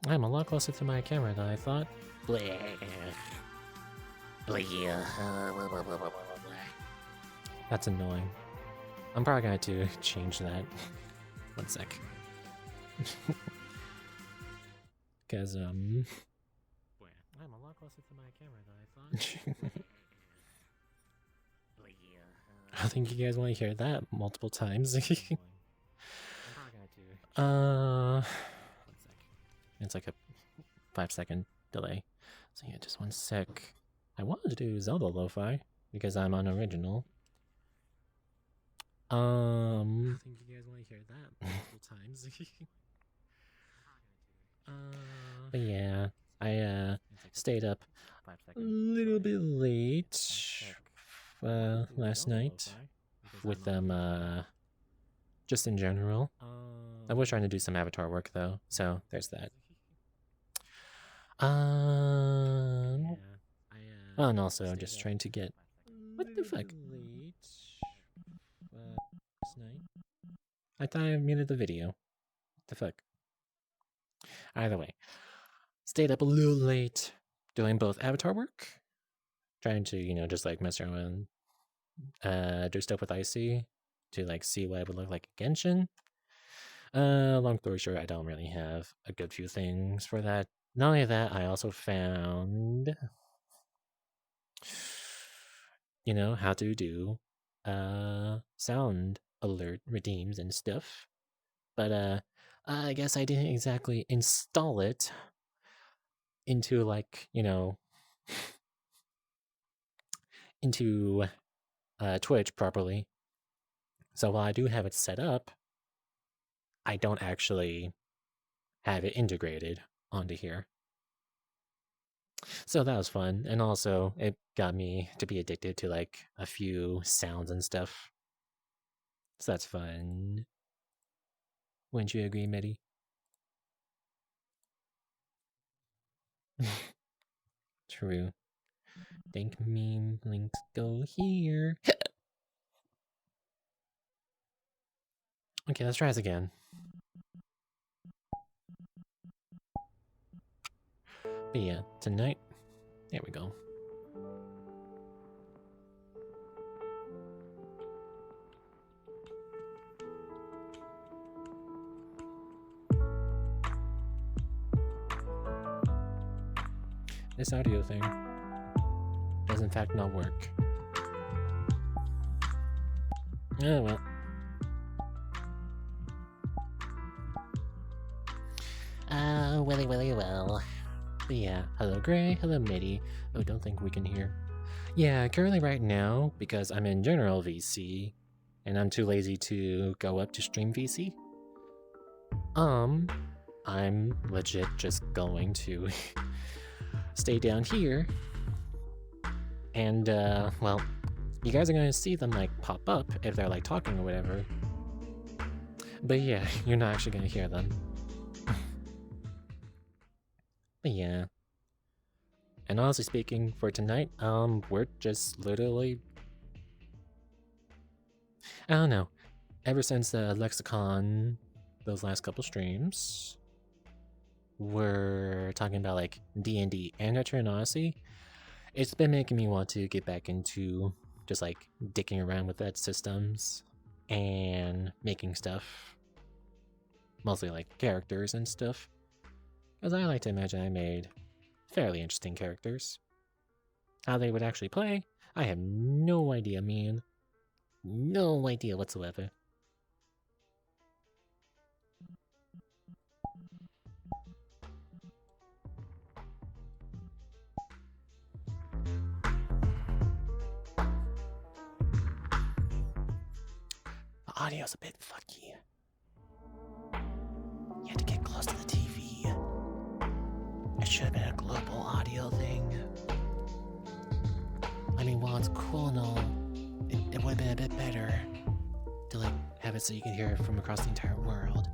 I'm a lot closer to my camera than I thought. That's annoying. I'm probably going to change that. One sec. Because, I'm a lot closer to my camera than I thought. I think you guys want to hear that multiple times. It's like a 5-second delay. So yeah, just one sec. I wanted to do Zelda Lo-Fi because I'm on original. I think you guys want to hear that multiple times. But yeah, I stayed up a little bit late last night with them just in general. I was trying to do some avatar work though, so there's that. And also just trying to get what the fuck? I thought I muted the video. What the fuck? Either way, stayed up a little late doing both avatar work, trying to, you know, just like mess around, do stuff with Icy to like see what it would look like in Genshin. Long story short, I don't really have a good few things for that. Not only that, I also found, you know, how to do sound alert redeems and stuff. But I guess I didn't exactly install it into like, you know, into Twitch properly. So while I do have it set up, I don't actually have it integrated onto here. So that was fun, and also it got me to be addicted to like a few sounds and stuff. So that's fun. Wouldn't you agree, Mitty? True. Think meme links go here. Okay, let's try this again. But yeah, tonight, there we go. This audio thing does in fact not work. Oh well. Well. But yeah, hello Gray, hello Mitty. Oh, don't think we can hear. Yeah, currently right now, because I'm in general VC, and I'm too lazy to go up to stream VC, I'm legit just going to stay down here, and, well, you guys are gonna see them, like, pop up if they're, like, talking or whatever. But yeah, you're not actually gonna hear them. But yeah. And honestly speaking, for tonight, we're just literally... I don't know. Ever since the Lexicon, those last couple streams, we're talking about, like, D&D and Eternal Odyssey. It's been making me want to get back into just, like, dicking around with that systems and making stuff. Mostly, like, characters and stuff. Because I like to imagine I made fairly interesting characters. How they would actually play, I have no idea, man. No idea whatsoever. The audio's a bit fucky. You had to get close to the TV. It should have been a global audio thing. I mean, while it's cool and all, it would have been a bit better to, like, have it so you can hear it from across the entire world.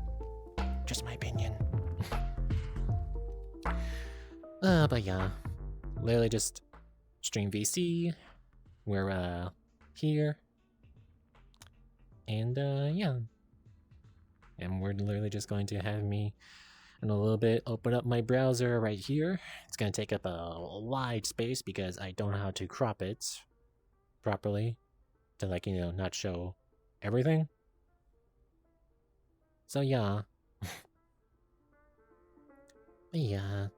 Just my opinion. But yeah. Literally just stream VC. We're, here. And, yeah. And we're literally just going to have me In a little bit, open up my browser right here. It's gonna take up a wide space because I don't know how to crop it properly to, like, you know, not show everything. So yeah. Yeah.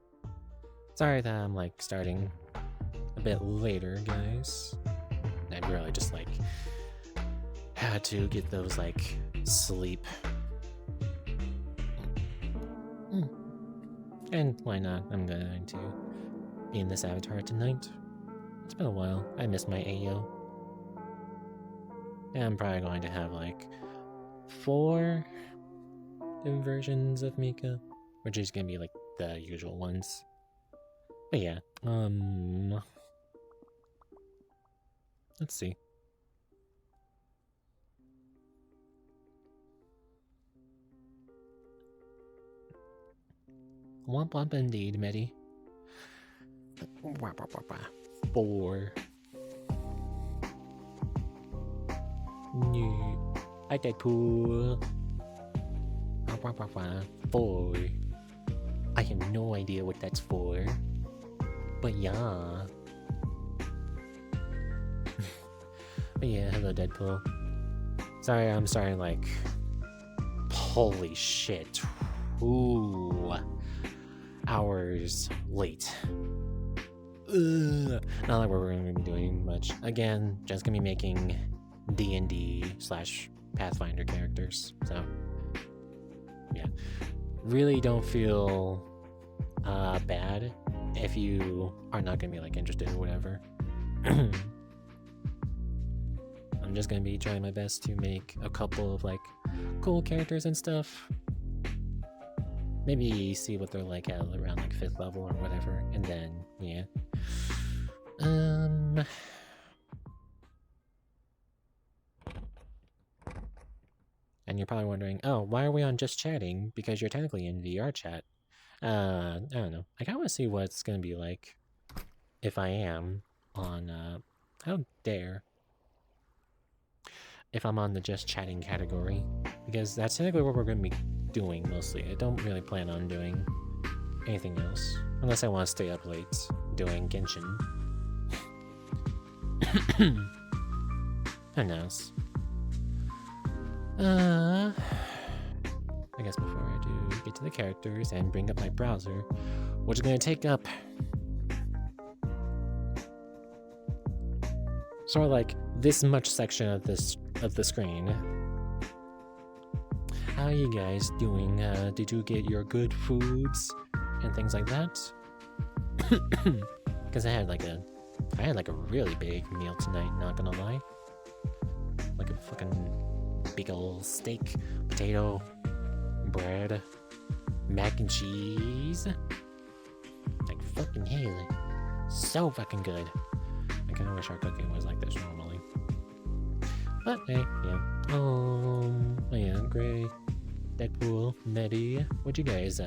Sorry that I'm like starting a bit later, guys. I really just like had to get those like sleep. And why not? I'm going to be in this avatar tonight. It's been a while. I miss my AO. And I'm probably going to have like 4 different versions of Mika, which is gonna be like the usual ones. But yeah, let's see. Womp womp indeed, Medi. 4. New. Hi, Deadpool. 4. I have no idea what that's for. But yeah. But yeah, hello, Deadpool. Sorry, I'm starting like. Holy shit. 2 hours late. Ugh. Not like we're going to be doing much. Again, just gonna be making D&D/Pathfinder characters. So, yeah. Really don't feel bad if you are not gonna be like interested or whatever. I'm just gonna be trying my best to make a couple of like cool characters and stuff. Maybe see what they're like at around like 5th level or whatever, and then yeah. And you're probably wondering, oh, why are we on just chatting? Because you're technically in VR chat. I don't know. I kinda wanna see what it's gonna be like if I am on how dare. If I'm on the just chatting category. Because that's technically what we're gonna be doing mostly. I don't really plan on doing anything else. Unless I want to stay up late doing Genshin. Who knows? I guess before I do get to the characters and bring up my browser, which is going to take up sort of like this much section of the screen. How are you guys doing? Did you get your good foods and things like that? Because I had like a really big meal tonight, not gonna lie. Like a fucking big old steak, potato, bread, mac and cheese. Like fucking hell. So fucking good. I kinda wish our cooking was like this normally. But hey, yeah. Yeah, Gray, Deadpool, Medi, what'd you guys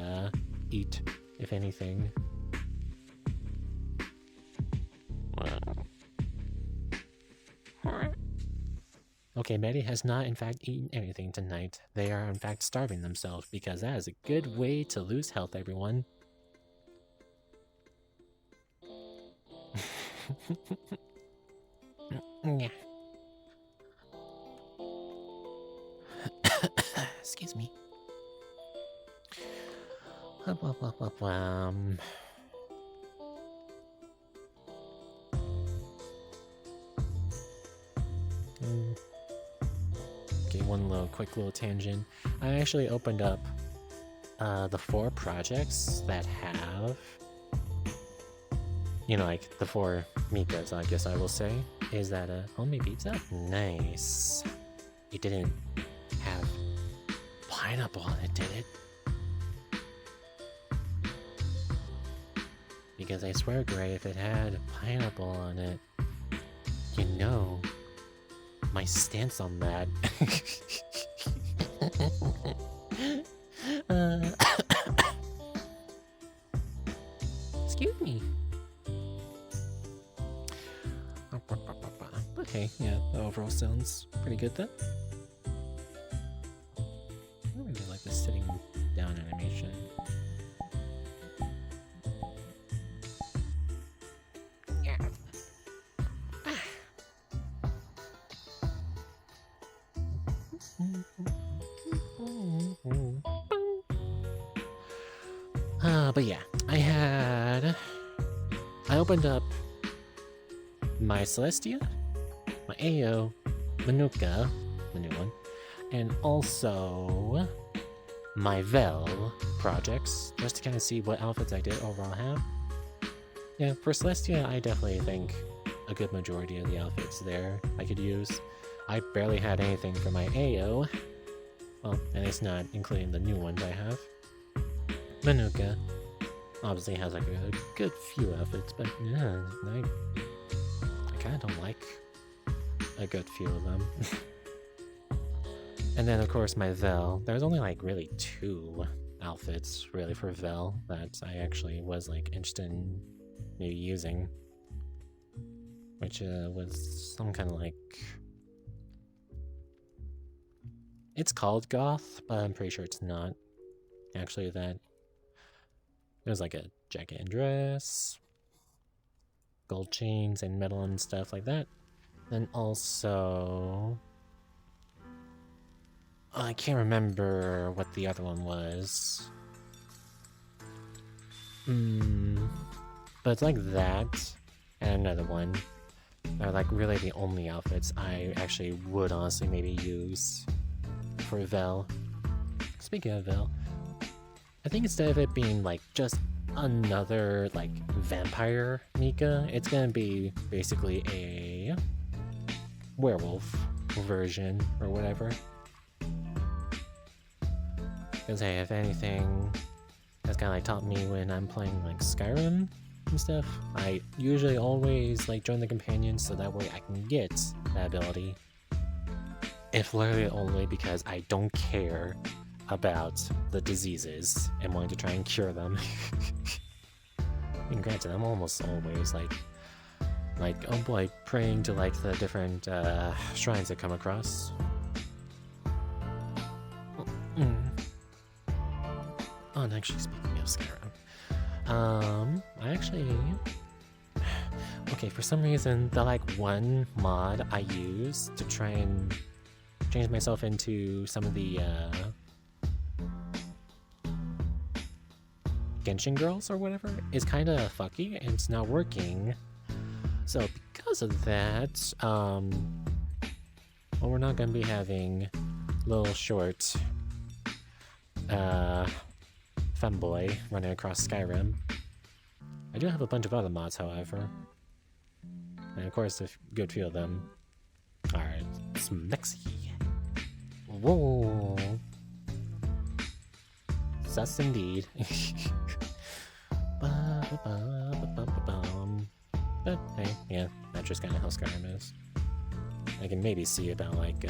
eat, if anything? Okay, Medi has not in fact eaten anything tonight. They are in fact starving themselves because that is a good way to lose health, everyone. Yeah. Excuse me. Okay, one quick little tangent. I actually opened up the 4 projects that have, you know, like the 4 Mikas, I guess I will say, is that homemade pizza? Nice. It didn't have pineapple on it, did it? Because I swear, Gray, if it had pineapple on it, you know my stance on that. Excuse me. Okay, yeah, the overall sounds pretty good then. I really like the sitting down animation. But yeah, I opened up my Celestia, my AO, Manuka, the new one, and also my Vel projects, just to kind of see what outfits I did overall have. Yeah, for Celestia, I definitely think a good majority of the outfits there I could use. I barely had anything for my AO. Well, and it's not including the new ones I have. Manuka obviously has like a good few outfits, but yeah, I kind of don't like a good few of them. And then of course my Vel. There's only like really 2 outfits really for Vel that I actually was like interested in maybe using, which was some kind of like, it's called goth, but I'm pretty sure it's not actually that. It was like a jacket and dress, gold chains and metal and stuff like that. Then also, I can't remember what the other one was. But it's like that, and another one. Are like really the only outfits I actually would honestly maybe use for Vel. Speaking of Vel, I think instead of it being like just another like vampire Mika, it's gonna be basically a werewolf version or whatever. Because hey, if anything, that's kind of like taught me when I'm playing like Skyrim and stuff. I usually always like join the companions so that way I can get that ability. If literally only because I don't care about the diseases and wanting to try and cure them. And granted, I'm almost always like oh boy, praying to like the different shrines I come across. Oh, and actually speaking of Skyrim, I actually, okay, for some reason the like one mod I use to try and change myself into some of the Genshin girls or whatever is kind of fucky and it's not working. So because of that, well, we're not gonna be having little short femboy running across Skyrim. I do have a bunch of other mods, however, and of course a good few of them are smexy. Whoa, sus indeed. But hey, yeah, that's just kind of how Skyrim is. I can maybe see about like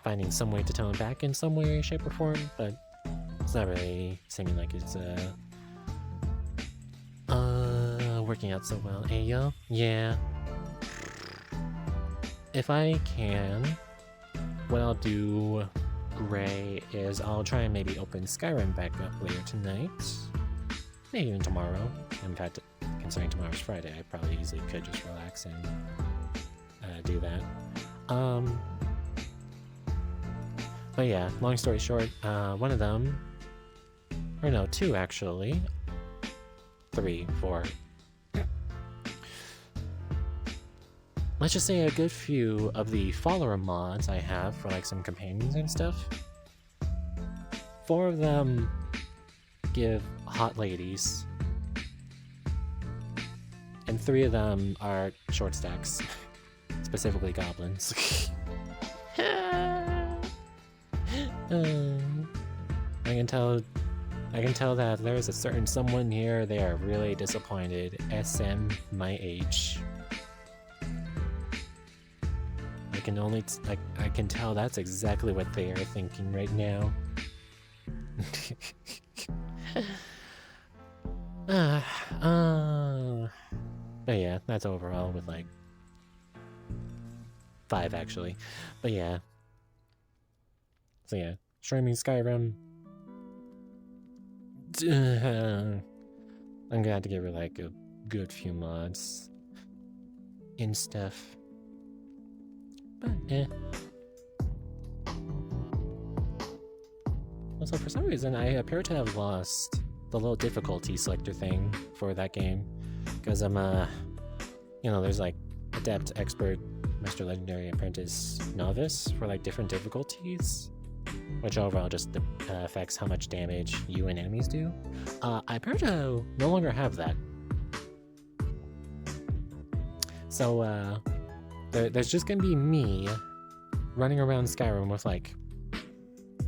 finding some way to tone it back in some way, shape, or form, but it's not really seeming like it's working out so well. Hey yo, yeah. If I can, what I'll do, Gray, is I'll try and maybe open Skyrim back up later tonight, maybe even tomorrow. In fact, considering tomorrow's Friday, I probably easily could just relax and do that. But yeah, long story short, one of them, or no, 2 actually, 3, 4. Let's just say a good few of the follower mods I have for like some companions and stuff. 4 of them give hot ladies, and 3 of them are short stacks, specifically goblins. I can tell that there's a certain someone here, they are really disappointed. SM my age. I can tell that's exactly what they are thinking right now. But yeah, that's overall with like 5 actually. But yeah. So yeah, streaming Skyrim. I'm gonna have to give her like a good few mods and stuff. But Also, for some reason, I appear to have lost the little difficulty selector thing for that game. Because I'm, there's like Adept, Expert, Master, Legendary, Apprentice, Novice for like different difficulties. Which overall just affects how much damage you and enemies do. I appear to no longer have that. So, there's just gonna be me running around Skyrim with like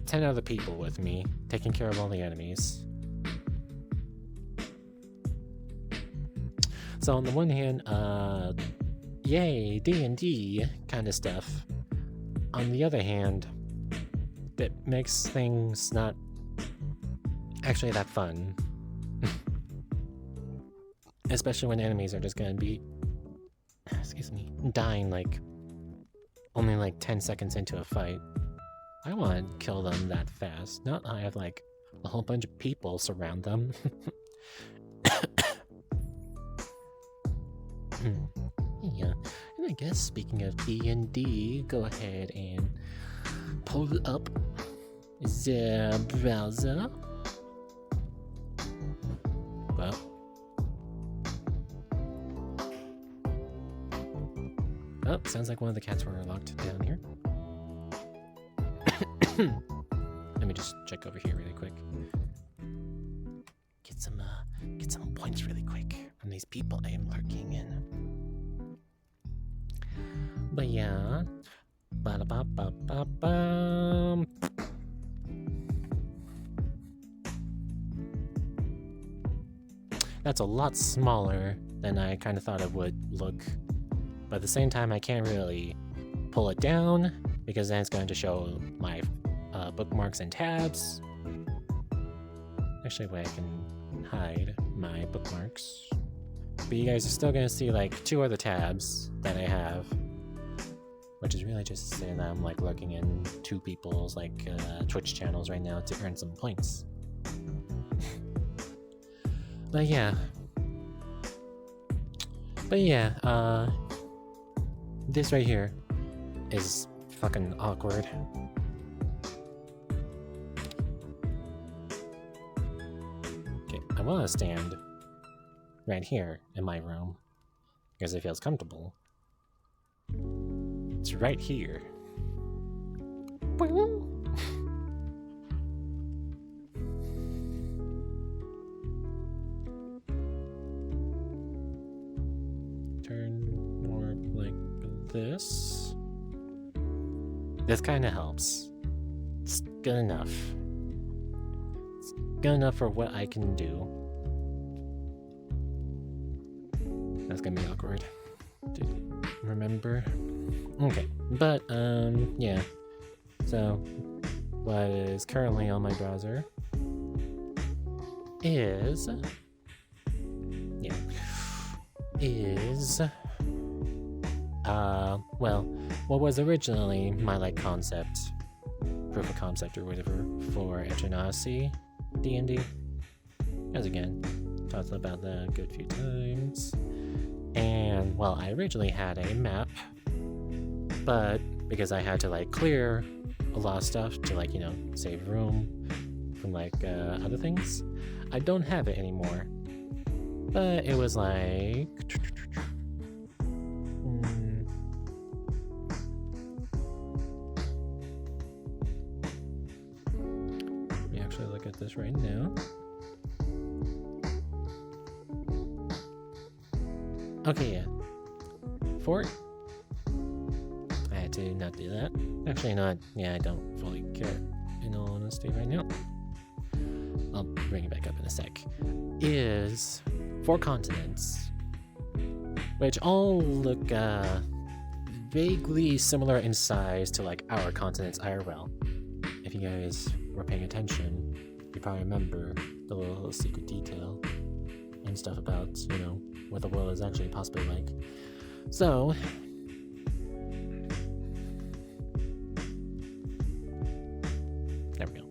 10 other people with me, taking care of all the enemies. So on the one hand, yay, D&D kind of stuff. On the other hand, it makes things not actually that fun. Especially when enemies are just gonna be, dying like only like 10 seconds into a fight. I want to kill them that fast, not I have like a whole bunch of people surround them. Yeah, and I guess speaking of D&D, go ahead and pull up the browser. Well, oh, sounds like one of the cats were locked down here. Let me just check over here really quick. Get some points really quick from these people I am lurking in. But yeah. Ba-da-ba-ba-ba-bum. That's a lot smaller than I kind of thought it would look. But at the same time, I can't really pull it down because then it's going to show my bookmarks and tabs. Actually, wait, I can hide my bookmarks. But you guys are still going to see like 2 other tabs that I have. Which is really just to say that I'm like looking in 2 people's like Twitch channels right now to earn some points. But yeah, this right here is fucking awkward. Okay, I want to stand right here in my room because it feels comfortable. It's right here. Turn more like this. This kind of helps. It's good enough. It's good enough for what I can do. That's gonna be awkward. Remember? Okay, but yeah. So what is currently on my browser is well, what was originally my like concept, proof of concept or whatever for Eternasi D&D. As again, talked about that a good few times. And well, I originally had a map, but because I had to like clear a lot of stuff to like, save room from like other things, I don't have it anymore. But it was like let me actually look at this right now. Okay, yeah. Fort. I had to not do that. Actually, not. Yeah, I don't fully care, in all honesty, right now. I'll bring it back up in a sec. Is 4 continents, which all look vaguely similar in size to like our continents IRL. If you guys were paying attention, you probably remember the little secret detail and stuff about, what the world is actually possibly like. So, there we go.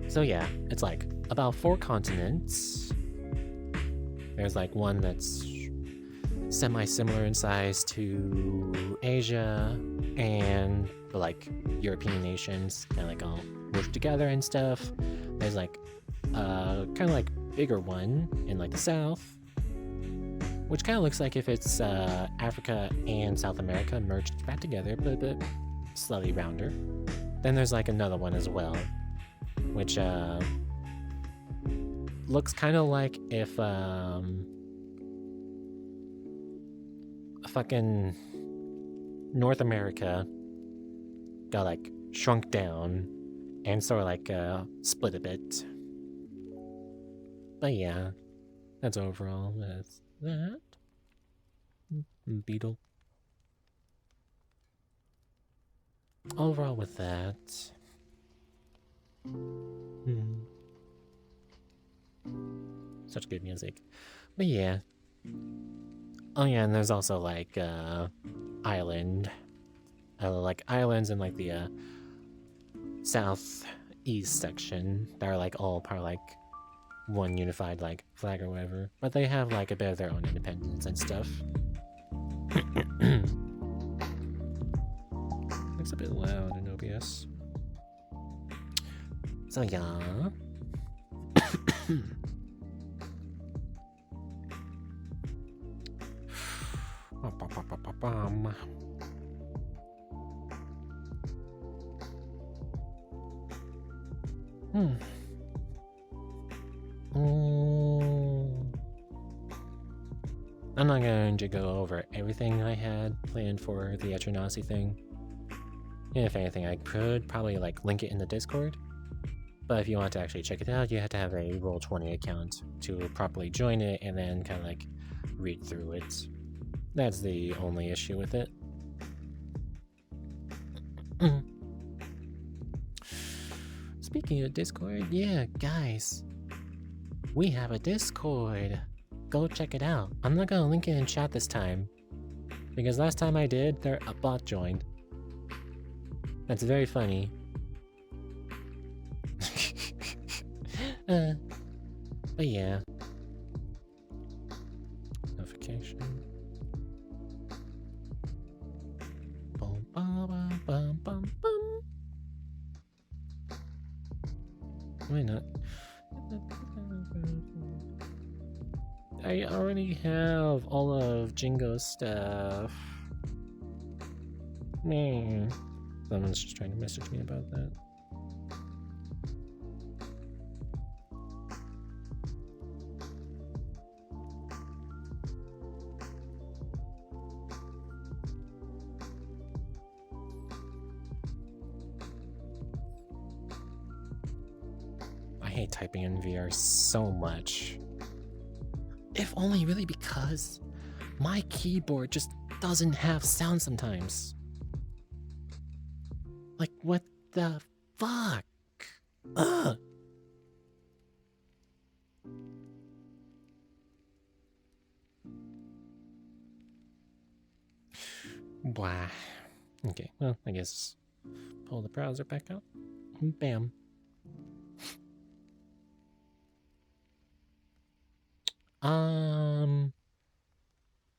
So yeah, it's like about 4 continents. There's like one that's semi-similar in size to Asia and the like European nations, kind of like all mushed together and stuff. There's like kind of like bigger one in like the south, which kind of looks like if it's Africa and South America merged back together, but slightly rounder. Then there's like another one as well, which looks kind of like if fucking North America got like shrunk down and sort of like split a bit. But yeah, that's overall with that. Beetle. Overall with that. Such good music. But yeah. Oh yeah, and there's also like islands in like the southeast section that are like all part of like one unified like flag or whatever, but they have like a bit of their own independence and stuff. It's a bit loud in OBS. So yeah. I'm not going to go over everything I had planned for the Eternasi thing. If anything, I could probably like link it in the Discord. But if you want to actually check it out, you have to have a Roll20 account to properly join it and then kind of like read through it. That's the only issue with it. Speaking of Discord, yeah, guys, we have a Discord. Go check it out. I'm not gonna link it in chat this time, because last time I did, a bot joined. That's very funny. But yeah. Notification. Bum, bum, bum, bum, bum. Why not? I already have all of Jingo's stuff. Man. Someone's just trying to message me about that. I hate typing in VR so much. If only really because my keyboard just doesn't have sound sometimes. Like, what the fuck? Ugh! Blah. Okay, well, I guess pull the browser back out. Bam.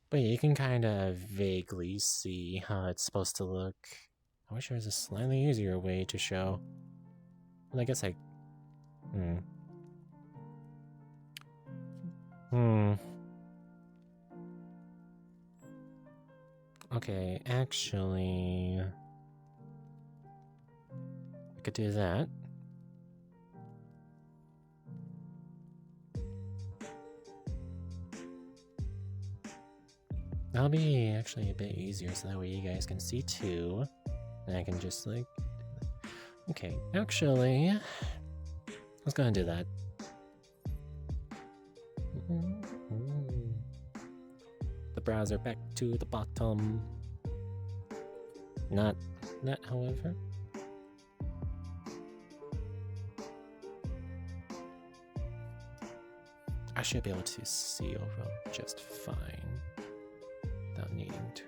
But yeah, you can kind of vaguely see how it's supposed to look. I wish there was a slightly easier way to show. Well, I guess Okay, actually, I could do that. That'll be actually a bit easier, so that way you guys can see too. And I can just like... Okay, actually, let's go ahead and do that. The browser back to the bottom. Not however. I should be able to see overall just fine. Without needing to...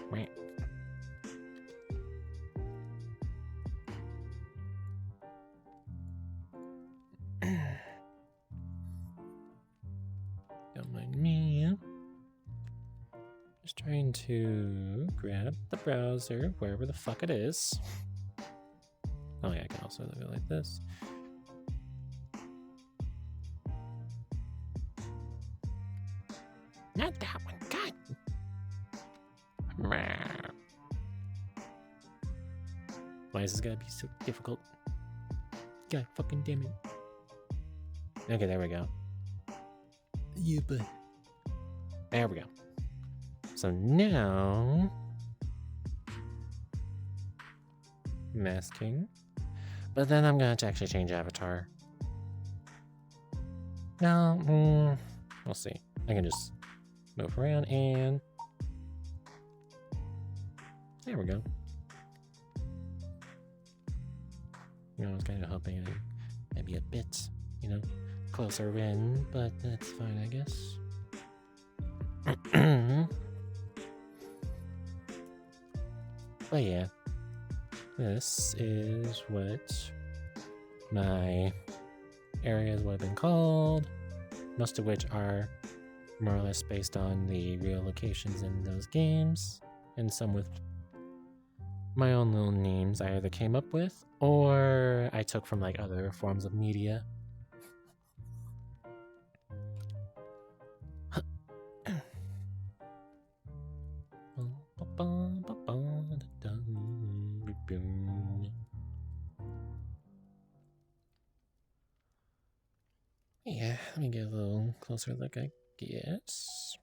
Right. Don't mind me. Just trying to grab the browser wherever the fuck it is. Oh yeah, I can also do it like this. Not that one. God. Why is this gonna be so difficult? God fucking damn it. Okay, there we go. Yeah, but there we go. So now masking. But then I'm gonna have to actually change avatar. No, we'll see. I can just move around and there we go. I was kind of hoping maybe a bit, closer in, but that's fine, I guess. But yeah, this is what my areas would have been called, most of which are more or less based on the real locations in those games, and some with my own little names I either came up with or I took from like other forms of media. Yeah, let me get a little closer look, I guess.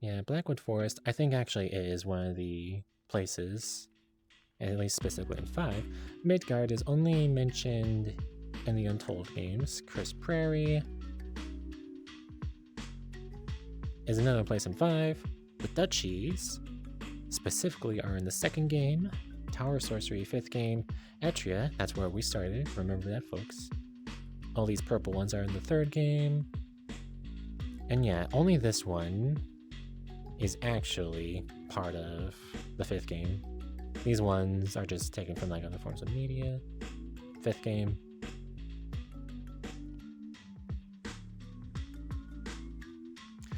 Yeah, Blackwood Forest, I think actually is one of the places, at least specifically in 5. Midgard is only mentioned in the Untold games. Chris Prairie is another place in 5. The Duchies specifically are in the 2nd game. Tower Sorcery, 5th game. Etria, that's where we started, remember that, folks. All these purple ones are in the 3rd game. And yeah, only this one is actually part of the 5th game. These ones are just taken from like other forms of media. 5th game.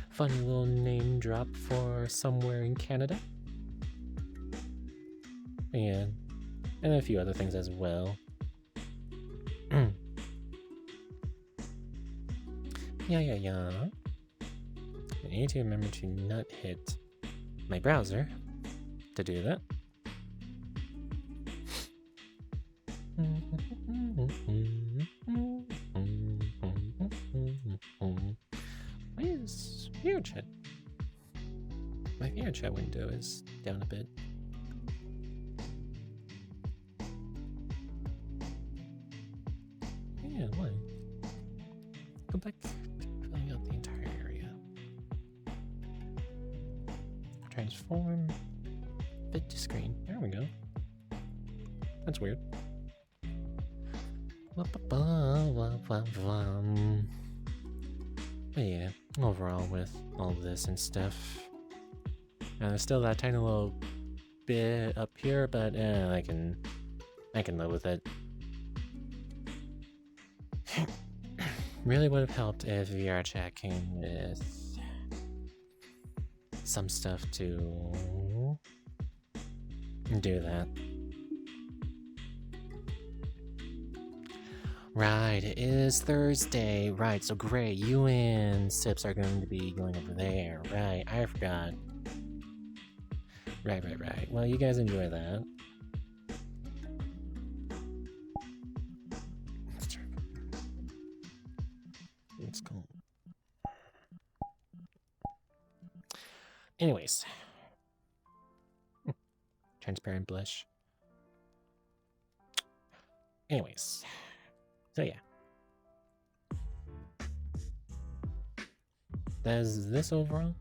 Funny little name drop for somewhere in Canada. Yeah, and a few other things as well. Yeah. I need to remember to not hit my browser to do that. Why is VRChat? My VRChat window is down a bit. Yeah, why? Go back to filling out the entire area. Transform. Fit to screen. There we go. That's weird. But yeah, overall with all this and stuff, there's still that tiny little bit up here, but I can live with it. Really would have helped if VRChat came with some stuff to do that. Right, it is Thursday. Right, so great. You and Sips are going to be going over there. Right, I forgot. Right. Well, you guys enjoy that. Let's go. Anyways. Transparent blush. Anyways. So yeah. That's this overall.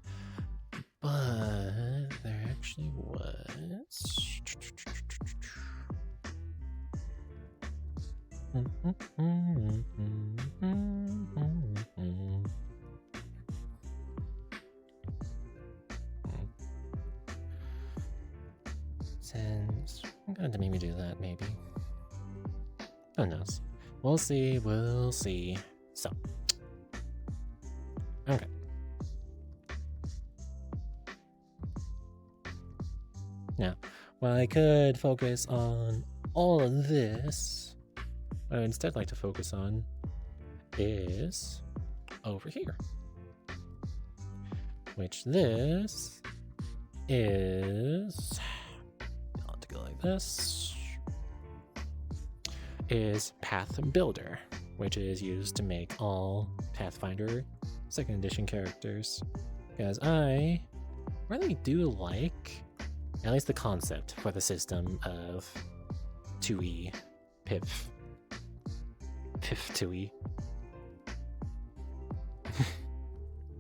But there actually was. Since I'm going to maybe do that, maybe. Who knows? We'll see. So. Okay. Now, while I could focus on all of this, what I'd instead like to focus on is over here. Which this is, I'll have to go like this, is Path Builder, which is used to make all Pathfinder 2nd edition characters. Because I really do like at least the concept for the system of 2e, PF2e.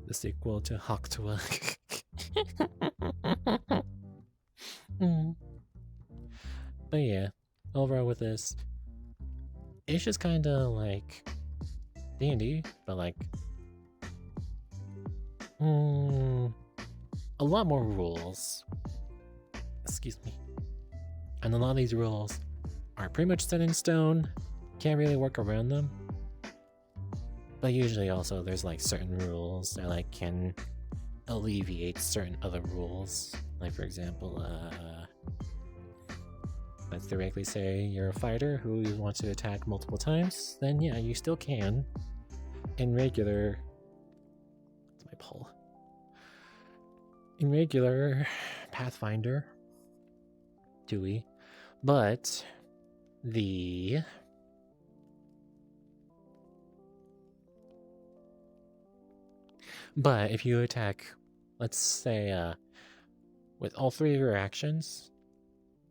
The sequel to Hoktua. But yeah, overall with this, it's just kind of like D&D, but like a lot more rules. Excuse me. And a lot of these rules are pretty much set in stone. Can't really work around them. But usually also there's like certain rules that like can alleviate certain other rules. Like for example, let's directly say you're a fighter who wants to attack multiple times, then yeah, you still can. In regular, what's my poll? In regular Pathfinder 2e, but if you attack, let's say, with all 3 of your actions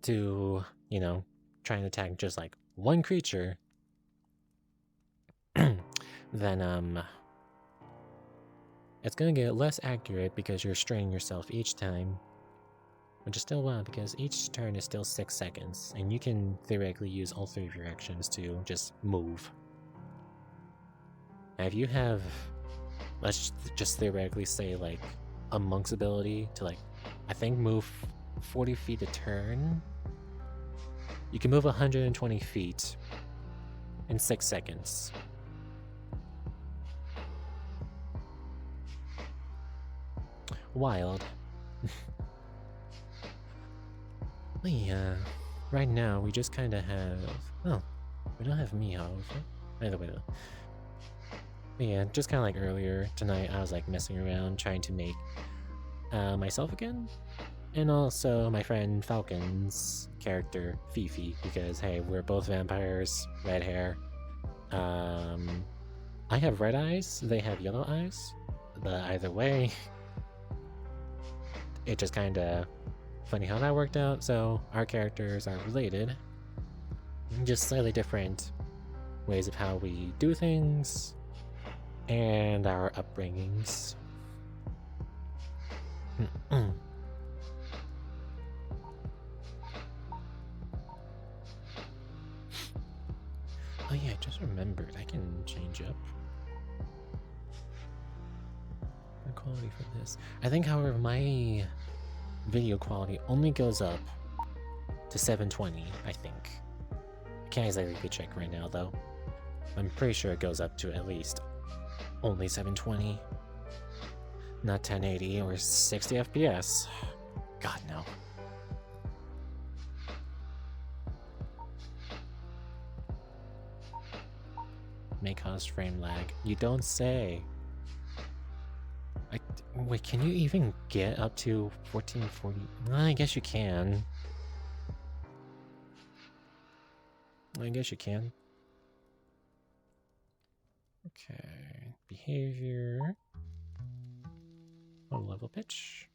to, you know, try and attack just like one creature, then it's gonna get less accurate because you're straining yourself each time, which is still wild because each turn is still 6 seconds, and you can theoretically use all 3 of your actions to just move. Now, if you have, let's just theoretically say like a monk's ability to like, I think move 40 feet a turn, you can move 120 feet in 6 seconds. Wild. Yeah, right now we just kind of have, oh, we don't have me, however. Either way though. But yeah, just kind of like earlier tonight, I was like messing around trying to make myself again, and also my friend Falcon's character Fifi, because hey, we're both vampires, red hair. I have red eyes, they have yellow eyes, but either way, it just kind of funny how that worked out. So our characters are related, just slightly different ways of how we do things and our upbringings. Oh yeah, I just remembered I can change up the quality for this. I think, however, my video quality only goes up to 720, I think. I can't exactly check right now though. I'm pretty sure it goes up to at least only 720. Not 1080 or 60 FPS. God no. May cause frame lag. You don't say. Wait, can you even get up to 1440? Well, I guess you can. I guess you can. Okay. Behavior. Auto level pitch.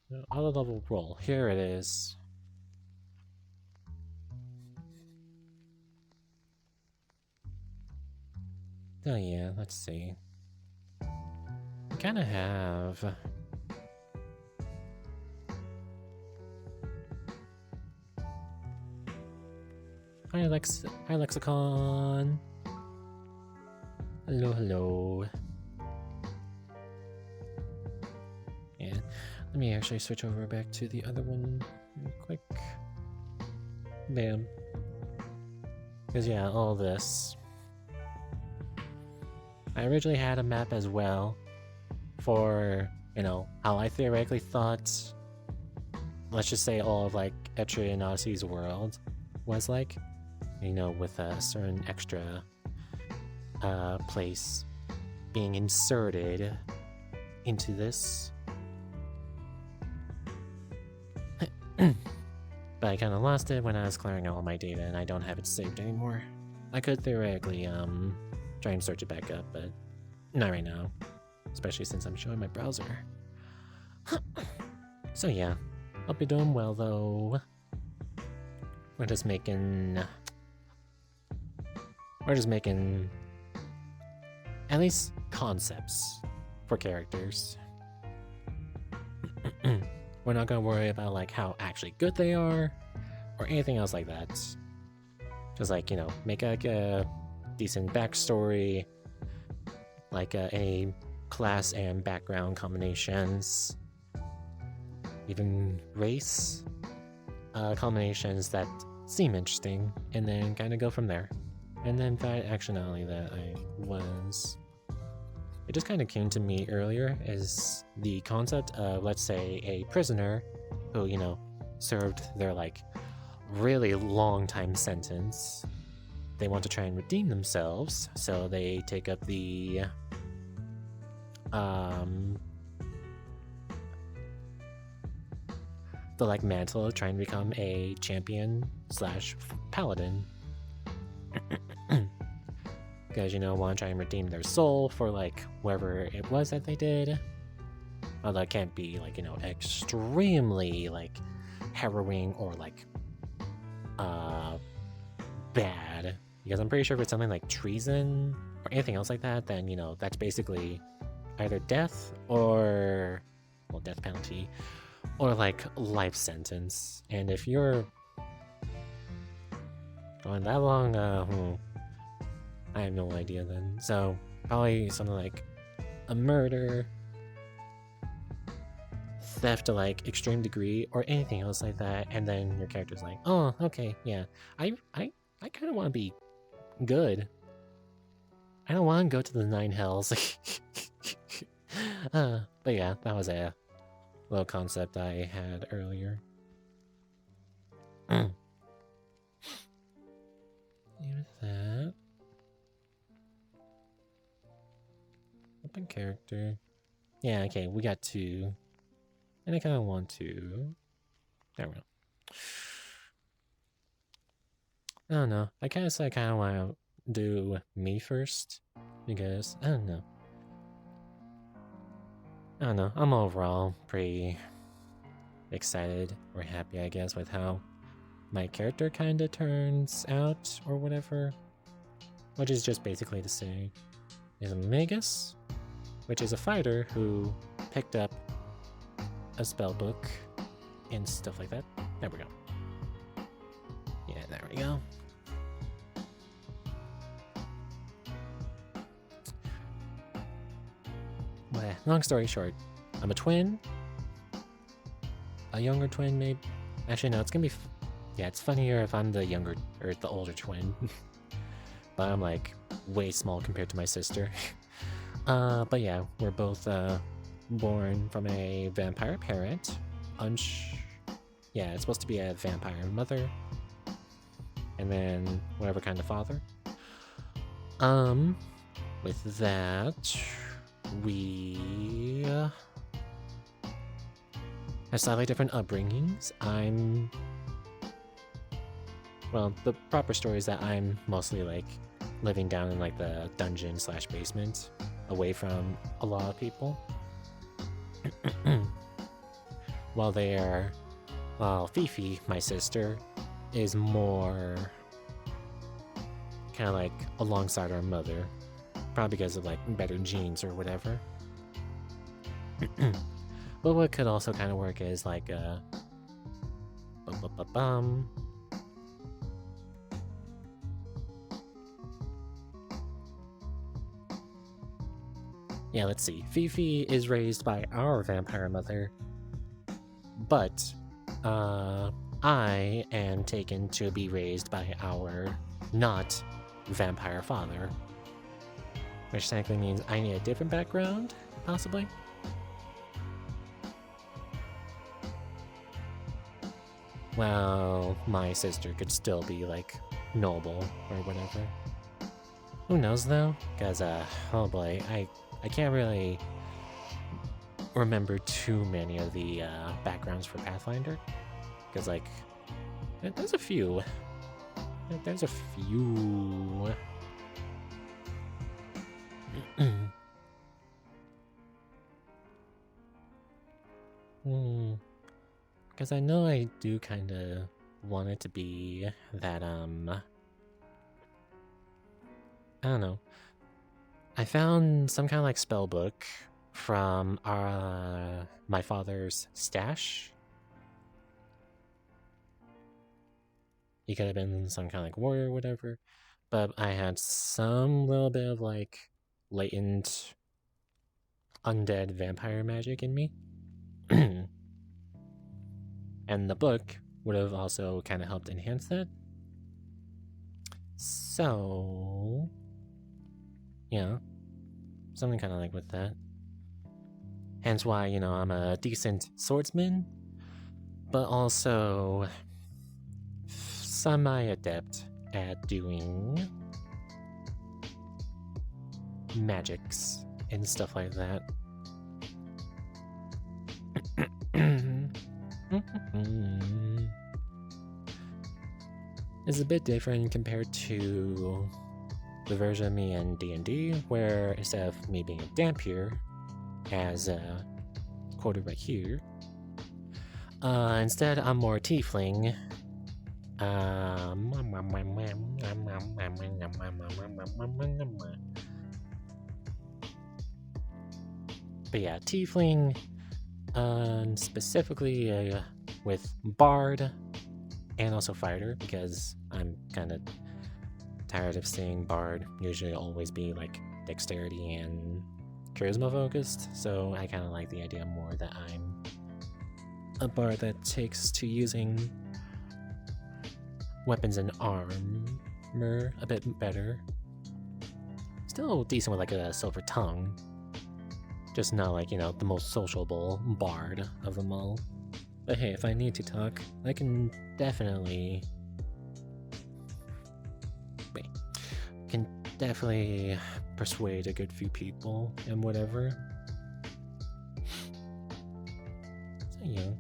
No, auto level roll. Here it is. Oh yeah, let's see. I kind of have... Hi Lexicon! Hello, hello. Yeah, let me actually switch over back to the other one real quick. Bam. Because yeah, all this. I originally had a map as well for, you know, how I theoretically thought, let's just say all of like Etrian Odyssey's world was like, you know, with a certain extra place being inserted into this. But I kind of lost it when I was clearing all my data and I don't have it saved anymore. I could theoretically try and search it back up, but not right now, especially since I'm showing my browser. So yeah, hope you're doing well though. We're just making at least concepts for characters. We're not gonna worry about like how actually good they are or anything else like that. Just like, you know, make like a decent backstory, like any class and background combinations, even race combinations that seem interesting, and then kind of go from there. And then that actionality that it just kind of came to me earlier is the concept of, let's say, a prisoner who, you know, served their like really long time sentence. They want to try and redeem themselves, so they take up the like mantle of trying to become a champion slash paladin. Because, you know, want to try and redeem their soul for like whatever it was that they did. Although it can't be like, you know, extremely like harrowing or like bad, because I'm pretty sure if it's something like treason or anything else like that, then, you know, that's basically either death or, well, death penalty, or like life sentence. And if you're going that long, I have no idea then. So probably something like a murder, theft to like extreme degree, or anything else like that. And then your character's like, oh, okay, yeah, I kind of want to be good. I don't want to go to the 9 hells. But yeah, that was a little concept I had earlier. Here's that. Open character. Yeah, okay, we got 2. And I kind of want to... There we go. I don't know. I kind of want to do me first. Because, I don't know. I'm overall pretty excited or happy, I guess, with how my character kind of turns out or whatever. Which is just basically to say, is a Magus, which is a fighter who picked up a spell book and stuff like that. There we go. Yeah, there we go. Well, long story short, I'm a twin. A younger twin, maybe. Actually, no, it's gonna be... yeah, it's funnier if I'm the younger, or the older twin. But I'm like way small compared to my sister. But yeah, we're both born from a vampire parent. Yeah, it's supposed to be a vampire mother. And then whatever kind of father. With that, we have slightly different upbringings. Well, the proper story is that I'm mostly like living down in like the dungeon slash basement, away from a lot of people. While Fifi, my sister, is more kind of like alongside our mother, probably because of like better genes or whatever. But what could also kind of work is like yeah, let's see. Fifi is raised by our vampire mother, but I am taken to be raised by our not vampire father, which technically means I need a different background, possibly. while my sister could still be like noble or whatever. Who knows though? Because oh boy, I can't really remember too many of the backgrounds for Pathfinder. Because like, there's a few. There's a few. Because I know I do kind of want it to be that, I don't know. I found some kind of like spell book from my father's stash. He could have been some kind of like warrior or whatever, but I had some little bit of like latent undead vampire magic in me. And the book would have also kind of helped enhance that. So, yeah, something kind of like with that. Hence why, you know, I'm a decent swordsman, but also semi-adept at doing magics and stuff like that. It's a bit different compared to the version of me in D&D, where instead of me being a Dampier, as quoted right here, instead I'm more tiefling. But yeah, tiefling, specifically with bard and also fighter, because I'm kind of tired of seeing bard usually always be like dexterity and charisma focused, so I kind of like the idea more that I'm a bard that takes to using weapons and armor a bit better. Still decent with like a silver tongue, just not like, you know, the most sociable bard of them all. But hey, if I need to talk, I can definitely persuade a good few people and whatever. So yeah.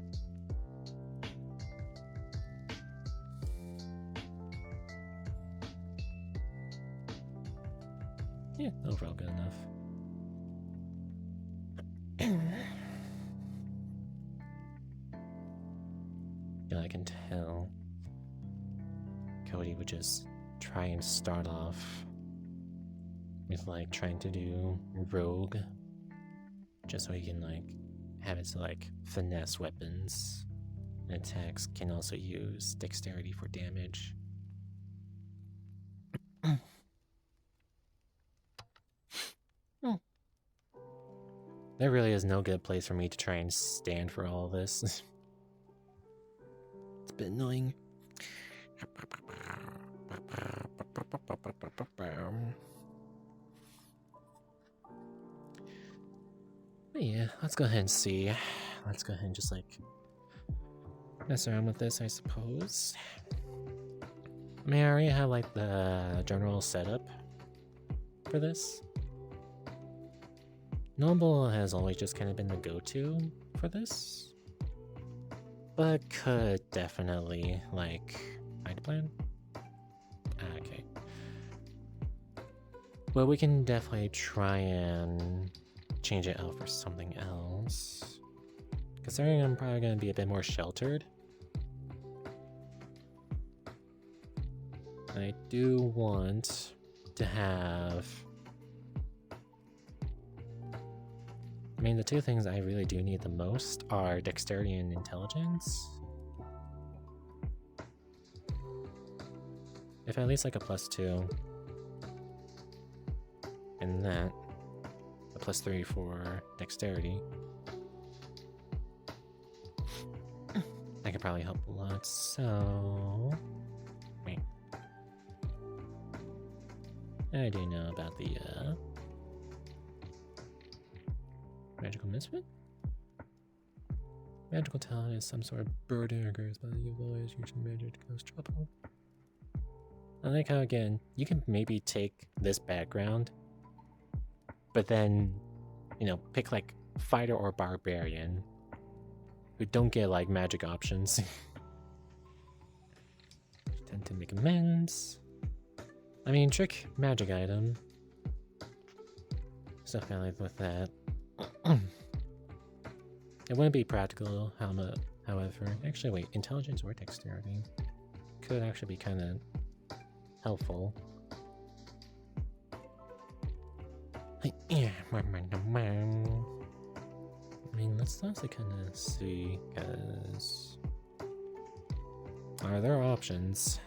Yeah, overall good enough. Yeah, I can tell Cody would just try and start off with like trying to do rogue, just so he can like have it to like finesse weapons, and attacks can also use dexterity for damage. There really is no good place for me to try and stand for all this. It's a bit annoying. But yeah, let's go ahead and see. Let's go ahead and just like mess around with this, I suppose. I mean, I already have like the general setup for this. Noble has always just kind of been the go-to for this, but could definitely like find a plan. Okay. Well, we can definitely try and change it out for something else. Considering I'm probably going to be a bit more sheltered, I do want to have... I mean, the two things I really do need the most are dexterity and intelligence. If at least like a +2. And that, a +3 for dexterity. That could probably help a lot, so... Wait. I do know about the, Magical Misfit? Magical talent is some sort of burden or curse, but you always using magic to cause trouble. I like how, again, you can maybe take this background, but then, you know, pick like fighter or barbarian who don't get like magic options. Tend to make amends. I mean, trick magic item. Stuff kind of like with that. It wouldn't be practical, however. Actually, wait, intelligence or dexterity could actually be kind of helpful. I mean, let's also kind of see, because are there options?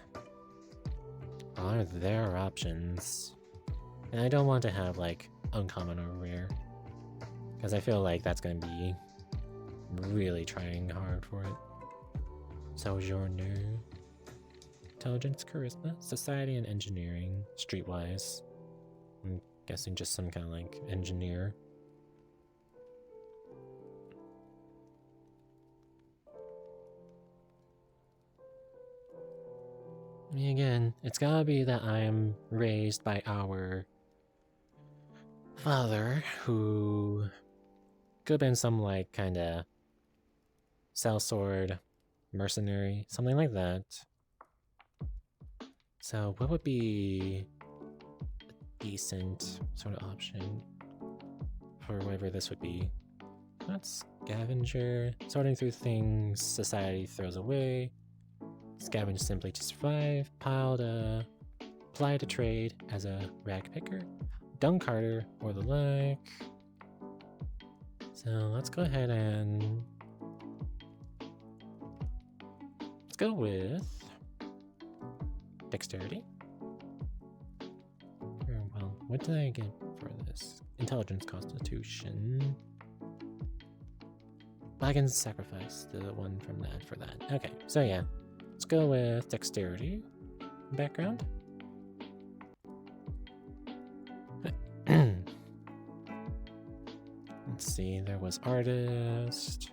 Are there options? And I don't want to have like uncommon or rare, because I feel like that's going to be really trying hard for it. Sojourner. Intelligence, charisma, society, and engineering. Streetwise. I'm guessing just some kind of like engineer. I mean, again, it's gotta be that I'm raised by our father, who could have been some like kinda sellsword mercenary, something like that. So what would be a decent sort of option for whatever this would be? That's scavenger, sorting through things society throws away. Scavenge simply to survive. Apply to trade as a rag picker, dung carter, or the like. So let's go ahead and let's go with dexterity. Well, what did I get for this? Intelligence, constitution. I can sacrifice the one from that for that. Okay, so yeah. Let's go with dexterity background. Let's see, there was artist.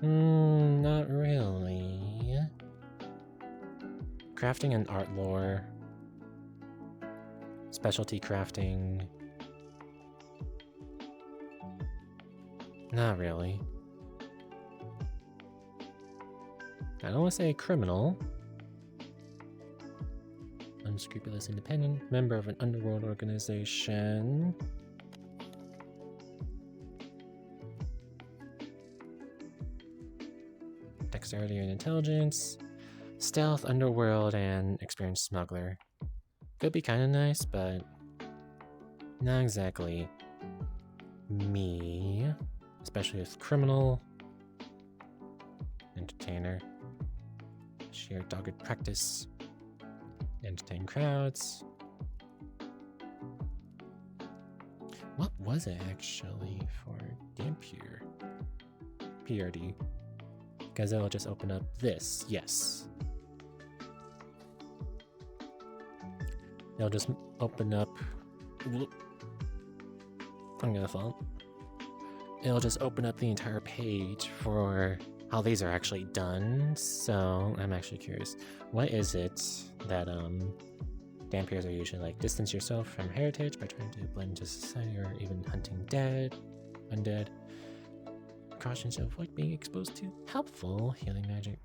Not really. Crafting and art lore. Specialty crafting. Not really. I don't want to say criminal. Unscrupulous independent, member of an underworld organization. Dexterity and intelligence. Stealth, underworld, and experienced smuggler. Could be kind of nice, but not exactly me. Especially with criminal. Entertainer. Sheer dogged practice. Entertain crowds. What was it actually for Dampier? PRD. Because it'll just open up this. Yes. It'll just open up. I'm gonna fall. It'll just open up the entire page for how these are actually done, so I'm actually curious. What is it that Dampiers are usually like? Distance yourself from heritage by trying to blend into society or even hunting undead. Precautions to avoid being exposed to helpful healing magic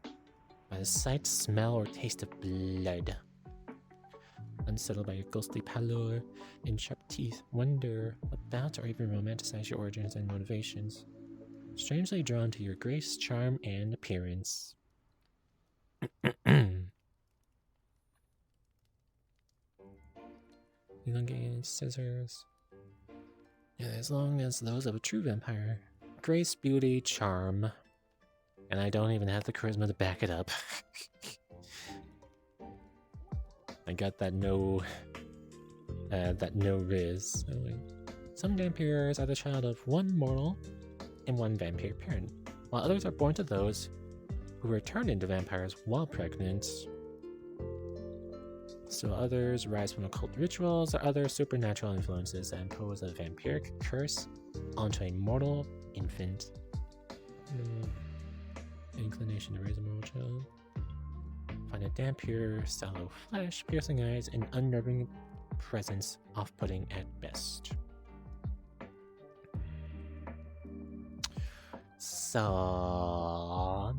by the sight, smell, or taste of blood. Unsettled by your ghostly pallor and sharp teeth, wonder about or even romanticize your origins and motivations. Strangely drawn to your grace, charm, and appearance. Elongated scissors. Yeah, as long as those of a true vampire. Grace, beauty, charm. And I don't even have the charisma to back it up. I got that no riz. So, some vampires are the child of one mortal and one vampire parent, while others are born to those who were turned into vampires while pregnant. Still others rise from occult rituals or other supernatural influences that impose a vampiric curse onto a mortal infant. Inclination to raise a moral child. Find a damp, pure, sallow flesh, piercing eyes, and unnerving presence, off-putting at best. So...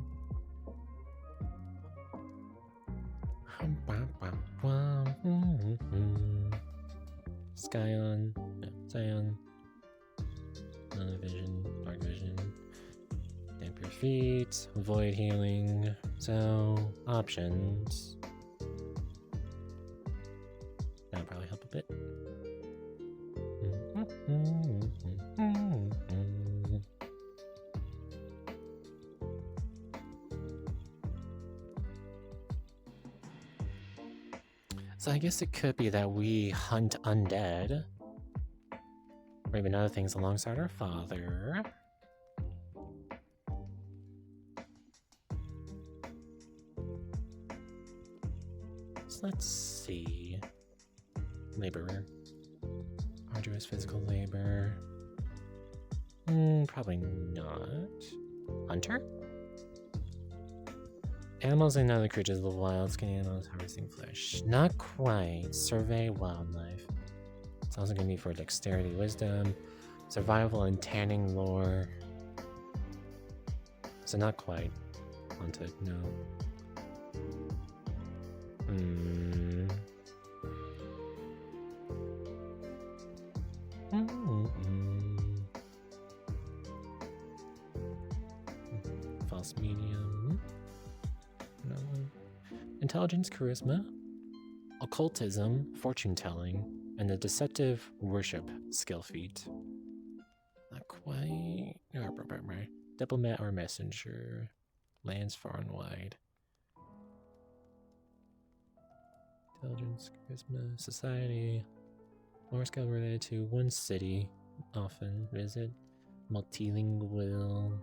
Scion, vision, dark vision, damp your feet, avoid healing. So, options. That'll probably help a bit. So I guess it could be that we hunt undead, or even other things alongside our father. So let's see. Laborer. Arduous physical labor. Probably not. Hunter? Animals and other creatures of the wild, skinning animals, harvesting flesh. Not quite. Survey wildlife. It's also going to be for dexterity, wisdom, survival, and tanning lore. So not quite. Haunted, no. False medium. No. Intelligence, charisma, occultism, fortune telling, and the deceptive worship skill feat. Not quite. Diplomat or messenger. Lands far and wide. Intelligence, charisma, society. More skill related to one city. Often visit. Multilingual.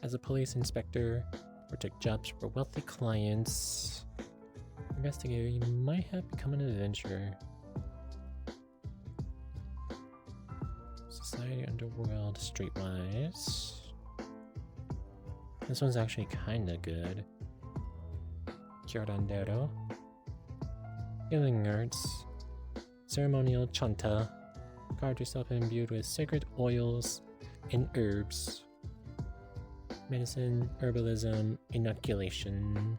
As a police inspector, or take jobs for wealthy clients. Investigator, you might have become an adventurer. Society, underworld, streetwise. This one's actually kinda good. Curandero. Healing arts. Ceremonial chanta. Guard yourself imbued with sacred oils and herbs. Medicine, herbalism, inoculation.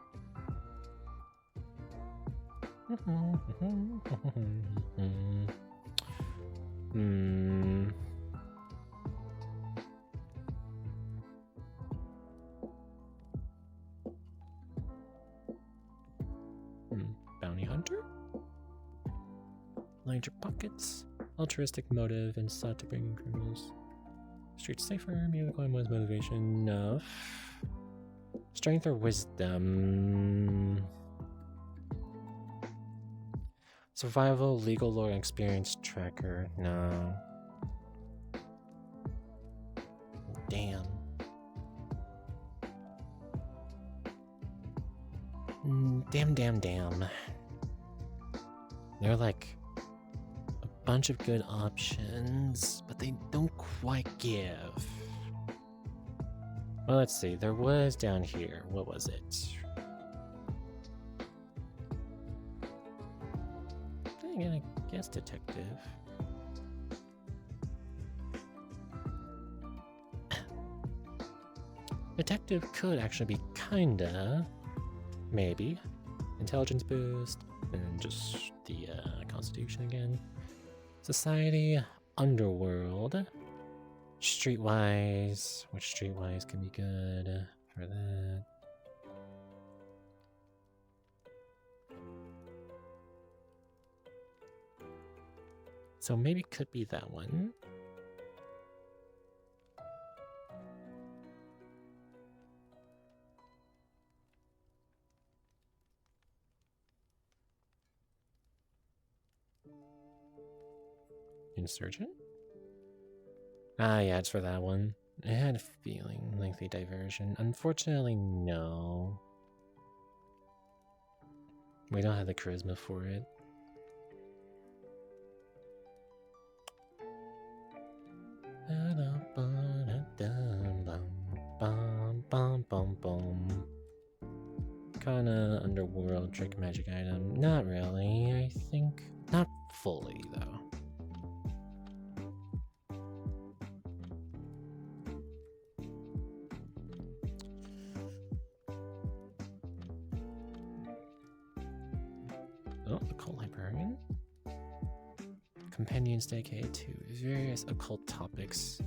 Bounty hunter? Lined your pockets. Altruistic motive and sought to bring in criminals. Streets safer, musical and motivation enough. Strength or wisdom? Survival, legal lore, experience tracker. No. Damn. Damn. They're like a bunch of good options, but they don't quite give. Well, let's see. There was down here. What was it? I guess detective. Detective could actually be kinda, maybe. Intelligence boost, and just the constitution again. Society, underworld. Streetwise. Which streetwise can be good for that? So maybe it could be that one. Insurgent? Ah, yeah, it's for that one. I had a feeling. Lengthy diversion. Unfortunately, no. We don't have the charisma for it. Kinda underworld trick magic item. Not really, I think. Not fully, though. Oh, occult librarian. Companions dedicated to various occult topics.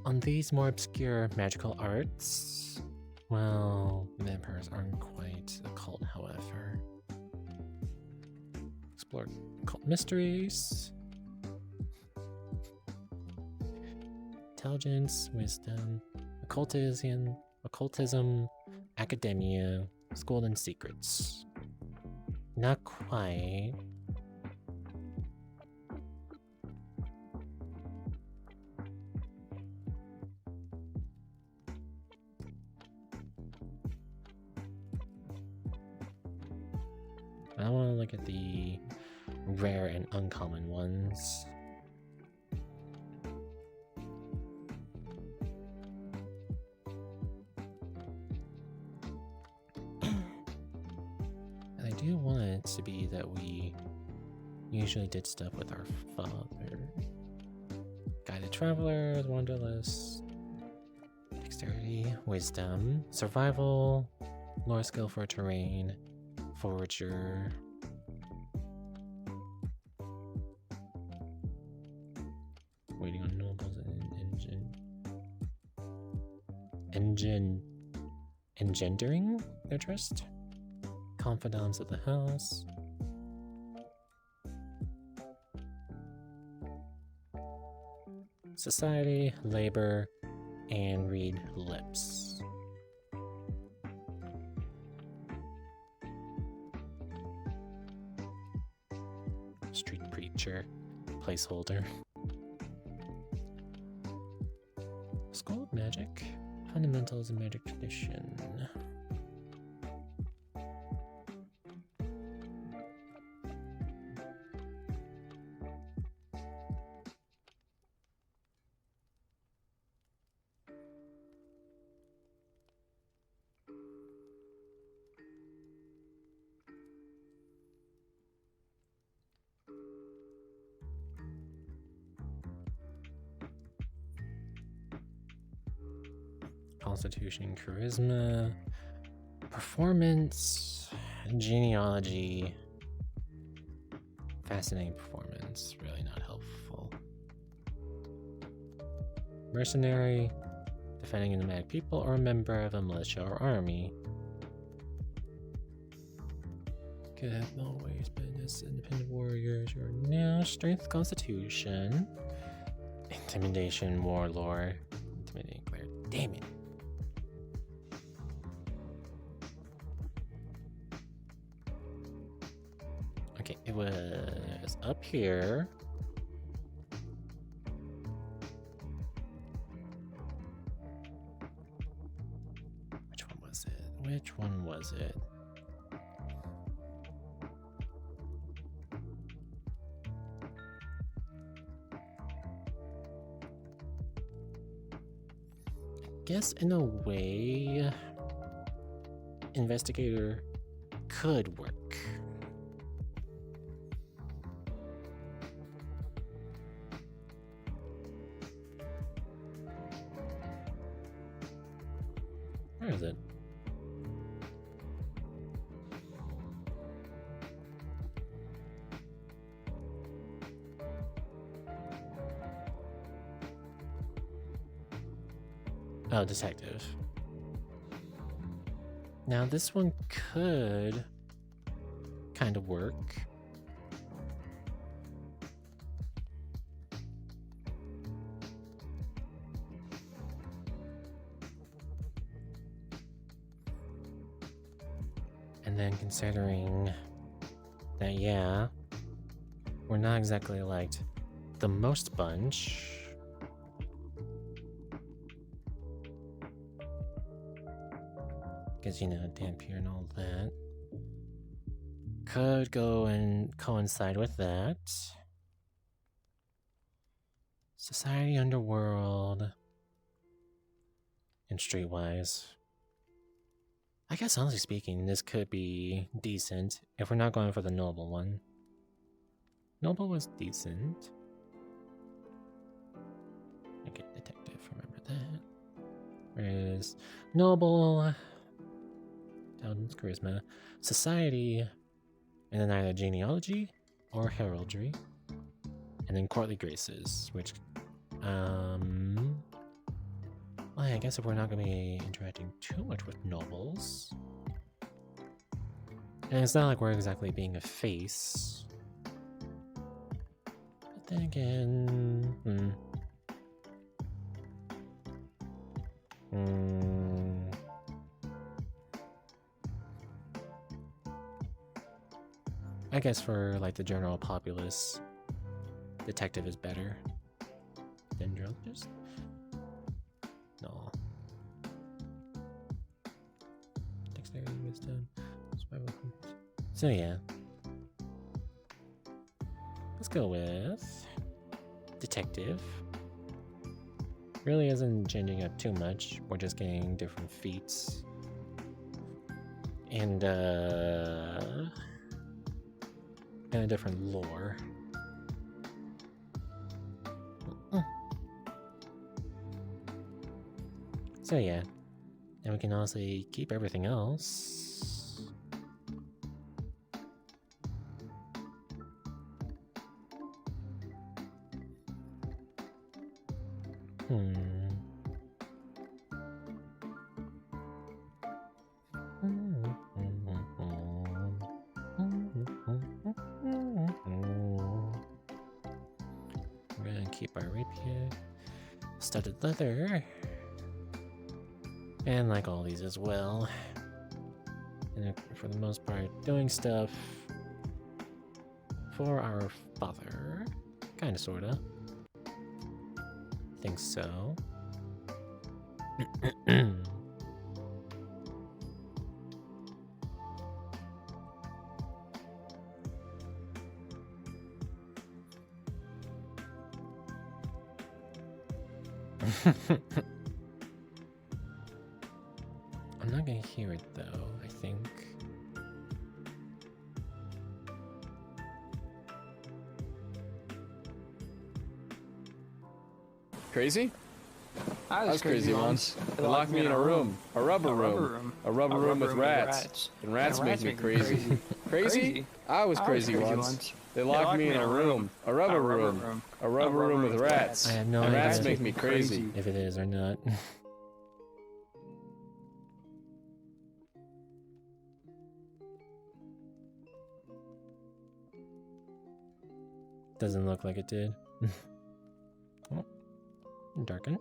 On these more obscure magical arts, well, vampires aren't quite occult, however. Explore occult mysteries. Intelligence, wisdom, occultism, academia, school and secrets. Not quite. I want to look at the rare and uncommon ones. And I do want it to be that we usually did stuff with our father. Guided Travelers, Wanderlust, Dexterity, Wisdom, Survival, Lore Skill for Terrain, Forager. Waiting on nobles and engendering their trust. Confidants of the house. Society, labor, and read lips. Street preacher, placeholder. School of Magic, Fundamentals of Magic Tradition. Constitution, Charisma, Performance, Genealogy. Fascinating performance, really not helpful. Mercenary, defending nomadic people, or a member of a militia or army. Could have always been as independent warriors. You're now Strength, Constitution, Intimidation, Warlord, Intimidating Cleric. Damn it. Okay, it was up here. Which one was it? Which one was it? I guess in a way, investigator could work. Where is it? Oh, detective. Now this one could kind of work. And then considering that, yeah, we're not exactly like the most bunch. Because, you know, Dampier and all that. could go and coincide with that. Society, Underworld, and Streetwise. I guess honestly speaking, this could be decent if we're not going for the Noble one. Noble was decent. Okay, Detective, remember that. Whereas Noble, Talon's Charisma, Society, and then either Genealogy or Heraldry. And then Courtly Graces, which, well, I guess if we're not going to be interacting too much with nobles. And it's not like we're exactly being a face. But then again, I guess for like the general populace, Detective is better than Geologist. No. Dexterity, Wisdom, Survival. So yeah. Let's go with Detective. Really isn't changing up too much. We're just getting different feats. And a different lore. So yeah. And we can also keep everything else. We're gonna keep our rapier, studded leather, and like all these as well. And for the most part, doing stuff for our father, kinda sorta. Think so. I'm not gonna hear it though, I think. Crazy? I was crazy once. They locked me in a room. A rubber room with rats. And rats make me crazy. Crazy? I was crazy once. They locked me in a room. A rubber room with rats. I have no and idea rats make me crazy. if it is or not. Doesn't look like it did. Oh, darken.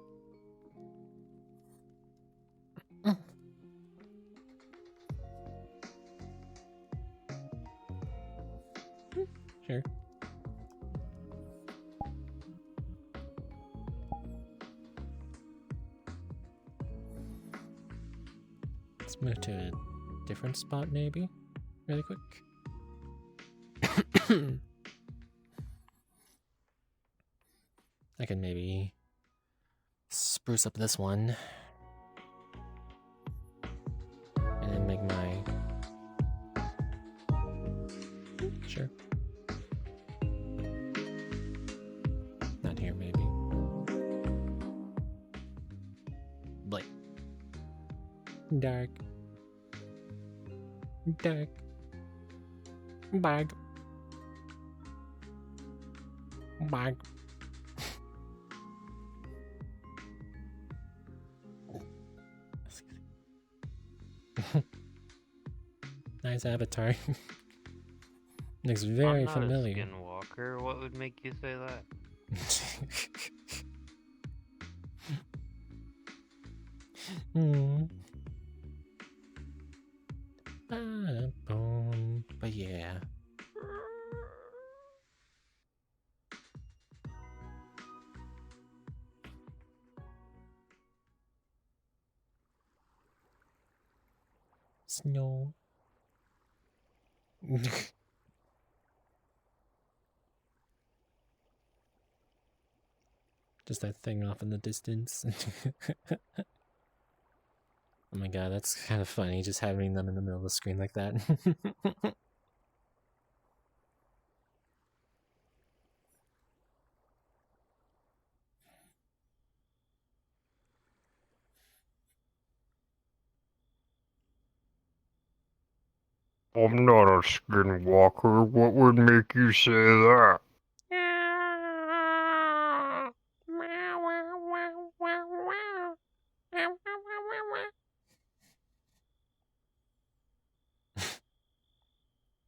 Sure. Let's move to a different spot maybe, really quick. I can maybe spruce up this one and then make my... Sure. Not here, maybe. Blake. Dark. Dark. Bag. Bag. Nice avatar. Looks very I'm not familiar. a skinwalker. What would make you say that? But yeah. Snow. Just that thing off in the distance. Oh my god, that's kind of funny, just having them in the middle of the screen like that. I'm not a skinwalker. What would make you say that?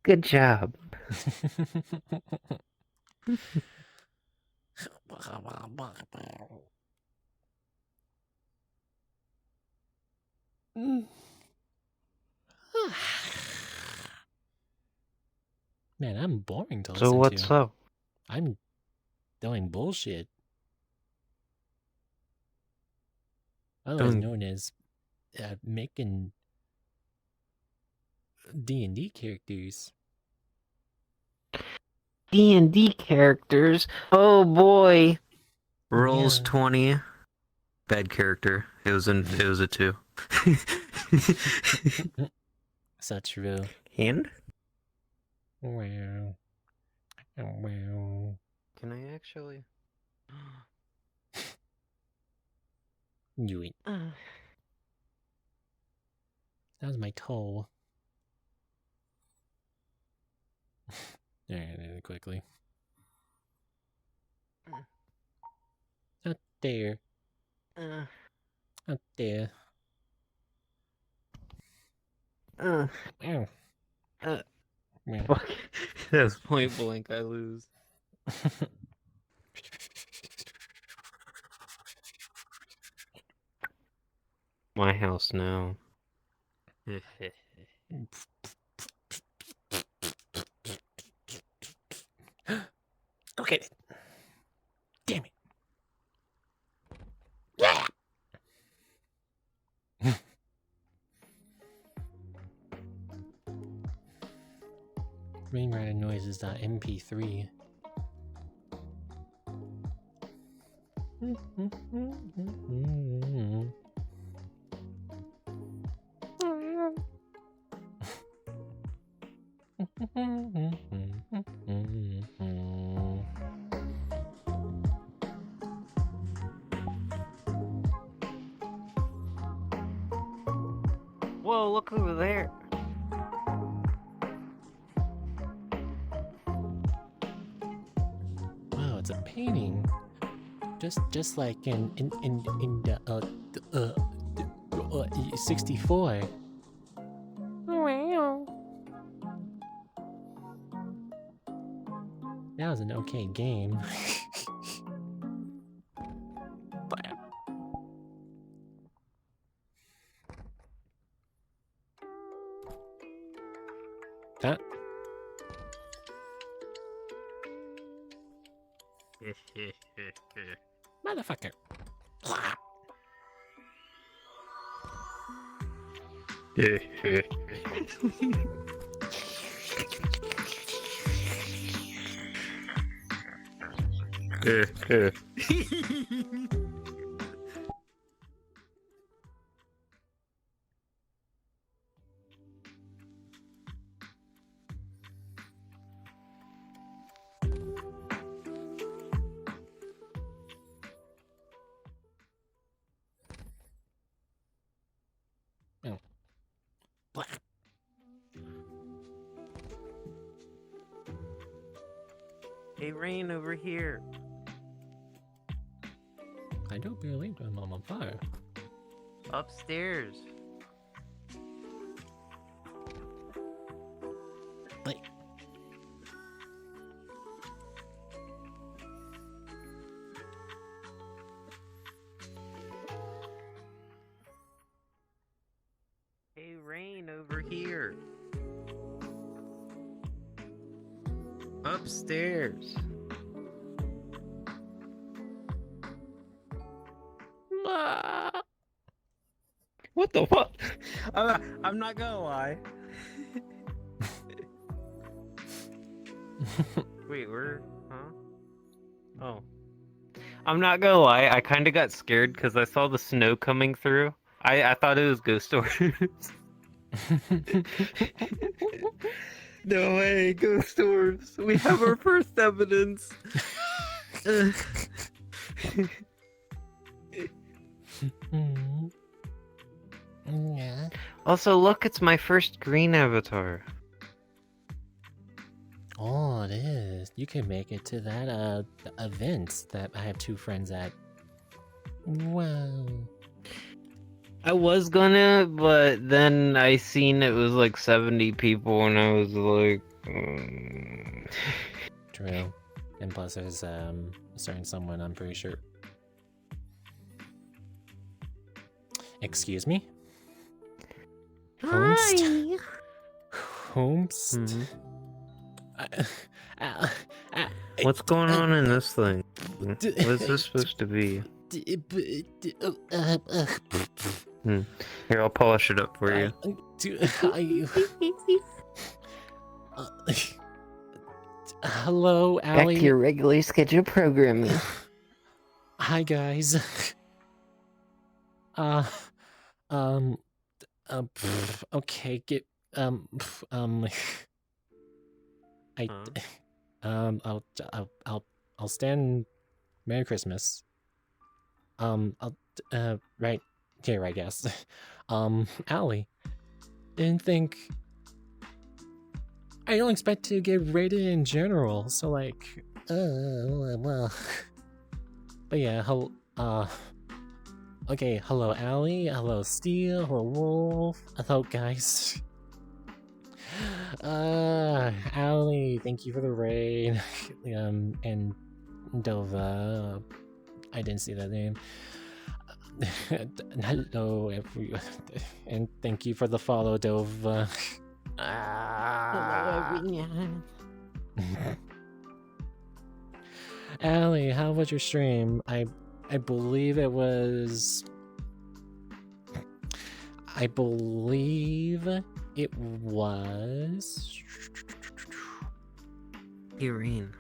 Good job. Man, I'm boring to listen to. So what's up? I'm doing bullshit. Otherwise known as making D&D characters. D&D characters? Oh boy. Rolls Yeah. 20. Bad character. It was a 2. Such true. And? Wow. Oh, wow. Can I actually? You eat. That was my toe. Alright, quickly. Up there. Up there. Ow. Yeah. Fuck. That was point blank. I lose. My house now. Go get it. Damn it. Yeah. Rainwriter noises.mp3. Whoa, look over there. Wow, it's a painting. Just like in the 64. Wow. That was an okay game. Huh? Motherfucker. Hey, Rain, over here. I don't believe I'm on fire. Upstairs. Like, Hey, Rain, over here. Upstairs. What the fuck? I'm not gonna lie. Wait, where? Huh? Oh. I'm not gonna lie, I kind of got scared because I saw the snow coming through. I thought it was ghost stories. No way, ghost storms. We have our first evidence. Yeah. Also, look, it's my first green avatar. Oh, it is. You can make it to that event that I have 2 friends at. Wow. I was gonna, but then I seen it was like 70 people, and I was like, True. And plus, there's a certain someone, I'm pretty sure. Excuse me? Homest? Homest? What's going on in this thing? What is this supposed to be? Here, I'll polish it up for you. Hello, Allie. Back to your regularly scheduled programming. Hi, guys. Okay, I'll stand. Merry Christmas. Right here, I guess. Allie, didn't think. I don't expect to get rated in general, so like, well. But yeah, okay, hello Allie, hello Steel, hello Wolf, hello guys. Allie, thank you for the raid. And Dova, I didn't see that name. Hello everyone, and thank you for the follow, Dova. Hello everyone. Allie, how was your stream? I believe it was. I believe it was. Hey, Rain.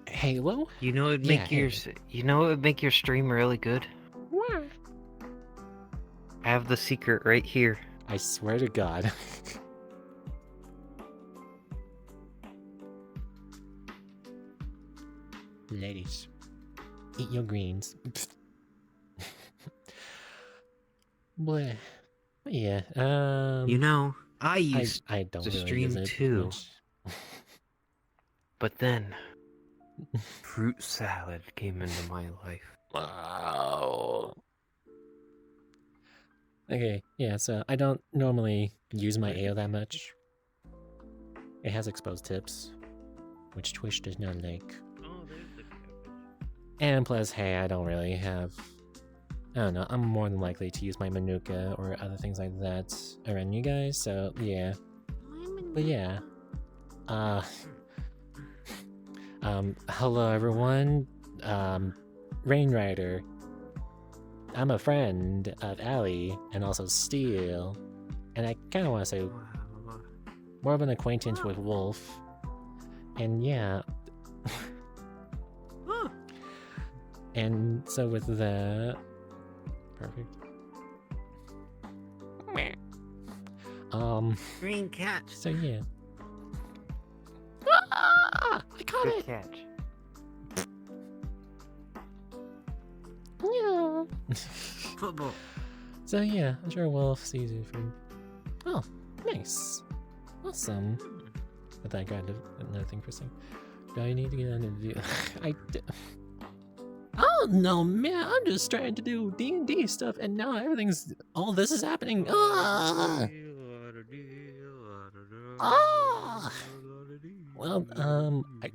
Halo? You know it'd make your stream really good. What? I have the secret right here. I swear to God. Ladies, eat your greens. Bleh. Yeah. You know, I used I don't to really stream use it too. much. But then, fruit salad came into my life. Wow. Okay, yeah, so I don't normally use my AO that much. It has exposed tips, which Twitch does not like. Oh, there's the cabbage. And plus, hey, I don't really have... I don't know, I'm more than likely to use my Manuka or other things like that around you guys, so yeah. But yeah. Hello everyone. Rainrider. I'm a friend of Allie and also Steel. And I kinda wanna say more of an acquaintance with Wolf. And yeah. And so with that, perfect. Green cat. So yeah. Ah, I caught Good it. catch. Yeah. Football. So yeah, I'm sure Wolf sees it from. Oh, nice, awesome. But I got another thing for saying. Do I need to get on a view? Oh no, man! I'm just trying to do D&D stuff, and now all this is happening. Ah! Ah! Well,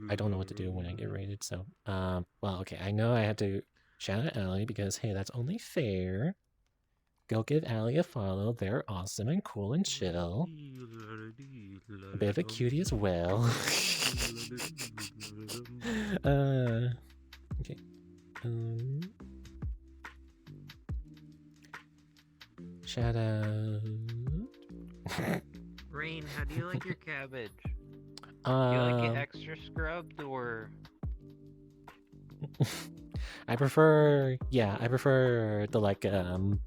I don't know what to do when I get rated. So, well, okay, I know I have to shout out Allie because hey, that's only fair. Go give Allie a follow. They're awesome and cool and chill. A bit of a cutie as well. Okay. Shout out. Rain, how do you like your cabbage? Do you like it extra scrubbed or? I prefer the like the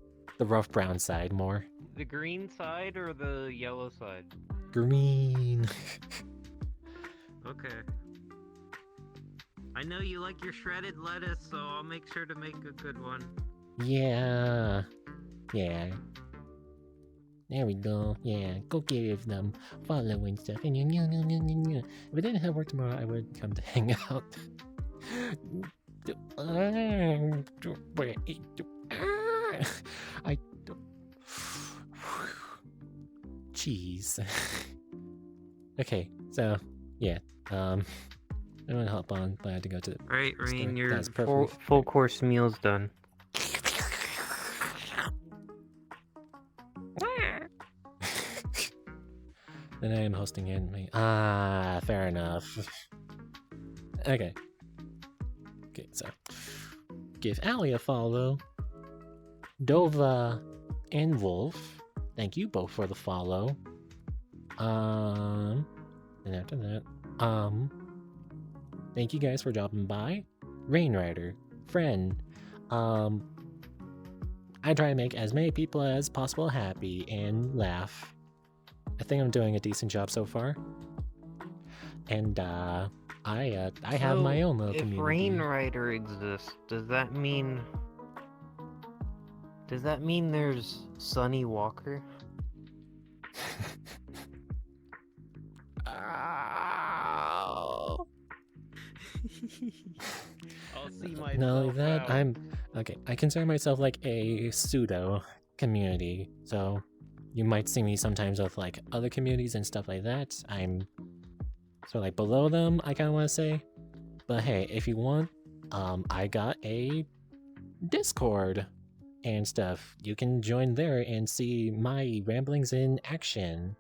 rough brown side more. The green side or the yellow side? Green. Okay. I know you like your shredded lettuce, so I'll make sure to make a good one. Yeah. Yeah. There we go. Yeah, go give them follow and stuff. If it didn't have work tomorrow, I would come to hang out. I. Jeez. Okay, so yeah. I'm gonna hop on, but I had to go to. Alright, Rain, your That's perfect. full course meal's done. Then I am hosting in. Fair enough. Okay. Okay, so give Allie a follow. Dova and Wolf, thank you both for the follow. And after that, thank you guys for dropping by. Rainrider, friend, I try to make as many people as possible happy and laugh. I think I'm doing a decent job so far. And I have my own little community. If Rainrider exists, does that mean there's Sunny Walker? Ow. I'll see myself Not only that, out. I consider myself like a pseudo community, so you might see me sometimes with like other communities and stuff like that. I'm sort of like below them, I kind of want to say. But hey, if you want, I got a Discord and stuff. You can join there and see my ramblings in action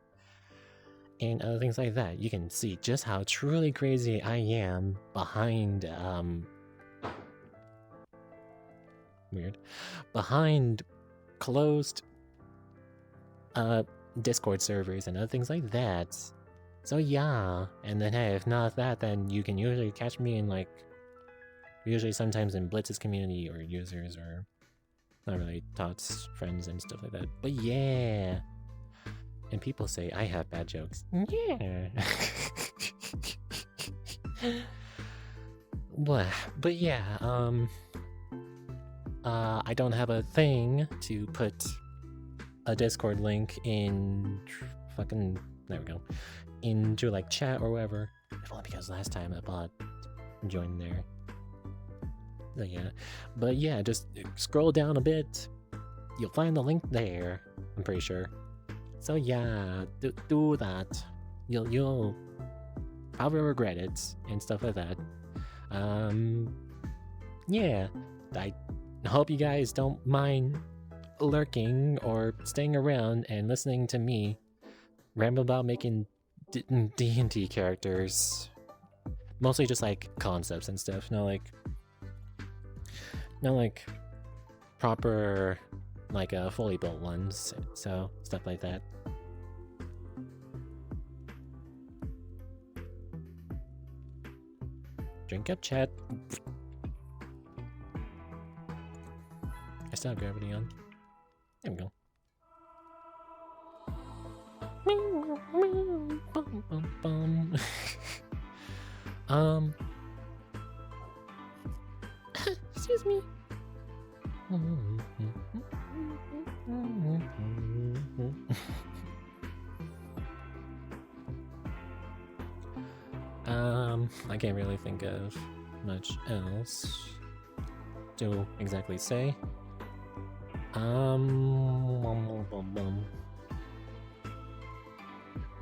and other things like that. You can see just how truly crazy I am behind closed Discord servers and other things like that. So yeah, and then hey, if not that, then you can usually catch me in like, usually sometimes in Blitz's community or users or not really Tots, friends and stuff like that. But yeah, and people say I have bad jokes. Yeah. But yeah, I don't have a thing to put a Discord link in fucking, there we go, into like chat or whatever. If only because last time I bought joined there. So yeah, but yeah, just scroll down a bit. You'll find the link there. I'm pretty sure. So yeah, do that. You'll probably regret it and stuff like that. Yeah, I hope you guys don't mind lurking or staying around and listening to me ramble about making D&D characters. Mostly just like concepts and stuff, not like proper like fully built ones, so stuff like that. Drink up, chat. I still have gravity on. There we go. Excuse me. I can't really think of much else to exactly say. I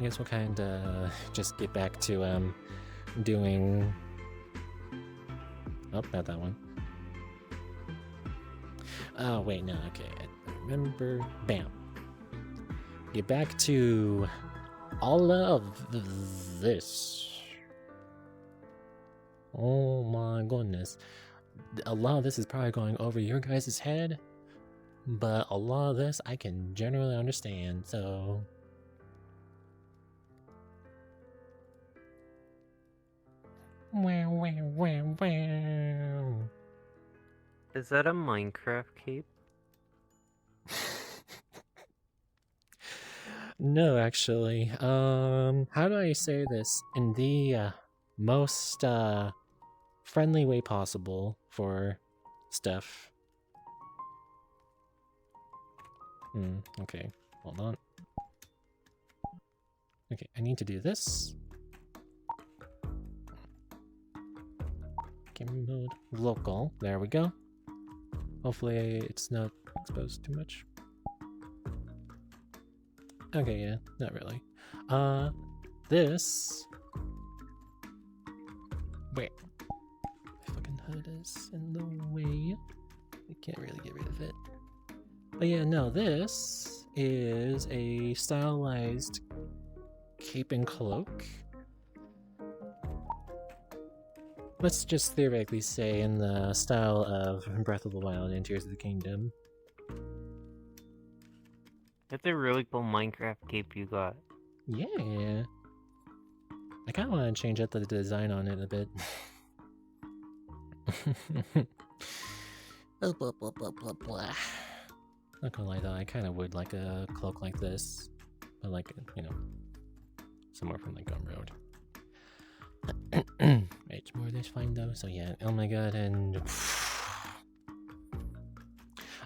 guess we'll kind of just get back to doing. Oh, not that one. Oh wait, no. Okay, I remember. Bam. Get back to all of this. Oh my goodness. A lot of this is probably going over your guys' head, but a lot of this I can generally understand, so... Wow, wow, wow, wow. Is that a Minecraft cape? No, actually. How do I say this in the most friendly way possible for stuff? Okay, hold on. Okay, I need to do this. Game mode local. There we go. Hopefully it's not exposed too much. Okay, yeah, not really. This. Wait. My fucking hood is in the way. I can't really get rid of it. But yeah, no, this is a stylized cape and cloak. Let's just theoretically say in the style of Breath of the Wild and Tears of the Kingdom. That's a really cool Minecraft cape you got. Yeah. I kind of want to change up the design on it a bit. Blah, blah, blah, blah, blah, blah. Not gonna lie though, I kind of would like a cloak like this. But like, you know, somewhere from like Gumroad. Right, more there's fine though, so yeah, oh my god, and...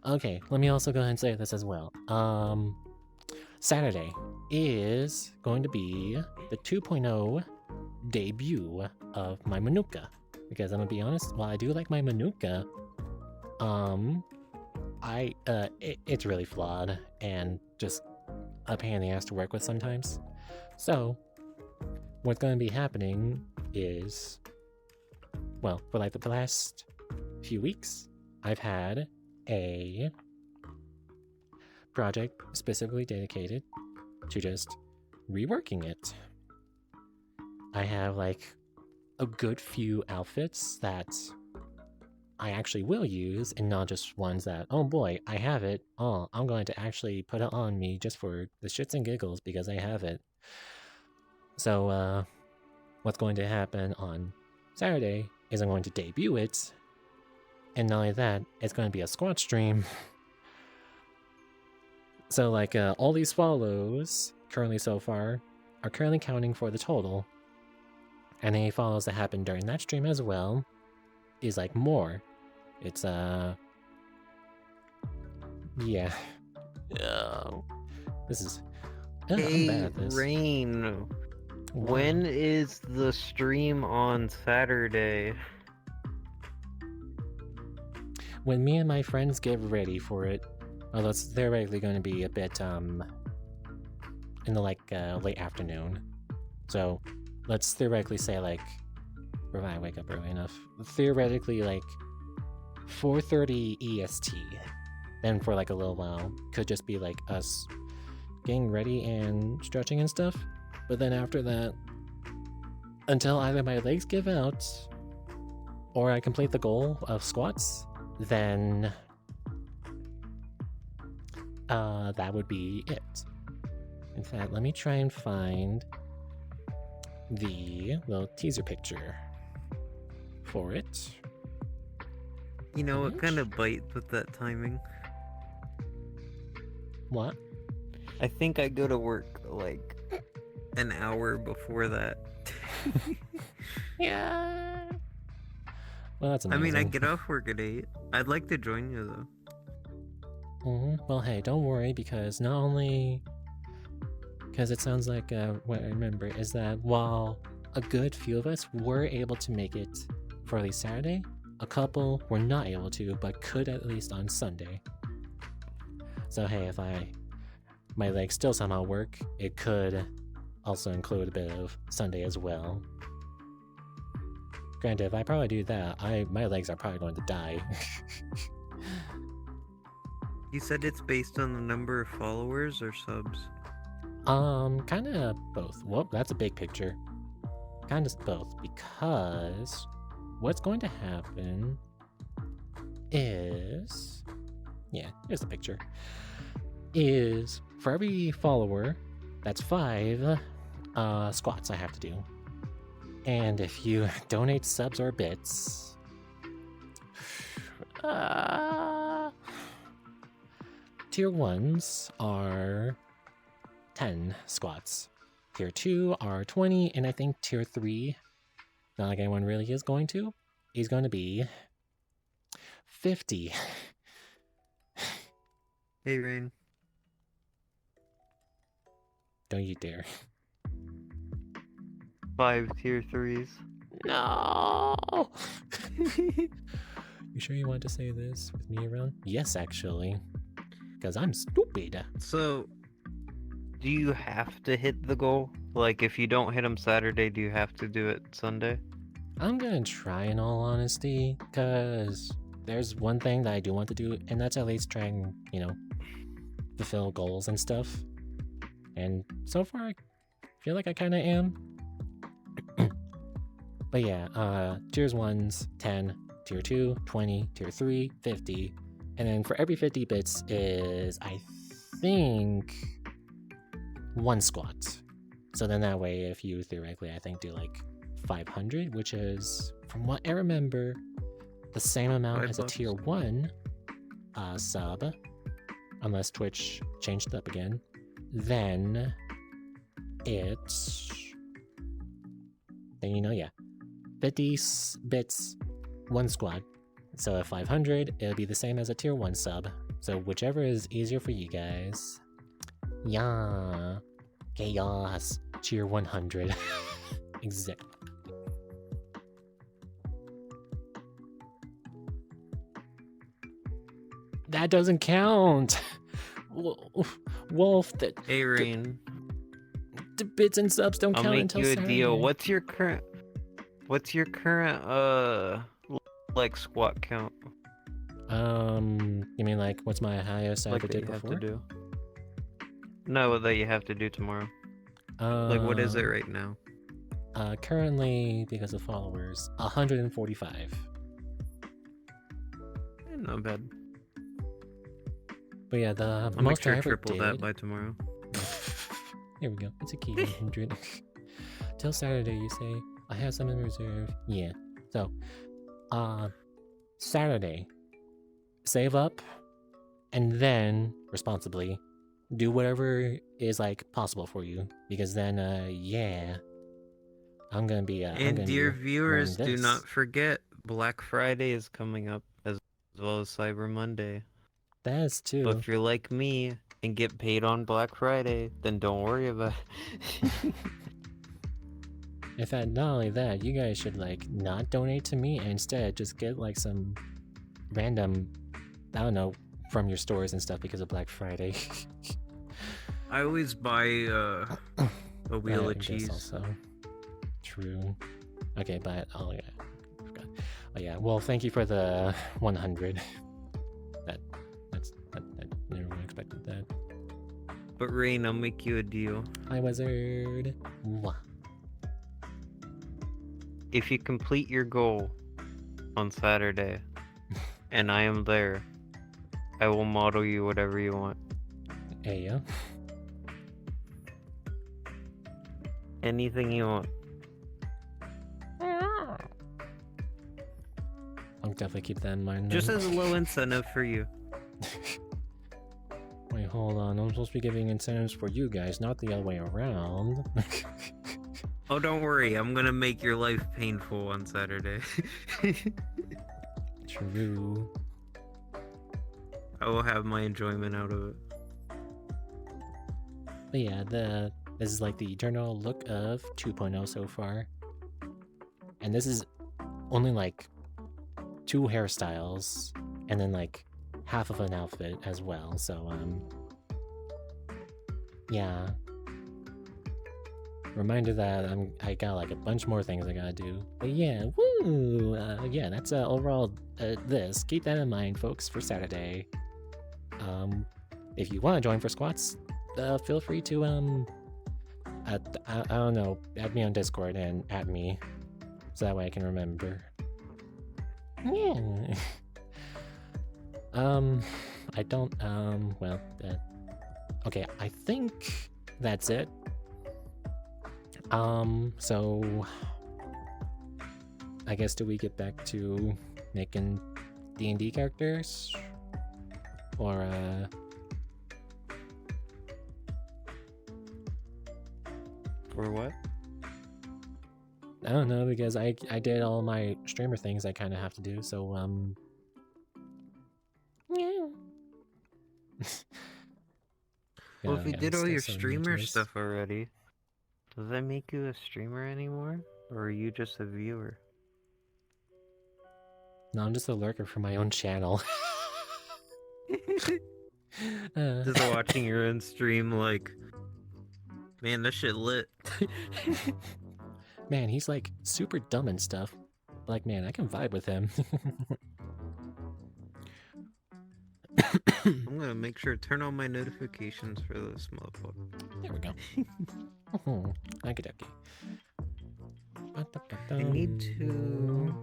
Okay, let me also go ahead and say this as well. Saturday is going to be the 2.0 debut of my Manuka. Because I'm gonna be honest, while I do like my Manuka, it's really flawed and just a pain in the ass to work with sometimes. So, what's going to be happening is, well, for like the last few weeks, I've had a project specifically dedicated to just reworking it. I have like a good few outfits that I actually will use, and not just ones that, oh boy, I have it. Oh, I'm going to actually put it on me just for the shits and giggles because I have it. So, what's going to happen on Saturday is I'm going to debut it, and not only that, it's going to be a squad stream. So, like, all these follows, currently so far, are currently counting for the total. And any follows that happen during that stream as well is, like, more. It's, yeah. This is... I'm bad at this. Rain. When is the stream on Saturday? When me and my friends get ready for it, although it's theoretically going to be a bit, in the, like, late afternoon. So, let's theoretically say, like, provided I wake up early enough, theoretically, like, 4:30 EST. Then for, like, a little while, could just be, like, us getting ready and stretching and stuff. But then after that, until either my legs give out, or I complete the goal of squats, then that would be it. In fact, let me try and find the little teaser picture for it. You know, it kind of bites with that timing. What? I think I go to work, like, an hour before that. Yeah. Well, that's amazing. I mean, I get off work at 8. I'd like to join you, though. Well, hey, don't worry, because not only... Because it sounds like what I remember is that while a good few of us were able to make it for at least Saturday, a couple were not able to, but could at least on Sunday. So hey, if my legs still somehow work, it could also include a bit of Sunday as well. Granted, if I probably do that, my legs are probably going to die. You said it's based on the number of followers or subs? Kind of both. Whoop, that's a big picture. Kind of both, because what's going to happen is... Yeah, here's the picture. Is for every follower, that's 5 squats I have to do. And if you donate subs or bits, Tier 1s are 10 squats. Tier 2 are 20, and I think Tier 3, not like anyone really is going to be 50. Hey, Rain. Don't you dare. 5 tier 3s. No! You sure you want to say this with me around? Yes, actually. Because I'm stupid. So, do you have to hit the goal? Like, if you don't hit them Saturday, do you have to do it Sunday? I'm gonna try in all honesty, because there's one thing that I do want to do, and that's at least try and, fulfill goals and stuff. And so far, I feel like I kind of am. But yeah, tiers 1s, 10, tier 2, 20, tier 3, 50. And then for every 50 bits is, I think, 1 squat. So then that way, if you theoretically, I think, do like 500, which is, from what I remember, the same amount as a tier 1 sub, unless Twitch changed it up again, then it's, yeah, 50 bits, 1 squad. So at 500, it'll be the same as a tier 1 sub. So whichever is easier for you guys. Yeah. Chaos. Tier 100. Exactly. That doesn't count. Wolf, Hey, Rain. the bits and subs don't I'll count make until you a Saturday. deal. What's your current like squat count? You mean like what's my highest I Like ever that did you have before? to do. No, that you have to do tomorrow. Like, what is it right now? Currently, because of followers, 145. Not bad. But yeah, the I'll make most sure I to ever triple did. that by tomorrow. Here we go. It's a key 100. Till Saturday, you say. I have some in reserve. Yeah. So, Saturday, save up, and then responsibly do whatever is like possible for you. Because then, yeah, I'm gonna be. And dear viewers, do this. not forget Black Friday is coming up as well as Cyber Monday. That's too. But if you're like me and get paid on Black Friday, then don't worry about it. In fact, not only that, you guys should like not donate to me and instead just get like some random, I don't know, from your stores and stuff because of Black Friday. I always buy a wheel I of guess cheese. Also true. Okay, but oh yeah, I forgot. Oh yeah, well, thank you for the 100. I never expected that. But Rain, I'll make you a deal. Hi, wizard. Mwah. If you complete your goal on Saturday, and I am there, I will model you whatever you want. Hey, yeah. Anything you want. I'll definitely keep that in mind. Just then. as a low incentive for you. Wait, hold on. I'm supposed to be giving incentives for you guys, not the other way around. Oh, don't worry. I'm gonna make your life painful on Saturday. True. I will have my enjoyment out of it. But yeah, this is like the eternal look of 2.0 so far. And this is only like 2 hairstyles and then like half of an outfit as well. So yeah. Reminder that I got like a bunch more things I gotta do. But yeah, woo! Yeah, that's overall this. Keep that in mind, folks, for Saturday. If you want to join for squats, feel free to I don't know, add me on Discord and add me, so that way I can remember. Yeah. I don't well, okay, I think that's it. So I guess do we get back to making D&D characters, or For what? I don't know, because I did all my streamer things I kind of have to do, so yeah. Well, if you Yeah, did all your so new to streamer this. stuff already, does that make you a streamer anymore? Or are you just a viewer? No, I'm just a lurker for my own channel. Just watching your own stream like, man, this shit lit. Man, he's like super dumb and stuff. Like, man, I can vibe with him. I'm gonna make sure to turn on my notifications for this motherfucker. There we go. Okie dokie. I need to...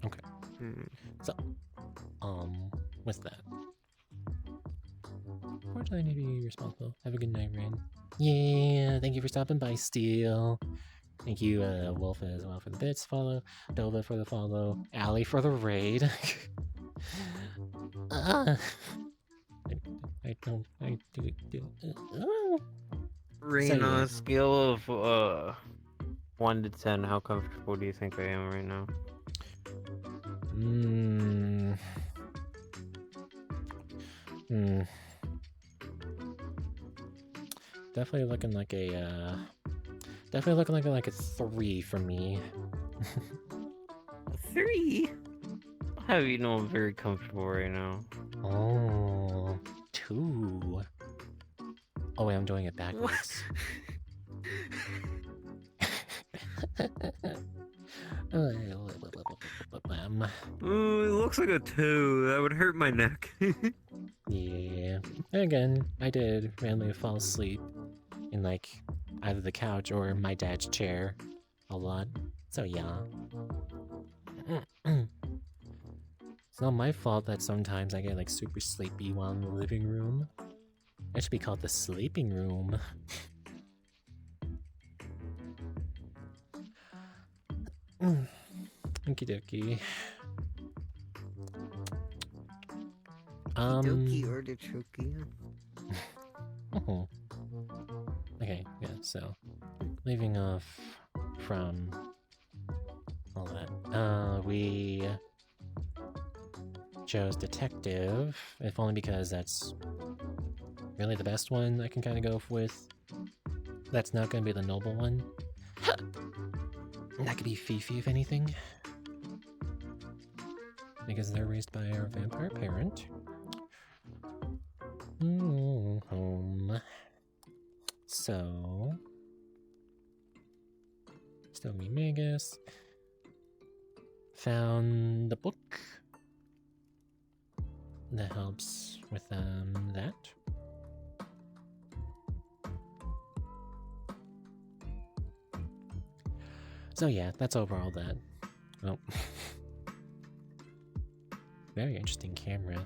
Okay. So, what's that? Why do I need to be responsible? Have a good night, Rain. Yeah, thank you for stopping by, Steel. Thank you, Wolf, as well for the bits. Follow. Dova for the follow. Allie for the raid. I do. Rain, on a scale of 1 to 10, how comfortable do you think I am right now? Definitely looking like a like a 3 for me. 3? I'll have you know I'm very comfortable right now. Oh, 2. Oh wait, I'm doing it backwards. Ooh, it looks like a 2. That would hurt my neck. Yeah. Again, I did randomly fall asleep in like either the couch or my dad's chair a lot. So yeah. It's not my fault that sometimes I get like super sleepy while in the living room. It should be called the sleeping room. Okie dokie. Doki artichoke. Oh. Okay, yeah, so leaving off from all that. We chose detective, if only because that's really the best one I can kind of go with. That's not going to be the noble one. That could be Fifi, if anything. Because they're raised by our vampire parent. Home. So... Still me Magus. Found the book. That helps with that. So yeah, that's overall that. Oh. Very interesting camera.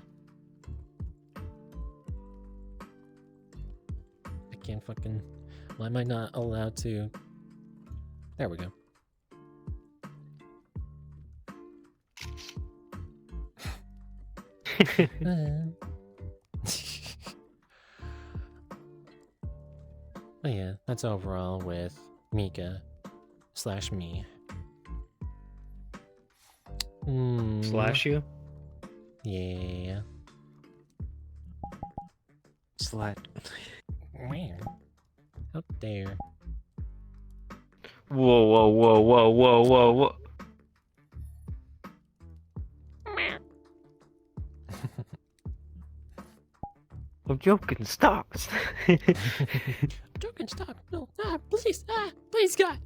I can't fucking... Why am I not allowed to... There we go. Oh yeah, that's overall with Mika / me. Slash you? Yeah. Slat. Where? Up there. Whoa, whoa, whoa, whoa, whoa, whoa, whoa. I'm joking, stop. Joking, stop. No, please, please, God,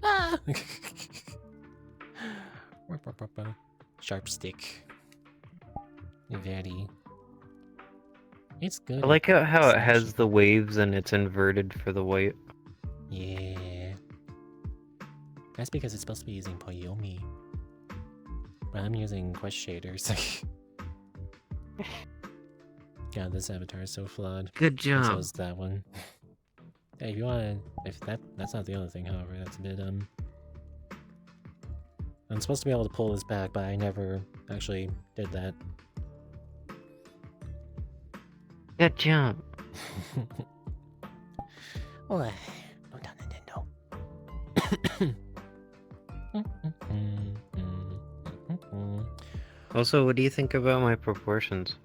Sharp stick. Very. It's good. I like how it has the waves and it's inverted for the white. Yeah. That's because it's supposed to be using Poyomi. But I'm using Quest shaders. God, this avatar is so flawed. Good And job. so is that one. Hey, if you want to... If that's not the other thing, however, that's a bit, I'm supposed to be able to pull this back, but I never actually did that. Good jump. Well, no down Nintendo. Also, what do you think about my proportions?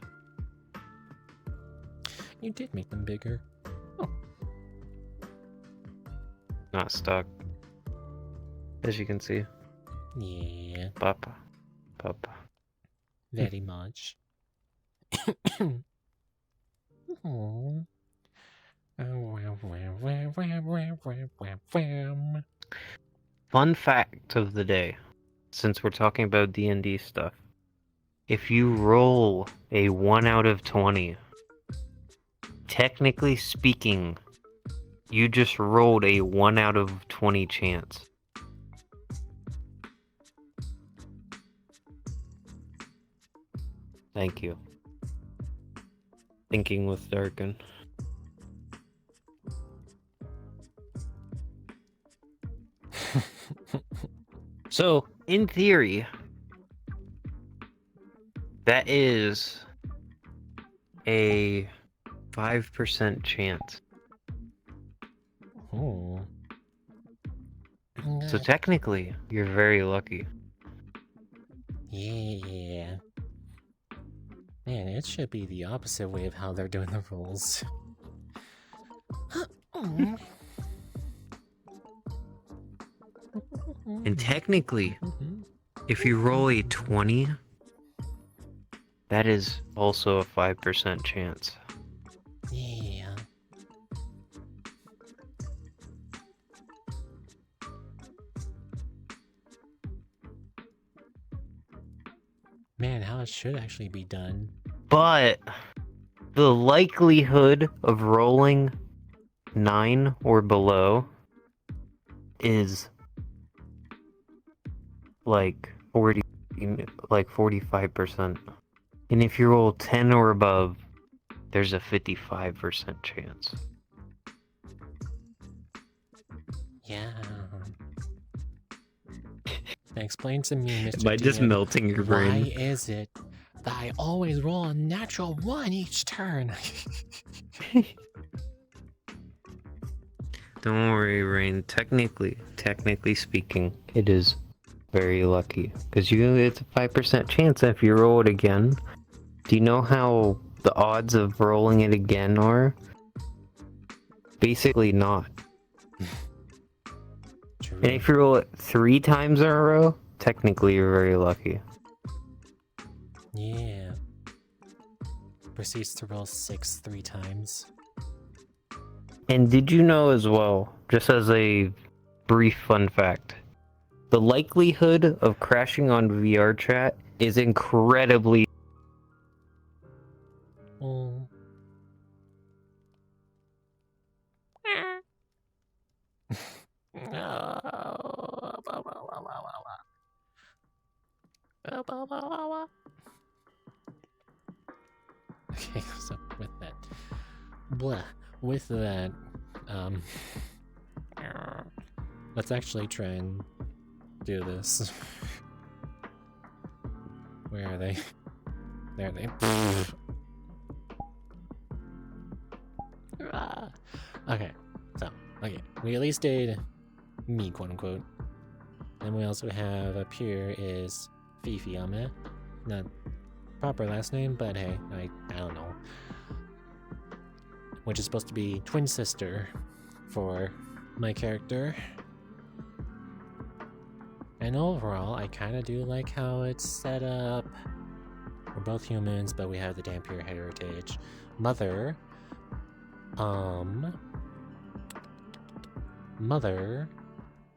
You did make them bigger. Not stuck. As you can see. Yeah, Papa. Papa. very much. Aw. Fun fact of the day, since we're talking about D&D stuff. If you roll a 1 out of 20, technically speaking, you just rolled a 1 out of 20 chance. Thank you. Thinking with Darkin. So, in theory, that is a 5% chance. Oh. So technically, you're very lucky. Yeah. Man, it should be the opposite way of how they're doing the rolls. And technically, if you roll a 20, that is also a 5% chance. Yeah. Man, how it should actually be done. But the likelihood of rolling 9 or below is like 45%. And if you roll 10 or above, there's a 55% chance. Yeah. Now explain to me, Mr. By just DM, melting your why brain. is it that I always roll a natural 1 each turn? Don't worry, Rain. Technically speaking, it is very lucky. Because it's a 5% chance if you roll it again. Do you know how the odds of rolling it again are? Basically not. True. And if you roll it 3 times in a row, technically you're very lucky. Yeah. Proceeds to roll 6 3 times. And did you know as well, just as a brief fun fact, the likelihood of crashing on VR chat is incredibly... Oh. Okay, so with that, let's actually try and do this. Where are they? There they. Okay, we at least did me, quote unquote. Then we also have up here is Fifi Ame. Not proper last name, but hey, I don't know. Which is supposed to be twin sister for my character. And overall, I kind of do like how it's set up. We're both humans, but we have the Dampier heritage. Mother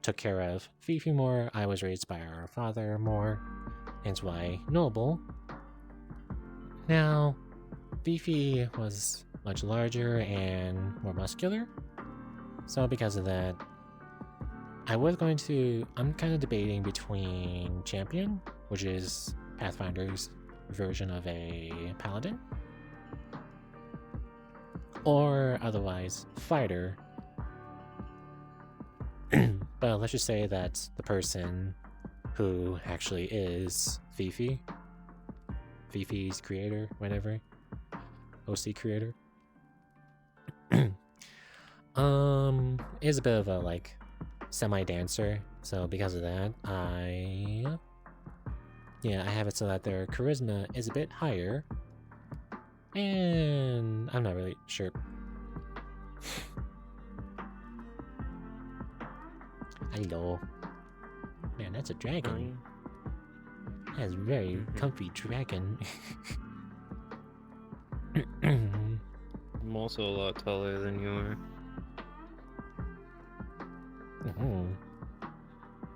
took care of Fifi more. I was raised by our father more, hence why noble. Now, Fifi was much larger and more muscular, so because of that, I'm kind of debating between Champion, which is Pathfinder's version of a paladin, or otherwise Fighter. But let's just say that the person who actually is Fifi's creator, whatever, OC creator, is a bit of a like semi-dancer, so because of that, I have it so that their charisma is a bit higher, and I'm not really sure. Hello. Man, that's a dragon. That's very comfy dragon. I'm also a lot taller than you are.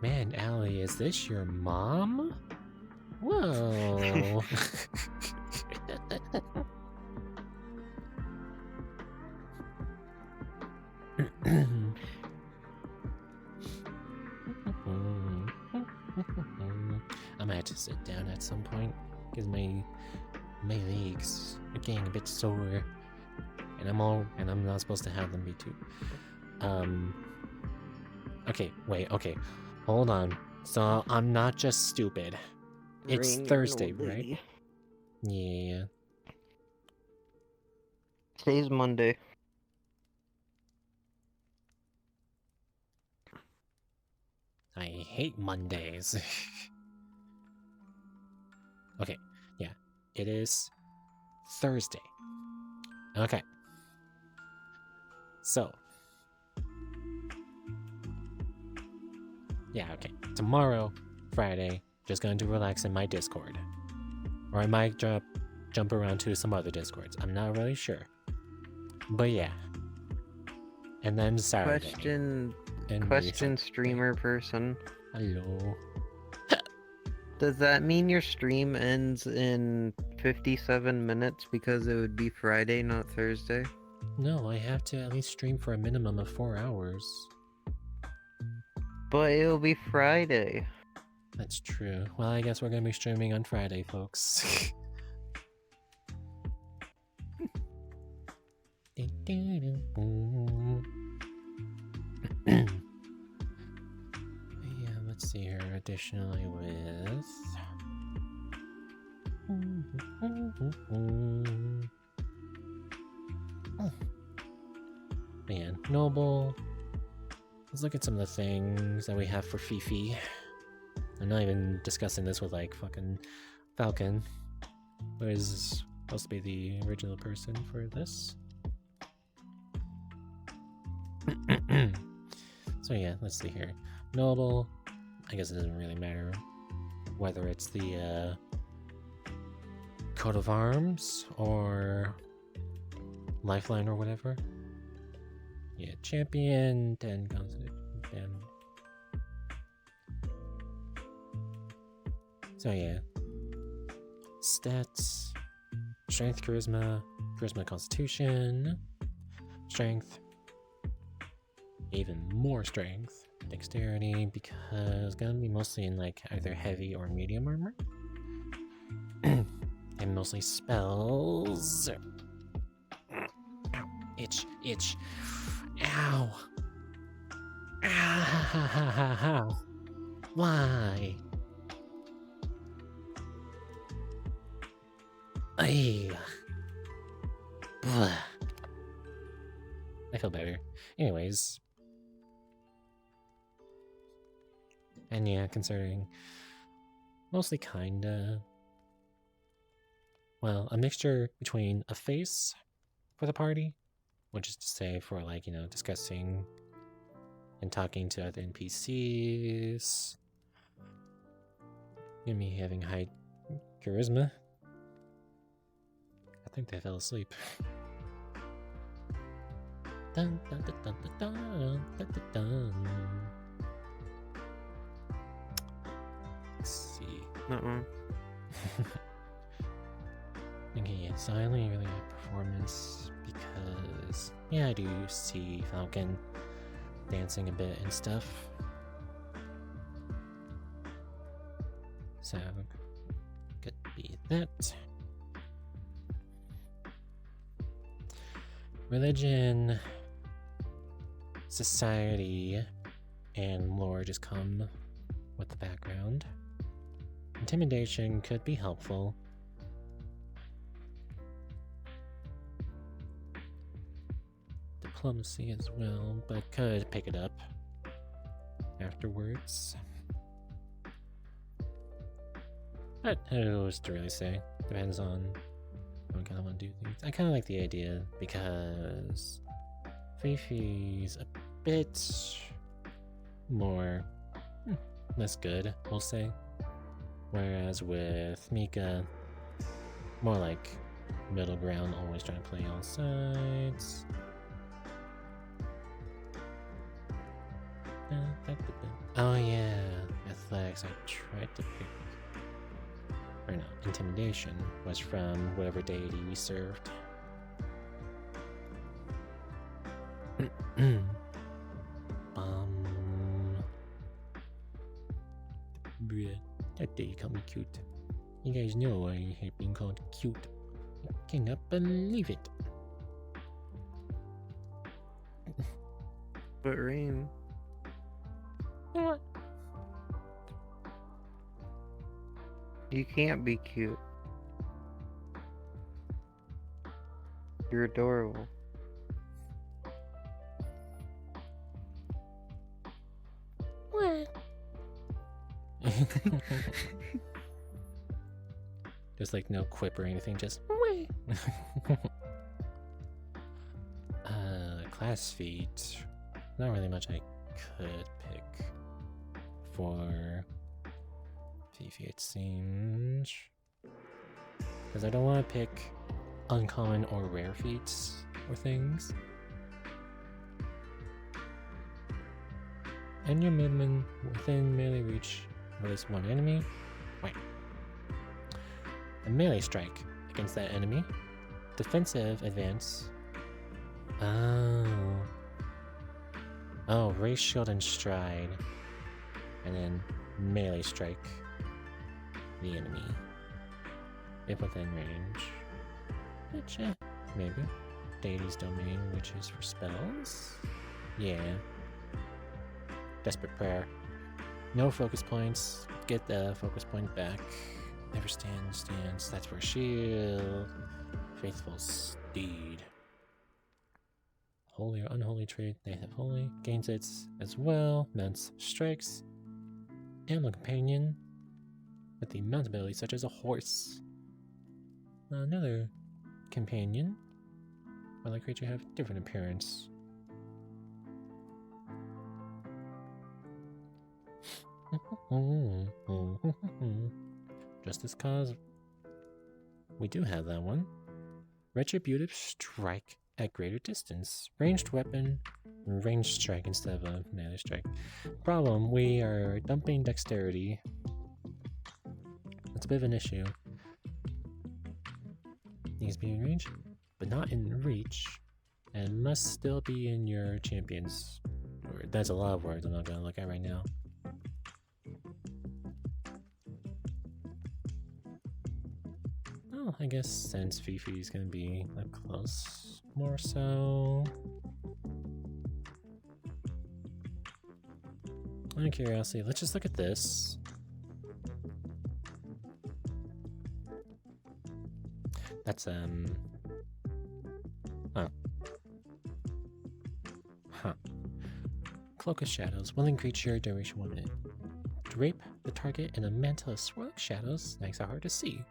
Man, Allie, is this your mom? Whoa. I might have to sit down at some point because my legs are getting a bit sore, and I'm not supposed to have them be too. Okay, wait, okay, hold on. So I'm not just stupid. It's Thursday, right? Yeah. Today's Monday. I hate Mondays. Okay, yeah, it is Thursday. Okay. So. Yeah, okay. Tomorrow, Friday, just going to relax in my Discord. Or I might jump around to some other Discords. I'm not really sure. But yeah. And then Saturday. Question streamer person. Hello. Does that mean your stream ends in 57 minutes because it would be Friday, not Thursday? No, I have to at least stream for a minimum of 4 hours. But it'll be Friday. That's true. Well, I guess we're gonna be streaming on Friday, folks. Yeah, let's see here. Additionally with... Man, Noble. Let's look at some of the things that we have for Fifi. I'm not even discussing this with like fucking Falcon, who is supposed to be the original person for this. So yeah, let's see here. Noble, I guess it doesn't really matter whether it's the coat of arms or lifeline or whatever. Yeah, champion, 10 constitution, 10. So yeah. Stats, strength, charisma, constitution, strength, even more strength, dexterity, because it's gonna be mostly in like either heavy or medium armor. And mostly spells. Ow, itch. Ow. Ow. Why? Ay. I feel better. Anyways. And yeah, considering mostly kinda, well, a mixture between a face for the party, which is to say for like, you know, discussing and talking to other NPCs, and me having high charisma. I think they fell asleep. Dun, dun, dun, dun, dun, dun, dun, dun. Let's see. Okay, yeah, so I only really have performance because, yeah, I do see Falcon dancing a bit and stuff. So, could be that. Religion, society, and lore just come with the background. Intimidation could be helpful. diplomacy as well, but could pick it up afterwards. But who's to really say? Depends on how I kind of want to do things. I kind of like the idea because Fifi's a bit more less good, we'll say. Whereas with Mika, more like middle ground, always trying to play all sides. Oh yeah, athletics. I tried to pick, or no, intimidation was from whatever deity we served. Bruh, that day you called me cute. You guys know I hate being called cute. I cannot believe it. But Rain. What? You can't be cute. You're adorable. What? There's like no quip or anything, just class feat. Not really much I could pick for Fifi, it seems. Because I don't want to pick uncommon or rare feats or things. And your movement within melee reach of this one enemy. Wait. A melee strike against that enemy. Defensive advance. Oh, raise shield and stride. And then melee strike the enemy. If within range. Which, maybe. Deity's domain, which is for spells. Yeah. Desperate prayer. No focus points. Get the focus point back. Never stands. That's for shield. Faithful steed. Holy or unholy trait. They have holy. Gains it as well. Mounts strikes. Animal companion. With the mount ability such as a horse. Another companion. While the creature have different appearance. Justice cause. We do have that one. Retributive strike at greater distance. Ranged weapon. Ranged strike instead of a melee strike. Problem, we are dumping dexterity. That's a bit of an issue. Needs to be in range, but not in reach. And must still be in your champion's. That's a lot of words I'm not gonna look at right now. I guess since Fifi's gonna be up close, more so. Out of curiosity, let's just look at this. That's Cloak of Shadows, willing creature, duration 1 minute. Drape the target in a mantle of swirling shadows, makes it hard to see.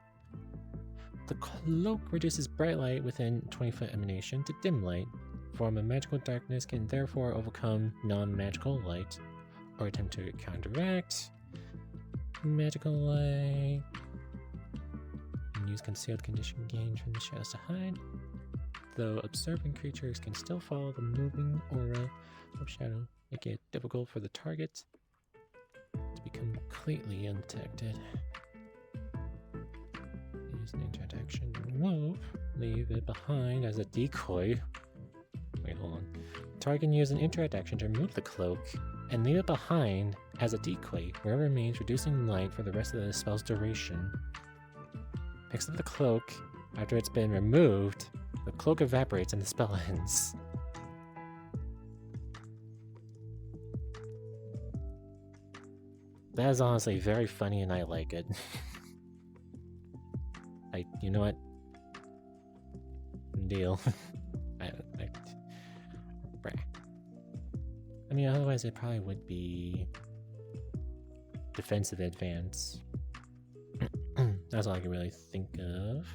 The cloak reduces bright light within 20-foot emanation to dim light. Form of magical darkness can therefore overcome non-magical light or attempt to counteract magical light. And use concealed condition gained from the shadows to hide. Though observing creatures can still follow the moving aura of shadow, making it difficult for the target to become completely undetected. Use an interaction to remove. Leave it behind as a decoy. Wait, hold on. Target can use an interact action to remove the cloak and leave it behind as a decoy, where it remains, reducing light for the rest of the spell's duration. Picks up the cloak. After it's been removed, the cloak evaporates and the spell ends. That is honestly very funny and I like it. You know what? Deal. I mean, otherwise it probably would be defensive advance. That's all I can really think of.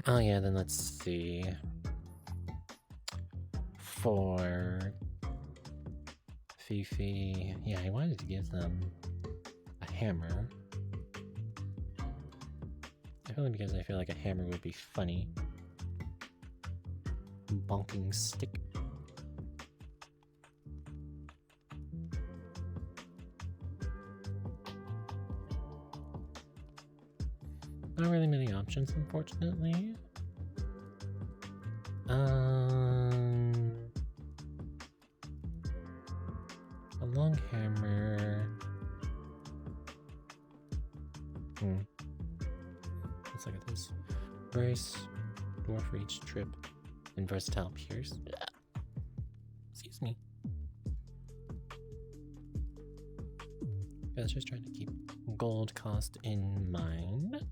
Oh yeah, then let's see. For Fifi, yeah, I wanted to give them a hammer. Only because I feel like a hammer would be funny. Bonking stick. Not really many options, unfortunately. A long hammer. Let's look at this. Brace, dwarf for each trip, and versatile pierce. Excuse me. I was just trying to keep gold cost in mind.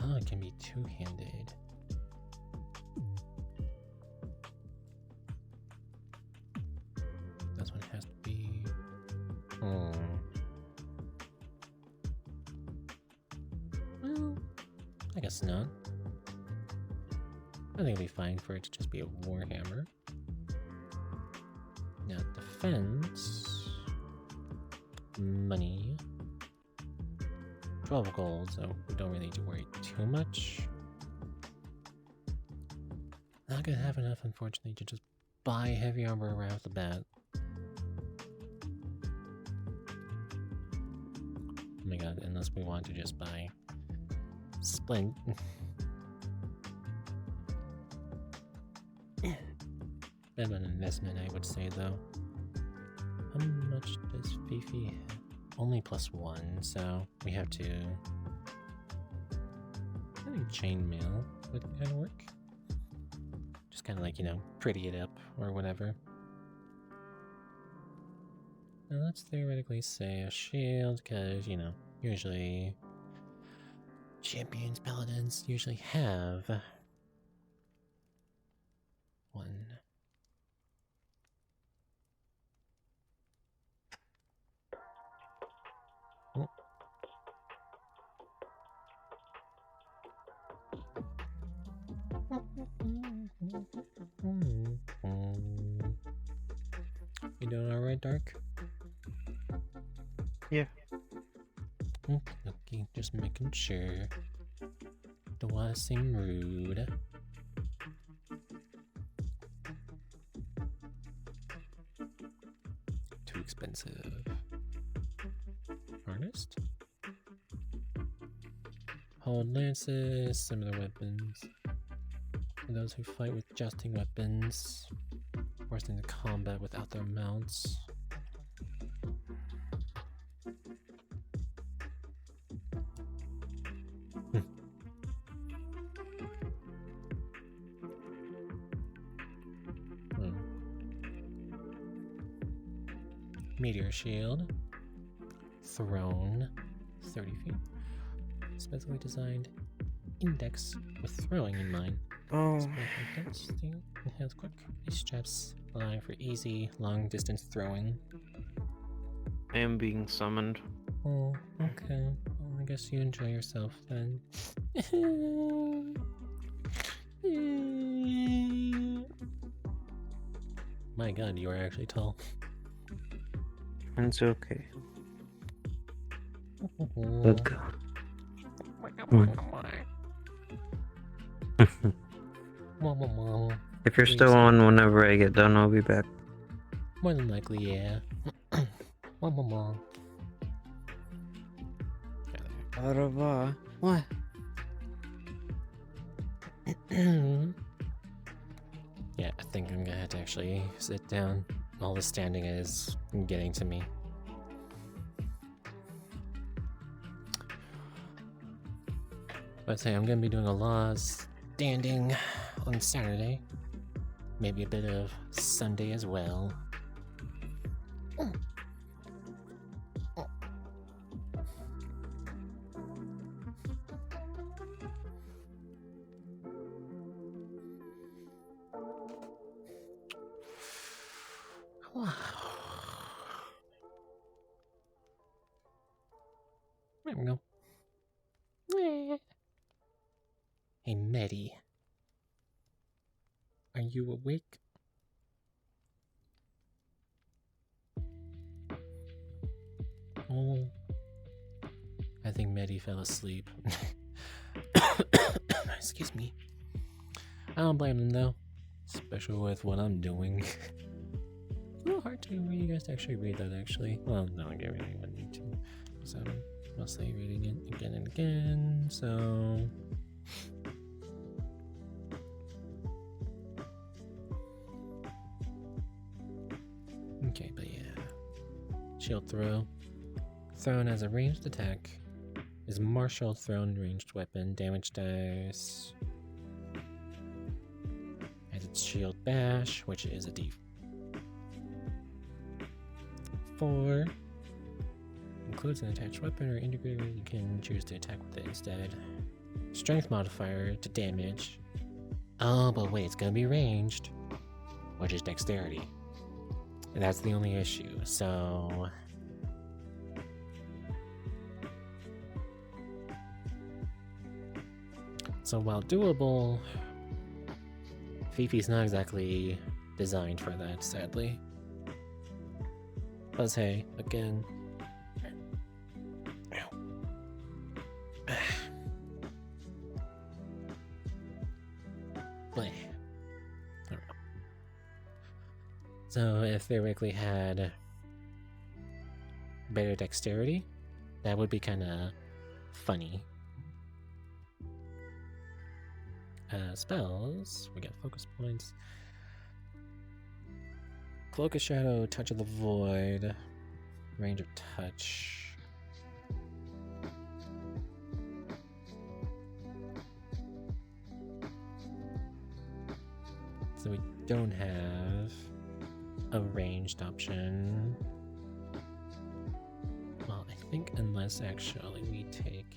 Oh, it can be two-handed. This one has to be... Well, I guess not. I think it'll be fine for it to just be a warhammer. Now, defense... Money. 12 gold, so we don't really need to worry too much. Not gonna have enough, unfortunately, to just buy heavy armor right off the bat. Oh my god, unless we want to just buy splint. Bit of an investment, I would say, though. How much does Fifi have? Only +1, so we have to... I think chainmail would kind of work. Just kind of like, you know, pretty it up or whatever. Now let's theoretically say a shield, because, you know, usually champions, paladins usually have one. You doing alright, Dark? Yeah. Okay, just making sure. Don't want to seem rude. Too expensive. Harnessed? Hold lances, similar weapons. For those who fight with jousting weapons, forced into combat without their mounts. Meteor shield. Throne. 30 feet. Specially designed index with throwing in mind. Oh. Enhanced quick. These straps allowing for easy, long distance throwing. I am being summoned. Oh, okay. Well, I guess you enjoy yourself then. My god, you are actually tall. It's okay. Oh. Good God. If you're still on whenever I get done, I'll be back. More than likely, yeah. What? Yeah, I think I'm gonna have to actually sit down. All the standing is getting to me. But say I'm gonna be doing a lot of standing on Saturday. Maybe a bit of Sunday as well. There we go. Hey, Medi. Are you awake? Oh. I think Medi fell asleep. Excuse me. I don't blame him though. Especially with what I'm doing. It's a little hard to read. You guys to actually read that actually. Well, no, I get really would need to. So I'm mostly reading it again and again, so okay, but yeah. Shield throw. Thrown as a ranged attack. Is martial thrown ranged weapon. Damage dice. Has its shield bash, which is a D4. Includes an attached weapon or integrated. You can choose to attack with it instead. Strength modifier to damage. Oh, but wait, it's gonna be ranged, which is dexterity. And that's the only issue, so while doable, Fifi's not exactly designed for that, sadly. But hey, again. Bleh. So if they theoretically had better dexterity, that would be kind of funny. Spells, we got focus points. Cloak of Shadow, Touch of the Void, Range of Touch. So we don't have a ranged option. Well, I think unless actually we take...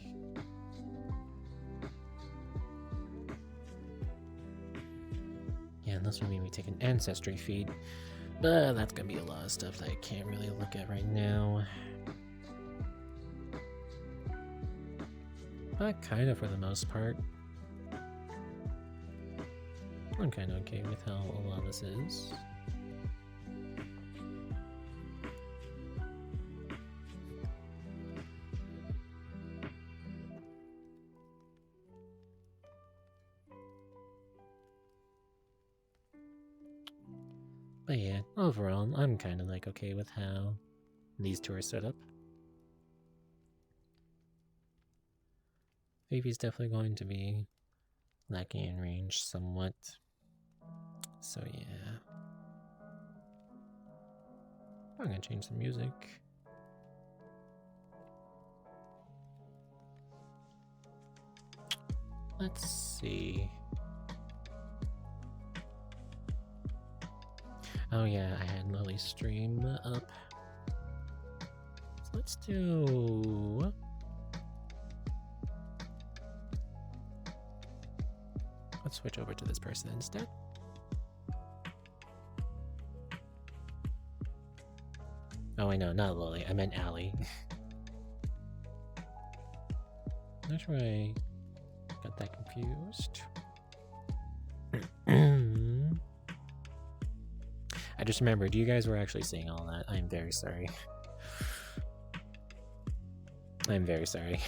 Yeah, unless we take an ancestry feat. But that's gonna be a lot of stuff that I can't really look at right now. But kind of for the most part. I'm kind of okay with how a lot of this is. But yeah, overall, I'm kind of like okay with how these two are set up. Fifi's definitely going to be lacking in range somewhat. So yeah. I'm gonna change the music. Let's see. Oh yeah, I had Lily's stream up. So let's do... Let's switch over to this person instead. Oh, I know, not Lily. I meant Allie. Not sure I got that confused. I just remembered, you guys were actually seeing all that. I'm very sorry. I'm very sorry.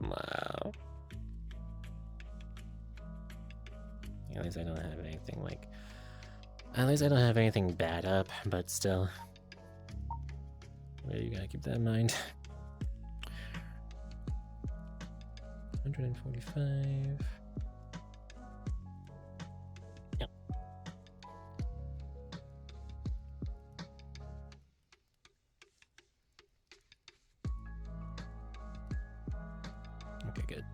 Wow. At least I don't have anything like... At least I don't have anything bad up, but still. Well, you gotta keep that in mind. 145. Yep. Okay, good.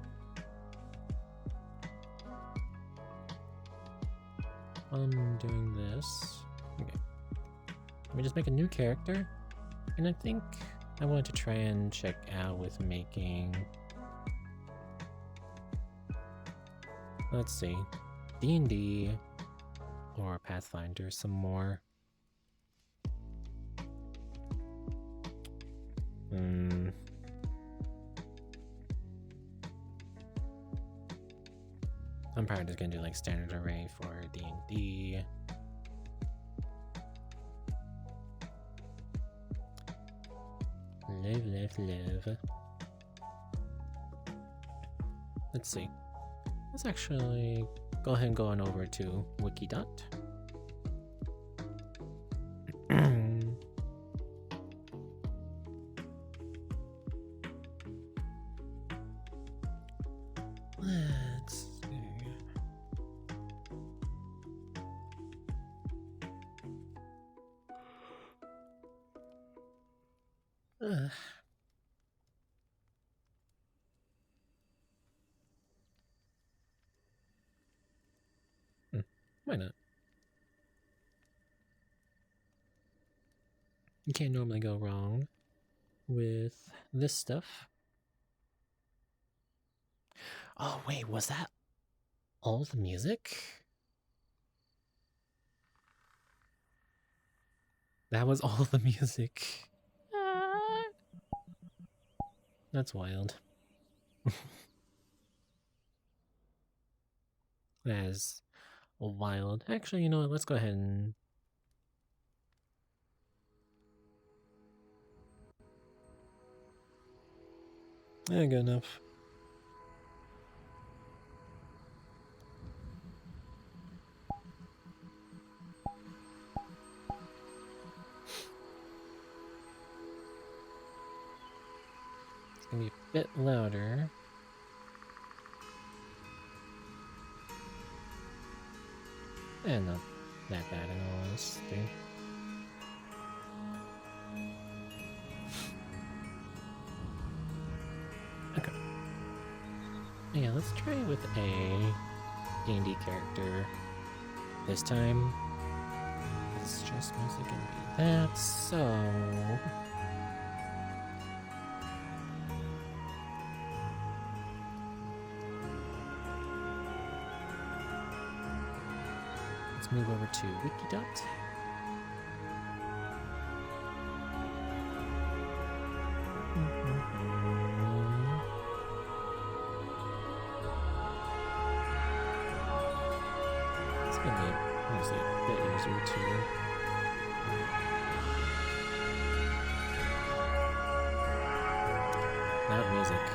I'm doing this. Okay. Let me just make a new character. And I think I wanted to try and check out with making... Let's see. D&D or Pathfinder some more. I'm probably just gonna do like standard array for D&D. Live. Let's see. Let's actually go ahead and go on over to Wikidot. Let's see. Why not? You can't normally go wrong with this stuff. Oh wait, was that all the music? That was all the music. That's wild. That is wild. Actually, you know what? Let's go ahead and... good enough. It's gonna be a bit louder. And not that bad in all honesty. Okay. Yeah, let's try with a D&D character this time. It's just mostly gonna be that, so... Let's move over to Wikidot. It's gonna be honestly a bit easier to... Loud music.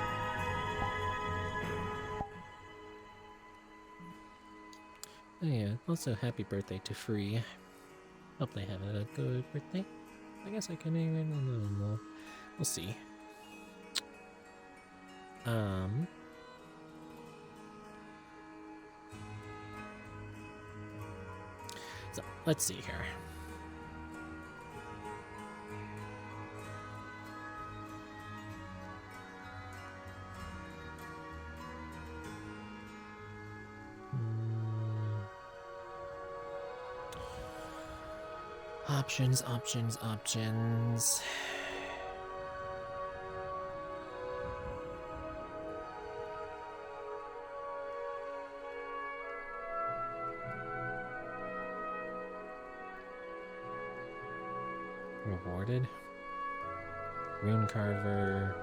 Oh yeah, also happy birthday to Free. Hope they have a good birthday. I guess I can even... We'll see. So, let's see here. Options. Rewarded. Rune Carver,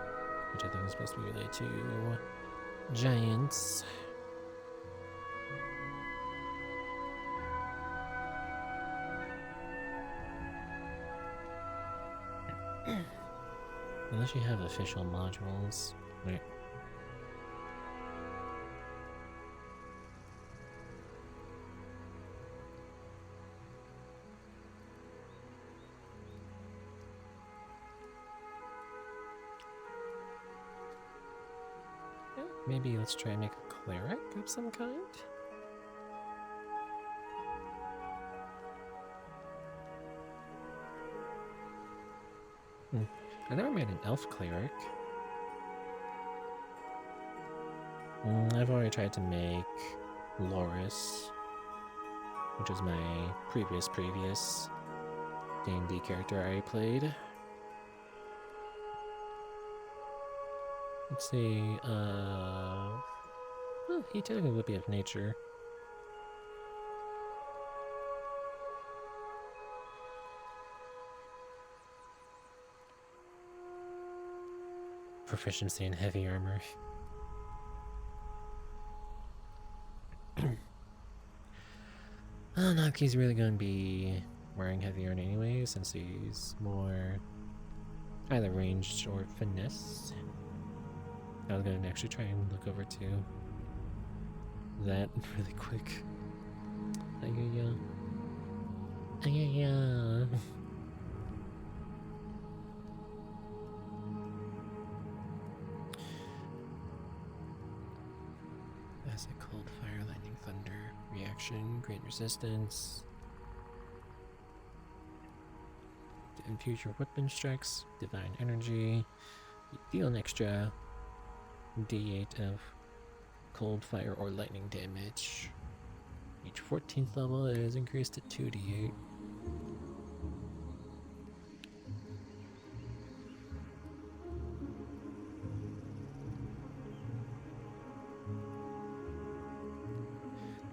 which I think is supposed to be related to giants. Unless you have official modules. Wait. Maybe let's try and make a cleric of some kind? I never made an elf cleric. I've already tried to make Loris, which is my previous D&D character I played. Let's see, well, he technically would be of nature. Proficiency in heavy armor. I don't know if he's really going to be wearing heavy armor anyway, since he's more either ranged or finesse. I was going to actually try and look over to that really quick. Acid, cold, fire, lightning, thunder, reaction, great resistance. To infuse your weapon strikes, divine energy. You deal an extra D8 of cold, fire, or lightning damage. Each 14th level is increased to 2d8.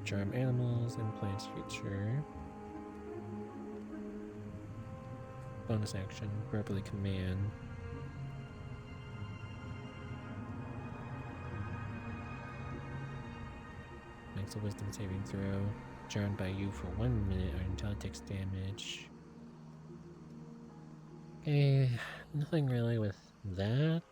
Charm animals and plants feature. Bonus action, verbally command. Makes a wisdom saving throw. Charmed by you for 1 minute until it takes damage. Okay, nothing really with that.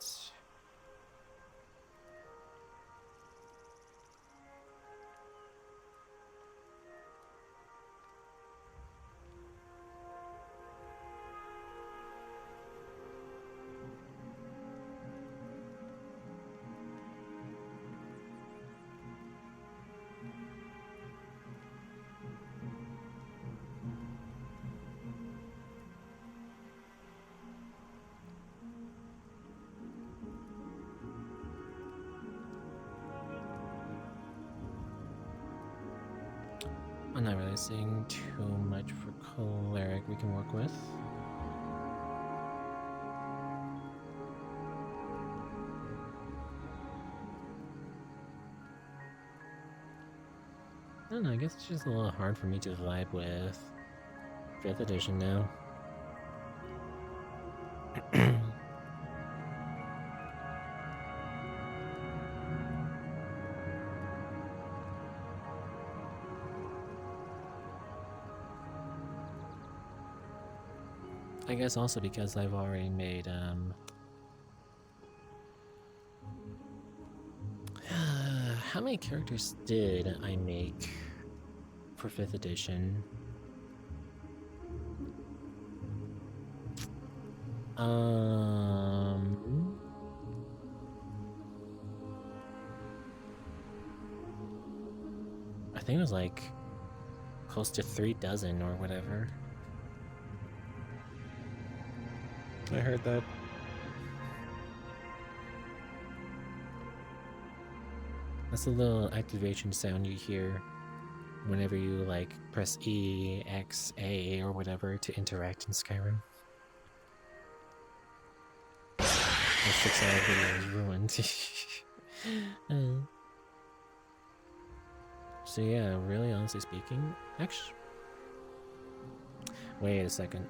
I'm not really seeing too much for cleric we can work with. I don't know, I guess it's just a little hard for me to vibe with 5th edition now. I guess also because I've already made, how many characters did I make for 5th edition? I think it was like close to 3 dozen or whatever. I heard that. That's a little activation sound you hear whenever you like press E, X, A, or whatever to interact in Skyrim. The 6-hour video is ruined. So yeah, really honestly speaking, actually, wait a second.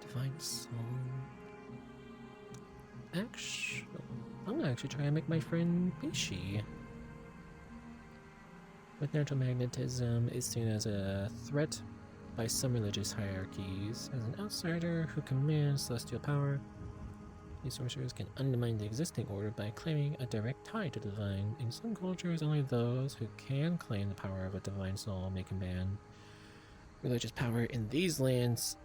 Divine Soul. Actually, I'm gonna actually try and make my friend Bishi. With natural magnetism, is seen as a threat by some religious hierarchies. As an outsider who commands celestial power, these sorcerers can undermine the existing order by claiming a direct tie to the divine. In some cultures, only those who can claim the power of a divine soul may command religious power in these lands.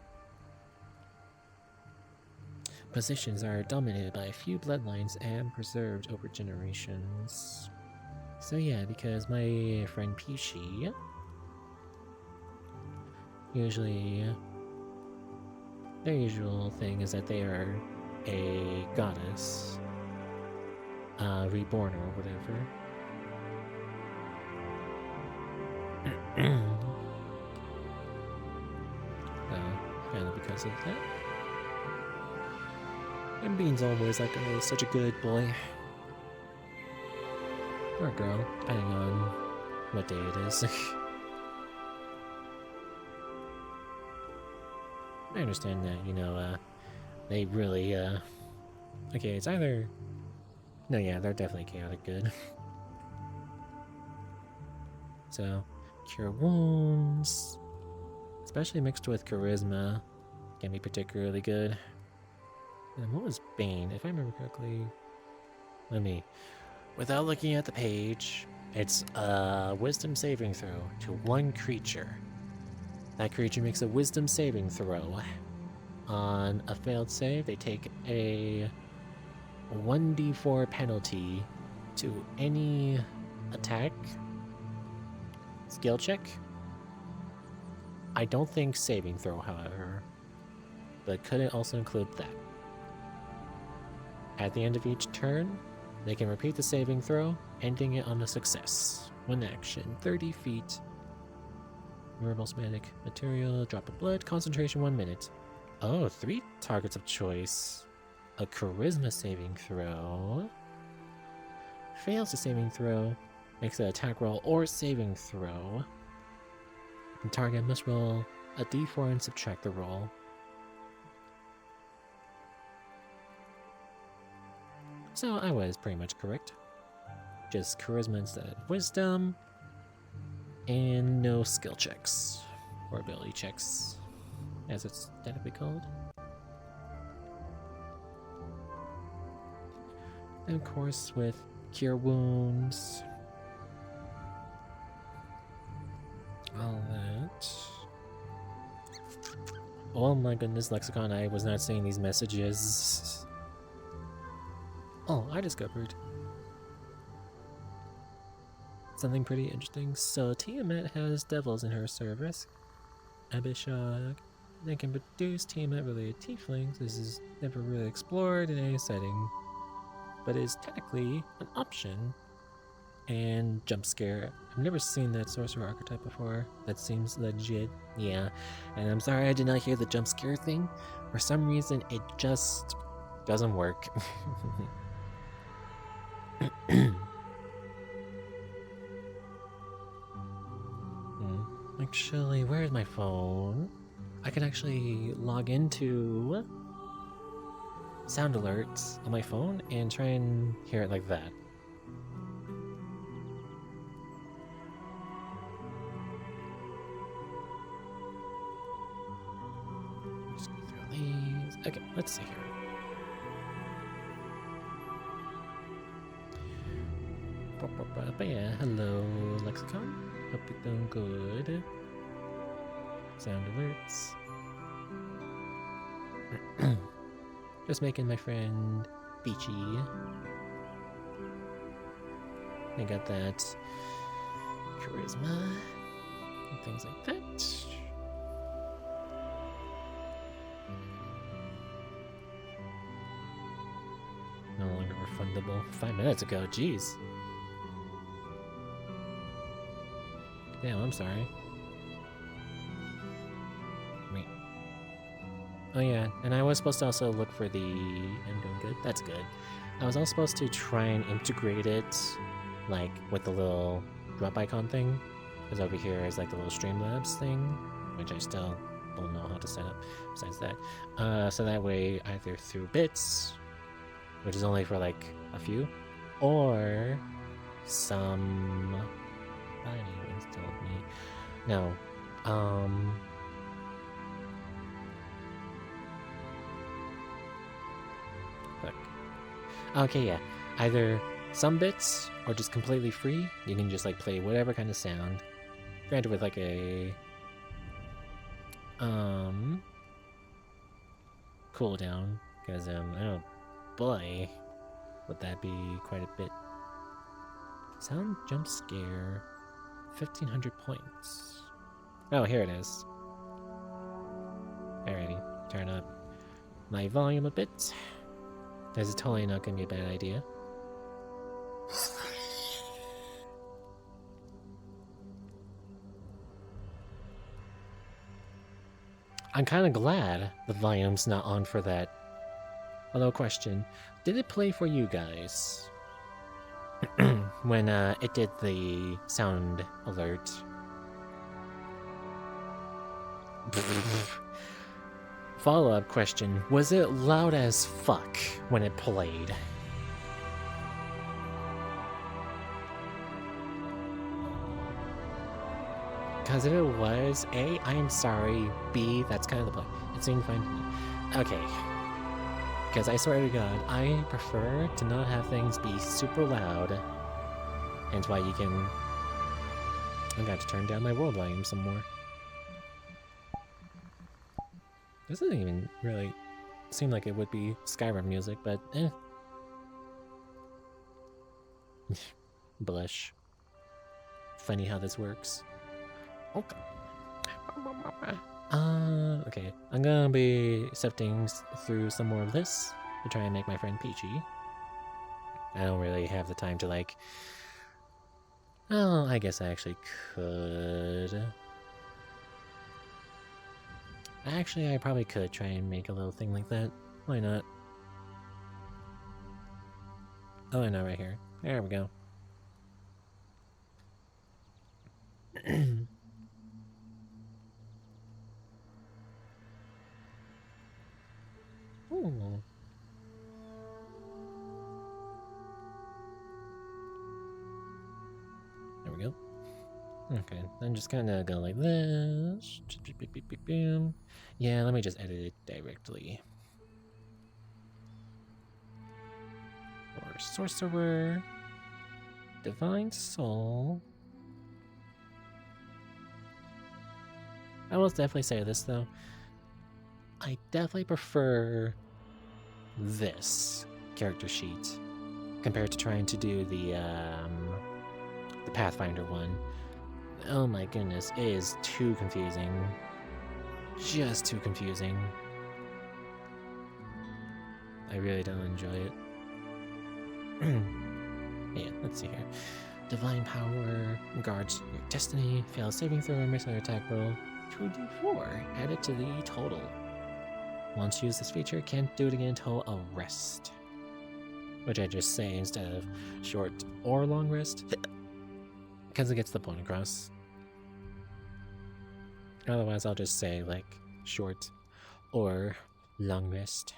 positions are dominated by a few bloodlines and preserved over generations. So yeah, because my friend Pishi usually their usual thing is that they are a goddess, reborn or whatever. Kind of because of that. And Bean's always like such a good boy. Or girl, depending on what day it is. I understand that, you know, they really, okay, it's either... No, yeah, they're definitely chaotic good. So, cure wounds, especially mixed with charisma, can be particularly good. And what was Bane? If I remember correctly, without looking at the page, it's a wisdom saving throw to one creature. That creature makes a wisdom saving throw. On a failed save, they take a 1d4 penalty to any attack, skill check. I don't think saving throw, however, but could it also include that? At the end of each turn, they can repeat the saving throw, ending it on a success. One action, 30 feet. Verbal somatic material, drop of blood, concentration 1 minute. Oh, 3 targets of choice. A charisma saving throw. Fails the saving throw, makes an attack roll or saving throw. The target must roll a d4 and subtract the roll. So I was pretty much correct. Just charisma instead of wisdom. And no skill checks. Or ability checks, as it's technically called. And of course with cure wounds. All that. Oh my goodness, Lexicon, I was not seeing these messages. Oh, I discovered something pretty interesting. So Tiamat has devils in her service. Abishag. They can produce Tiamat-related tieflings. This is never really explored in any setting, but it is technically an option. And jump scare. I've never seen that sorcerer archetype before. That seems legit. Yeah. And I'm sorry I did not hear the jump scare thing. For some reason, it just doesn't work. Actually, where's my phone? I can actually log into sound alerts on my phone and try and hear it like that. Just go through these. Okay, let's see here. But yeah, hello Lexicon. Hope you're doing good. Sound alerts. Just making my friend Beachy. I got that charisma and things like that. No longer refundable. 5 minutes ago, jeez. Damn, I'm sorry. Wait. Oh yeah, and I was supposed to also look for the... I'm doing good? That's good. I was also supposed to try and integrate it, like, with the little drop icon thing. Because over here is like the little Streamlabs thing, which I still don't know how to set up besides that. So that way, either through bits, which is only for like a few, or some... Anyone still me? No. Fuck. Okay, yeah. Either some bits or just completely free. You can just like play whatever kind of sound. Granted with like a cooldown Because, oh boy, would that be quite a bit. Sound jump scare, 1,500 points. Oh, here it is. Alrighty, turn up my volume a bit. This is totally not going to be a bad idea. I'm kind of glad the volume's not on for that. Although, question, did it play for you guys when it did the sound alert? Follow-up question, was it loud as fuck when it played? Because if it was, A, I'm sorry, B, that's kind of the point. It seemed fine to me. Okay. Because I swear to God, I prefer to not have things be super loud. Hence why you can... I got to turn down my world volume some more. This doesn't even really seem like it would be Skyrim music, but eh. Blush. Funny how this works. Okay. Okay. I'm gonna be sifting through some more of this to try and make my friend Peachy. I don't really have the time to, like... Oh, I guess I actually could. Actually, I probably could try and make a little thing like that. Why not? Oh, I know, right here. There we go. Ooh. There we go. Okay, I'm just gonna go like this. Yeah, let me just edit it directly. Or Sorcerer. Divine Soul. I will definitely say this though. I definitely prefer this character sheet compared to trying to do the Pathfinder one. Oh my goodness, it is too confusing. Just too confusing. I really don't enjoy it. Yeah, let's see here. Divine Power, guards your destiny, fail saving throw or miss an attack roll. 2d4 added to the total. Once used this feature, can't do it again until a rest. Which I just say instead of short or long rest. Because it gets the point across. Otherwise, I'll just say, like, short or long rest.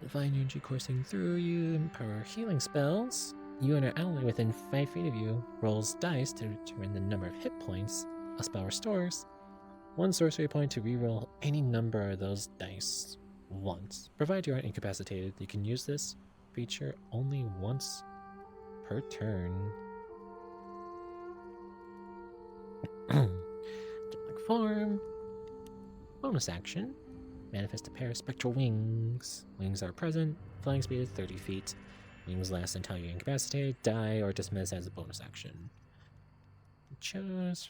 Divine energy coursing through you, empower healing spells. You and an ally within 5 feet of you rolls dice to determine the number of hit points a spell restores. 1 sorcery point to reroll any number of those dice once. Provided you aren't incapacitated, you can use this feature only once per turn. Like form. Bonus action. Manifest a pair of spectral wings. Wings are present. Flying speed is 30 feet. Wings last until you're incapacitated, die, or dismiss as a bonus action. Chose.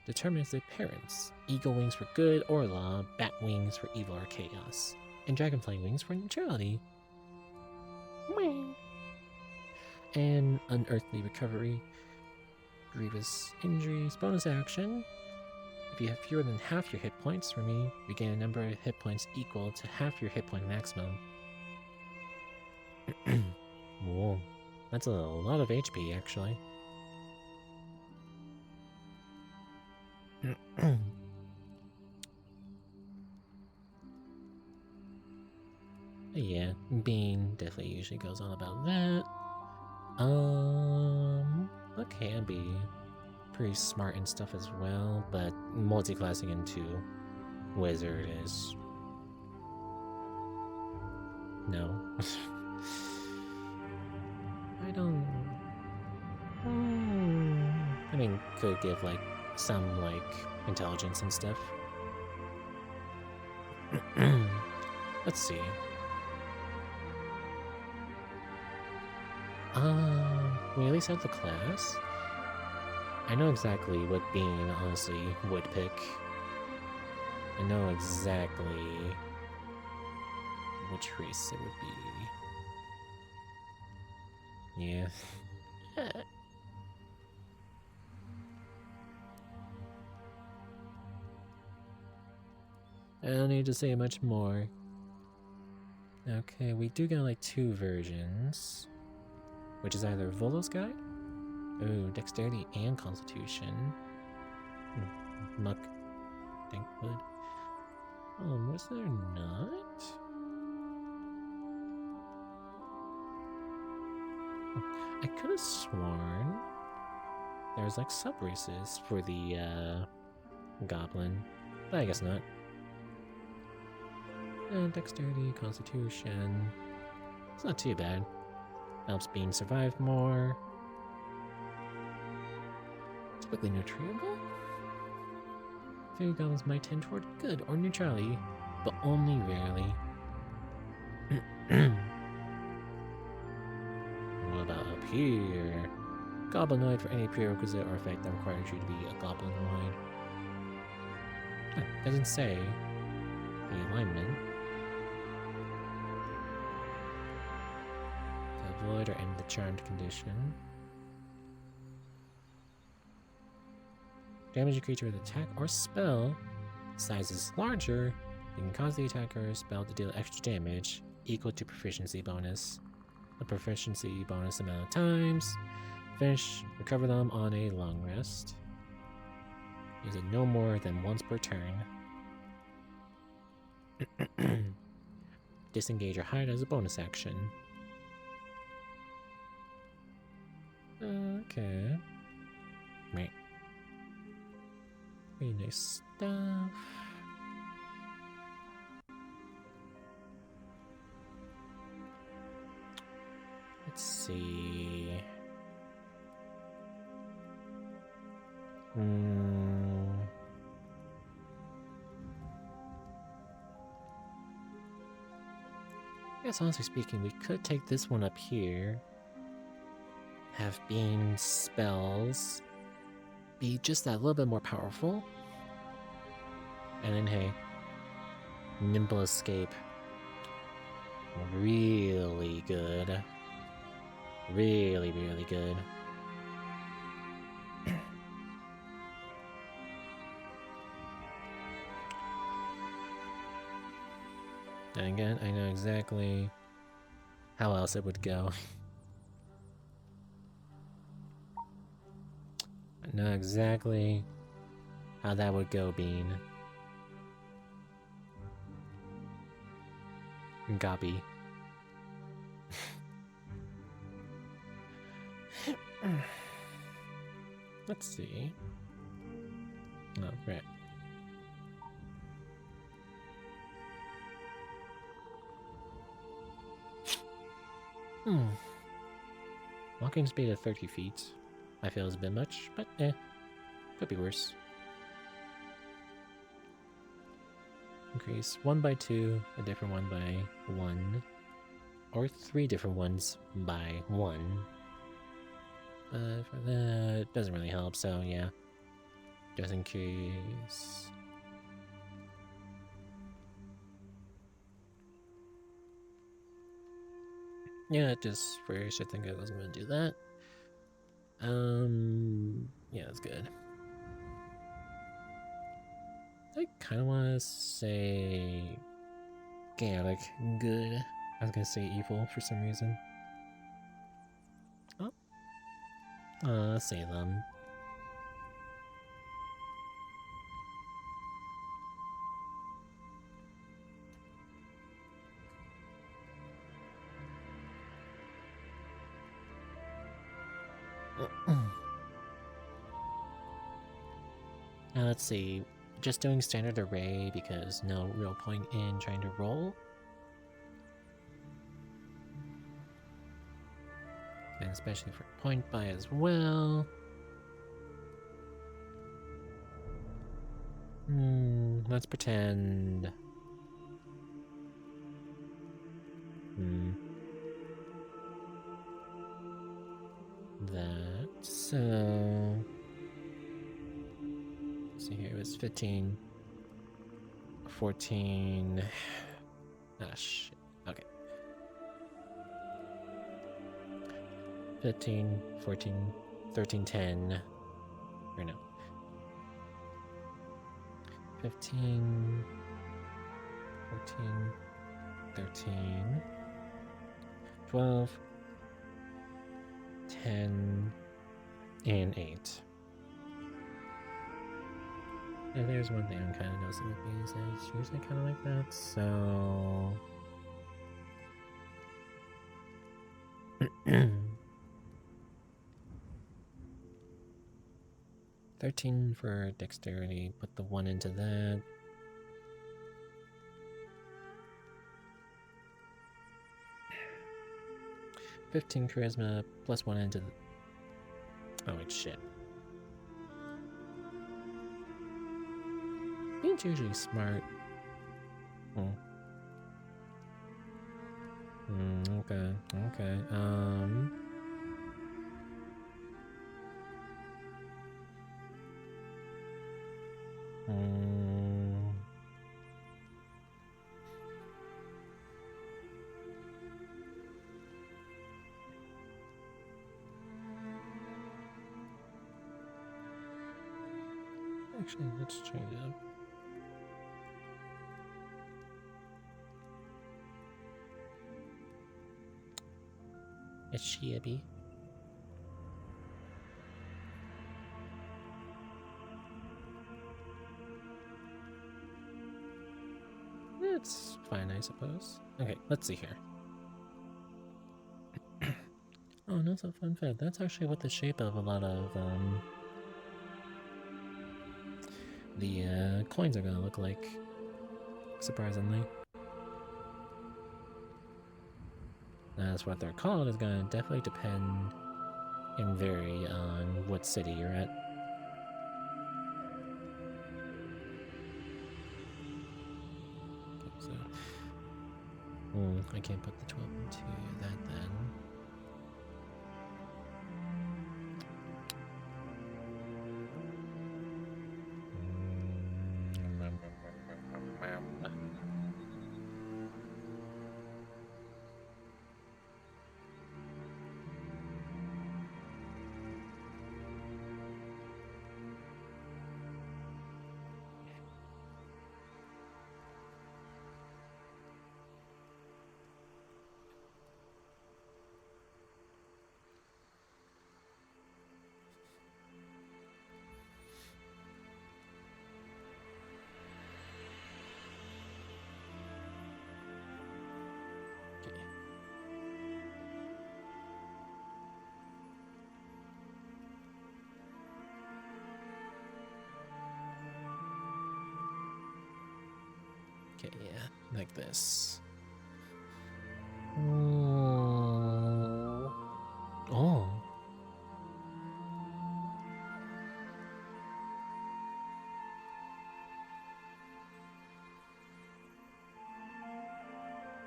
Determines the appearance. Eagle wings for good or law. Bat wings for evil or chaos. And dragonfly wings for neutrality. And unearthly recovery. Grievous injuries. Bonus action. If you have fewer than half your hit points, regain a number of hit points equal to half your hit point maximum. Whoa, that's a lot of HP, actually. Yeah, Bean definitely usually goes on about that. What can be pretty smart and stuff as well, but multi-classing into wizard is no. I don't. I mean, could give like some like intelligence and stuff. Let's see. We at least have the class. I know exactly what bean, honestly, would pick. I know exactly which race it would be. Yeah. I don't need to say much more. Okay, we do get like 2 versions. Which is either Volo's Guide. Ooh, Dexterity and Constitution. Muck. Thinkwood. Was there not? I could have sworn there's like sub-races for the goblin. But I guess not. Dexterity, Constitution. It's not too bad. Helps Bean survive more. Typically neutrable? Fairy goblins might tend toward good or neutrality, but only rarely. What about up here? Goblinoid for any prerequisite or effect that requires you to be a goblinoid. Doesn't say the alignment. To avoid or end the charmed condition. Damage a creature with attack or spell. Size is larger. You can cause the attacker or spell to deal extra damage equal to proficiency bonus. The proficiency bonus amount of times. Finish, recover them on a long rest. Use it no more than once per turn. Disengage or hide as a bonus action. Okay. Right. Pretty nice stuff. Let's see. I guess honestly speaking, we could take this one up here. Have Bean spells be just that little bit more powerful. And then hey, Nimble Escape. Really good. Really, really good. And again, I know exactly how else it would go. I know exactly how that would go, Bean. Gobby. Let's see. Oh, right. Walking speed of 30 feet. I feel is a bit much, but could be worse. Increase 1 by 2, a different one by 1, or 3 different ones by 1. But for that, it doesn't really help, so yeah. Just in case. Yeah, just first, I think I was gonna do that. Yeah, that's good. I kind of want to say chaotic good. I was gonna say evil for some reason. Oh, Salem. Now let's see. Just doing standard array because no real point in trying to roll. And especially for point buy as well. Let's pretend So, let's see here, it was 15, 14, ah shit, okay. 15, 14, 13, 10, or no. 15, 14, 13, 12, 10, and 8. And there's one thing I'm kind of noticing with these, is it's usually kind of like that, so... 13 for dexterity, put the 1 into that. +15 charisma, +1 into the... Oh wait, shit. Being's usually smart. Okay, okay, actually, let's change it up. It's she a bee? That's fine, I suppose. Okay, let's see here. Oh, no, so fun fact. That's actually what the shape of a lot of the coins are gonna look like. Surprisingly. That's what they're called is gonna definitely depend and vary on what city you're at. Okay, so I can't put the 12 into that then. Okay, yeah, like this. Oh.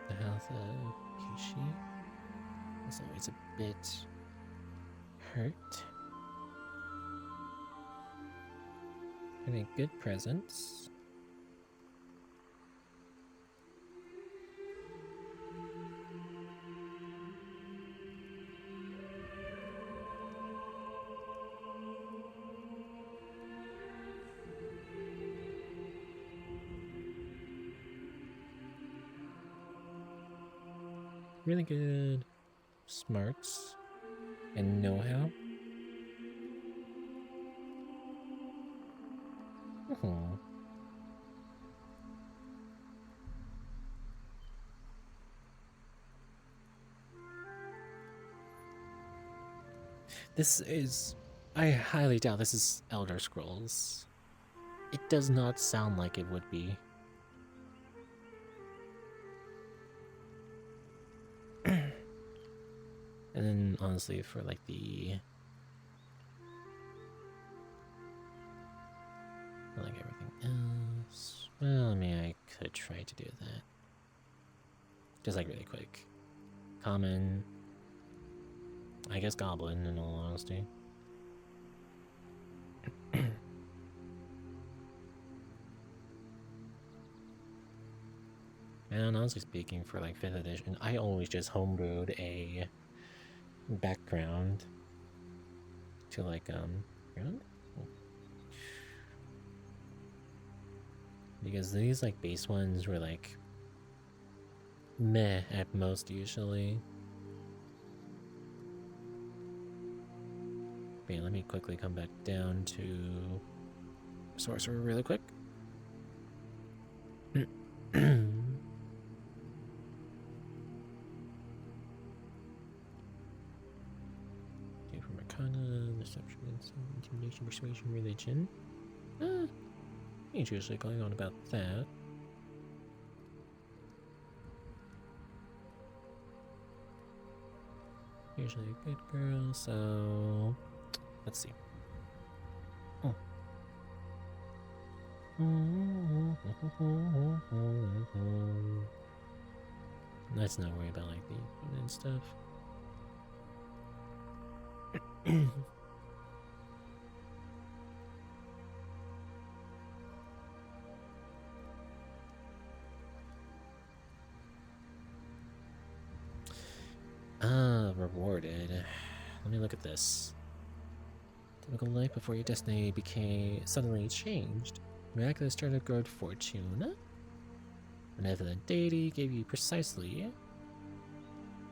The health of Kishi is always a bit hurt. And a good presence. Really good smarts and know-how. This is... I highly doubt this is Elder Scrolls. It does not sound like it would be. And then, honestly, for like the... like everything else... Well, I mean, I could try to do that. Just like really quick. Common... I guess Goblin, in all honesty. And honestly speaking, for like 5th edition, I always just homebrewed a background to like because these like base ones were like meh at most usually. But yeah, let me quickly come back down to sorcerer really quick. From Arcana, Deception, Intimidation, Persuasion, Religion. Ain't usually going on about that. Usually a good girl, so let's see. Let's not worry about like the and stuff. Rewarded. Let me look at this. Typical life before your destiny became suddenly changed. Miraculous turn of good fortune. Benevolent deity gave you precisely.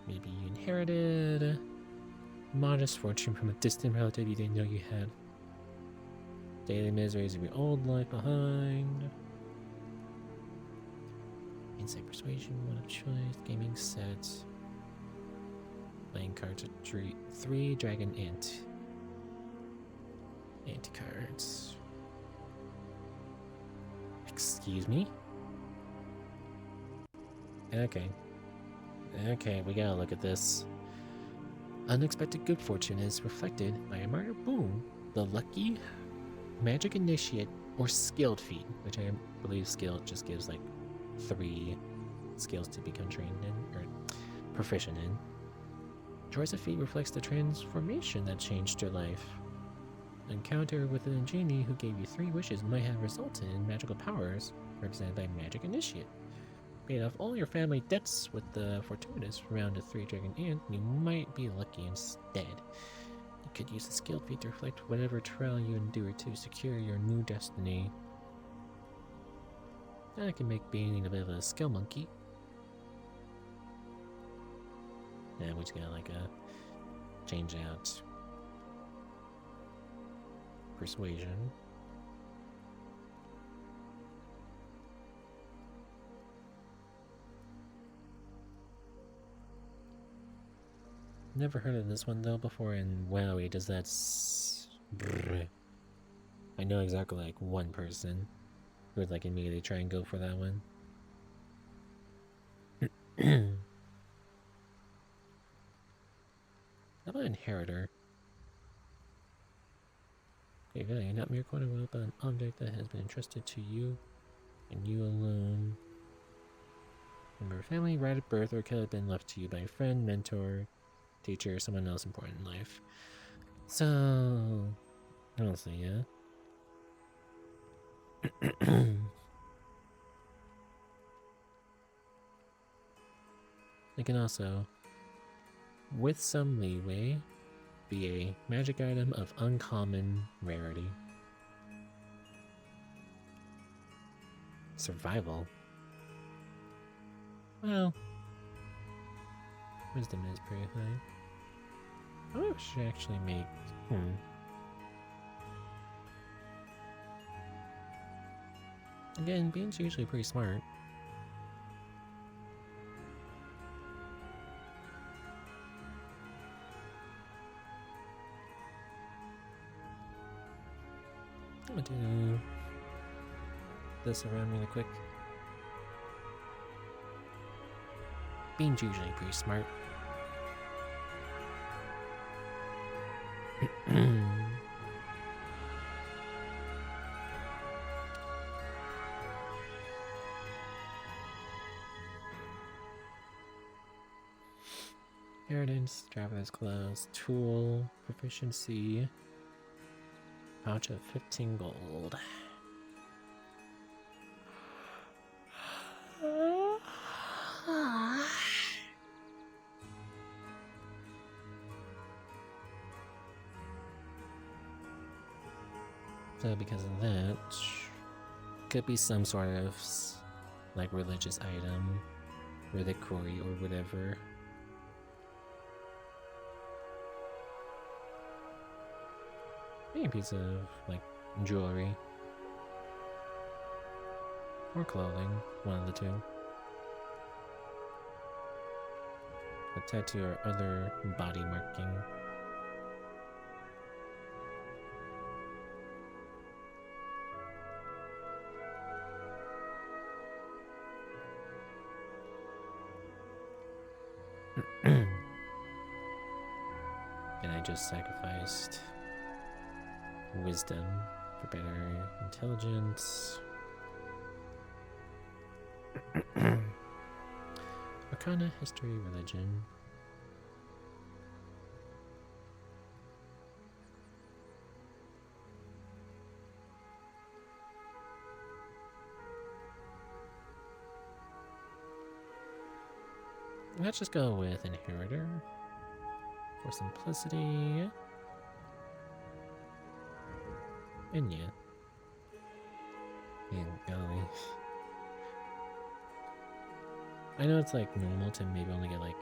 Maybe you inherited modest fortune from a distant relative you didn't know you had. Daily miseries of your old life behind. Insight persuasion, one of choice, gaming set. Playing cards at 3 dragon anti-cards. Excuse me? Okay. Okay, we gotta look at this. Unexpected good fortune is reflected by a minor boon. The lucky magic initiate or skilled feat, which I believe skilled just gives like 3 skills to become trained in, or proficient in. Choice of feat reflects the transformation that changed your life. Encounter with a genie who gave you 3 wishes might have resulted in magical powers, represented by magic initiate. Paid off all your family debts with the fortuitous round of 3 dragon ant, you might be lucky instead. You could use the skilled feat to reflect whatever trial you endure to secure your new destiny. That can make being a bit of a skill monkey. Yeah, we just gotta like change out persuasion. Never heard of this one though before, and wowie, does that I know exactly like one person who would like immediately try and go for that one. How about inheritor? Okay, value, not mere quote unquote, but an object that has been entrusted to you and you alone. Member of family, right at birth, or could have been left to you by a friend, mentor, teacher, or someone else important in life. So, honestly, yeah. It can also, with some leeway, be a magic item of uncommon rarity. Survival. Well, wisdom is pretty high. I wonder if she actually make. Again, Bean's usually pretty smart. I'm gonna do this around really quick. Bean's usually pretty smart. Inheritance, traveler's clothes, tool, proficiency, pouch of 15 gold. because of that. Could be some sort of like religious item, reliquary or whatever. Maybe a piece of like jewelry or clothing, one of the two. A tattoo or other body marking. And I just sacrificed wisdom for better intelligence. Arcana, history, religion. Let's just go with inheritor for simplicity. And yeah. And golly. I know it's like normal to maybe only get like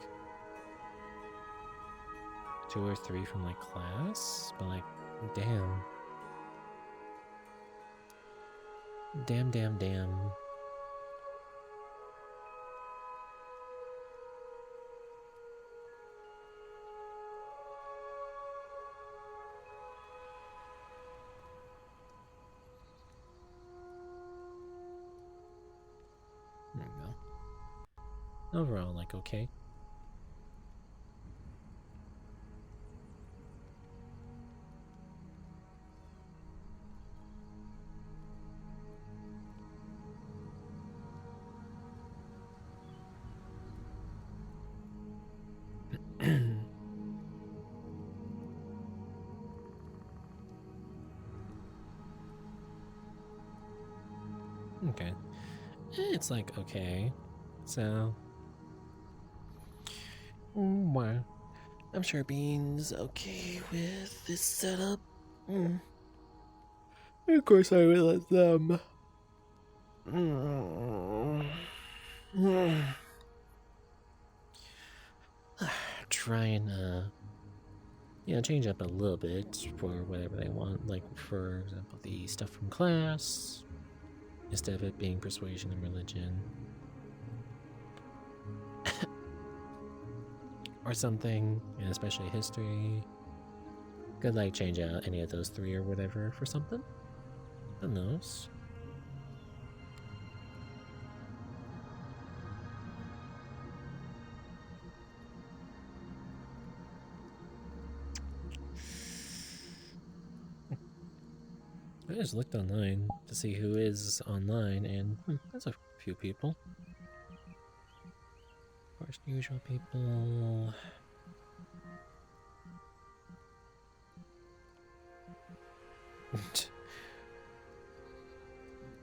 2 or 3 from like class, but like, damn. Damn. There we go. Overall, like, okay. Okay. It's like, okay. So. Well, I'm sure Bean's okay with this setup. Of course, I will let them. Try and, change up a little bit for whatever they want. Like, for example, the stuff from class, instead of it being persuasion and religion. Or something, and especially history. Could like change out any of those 3 or whatever for something. Who knows? I just looked online to see who is online, and there's a few people. Of course, the usual people.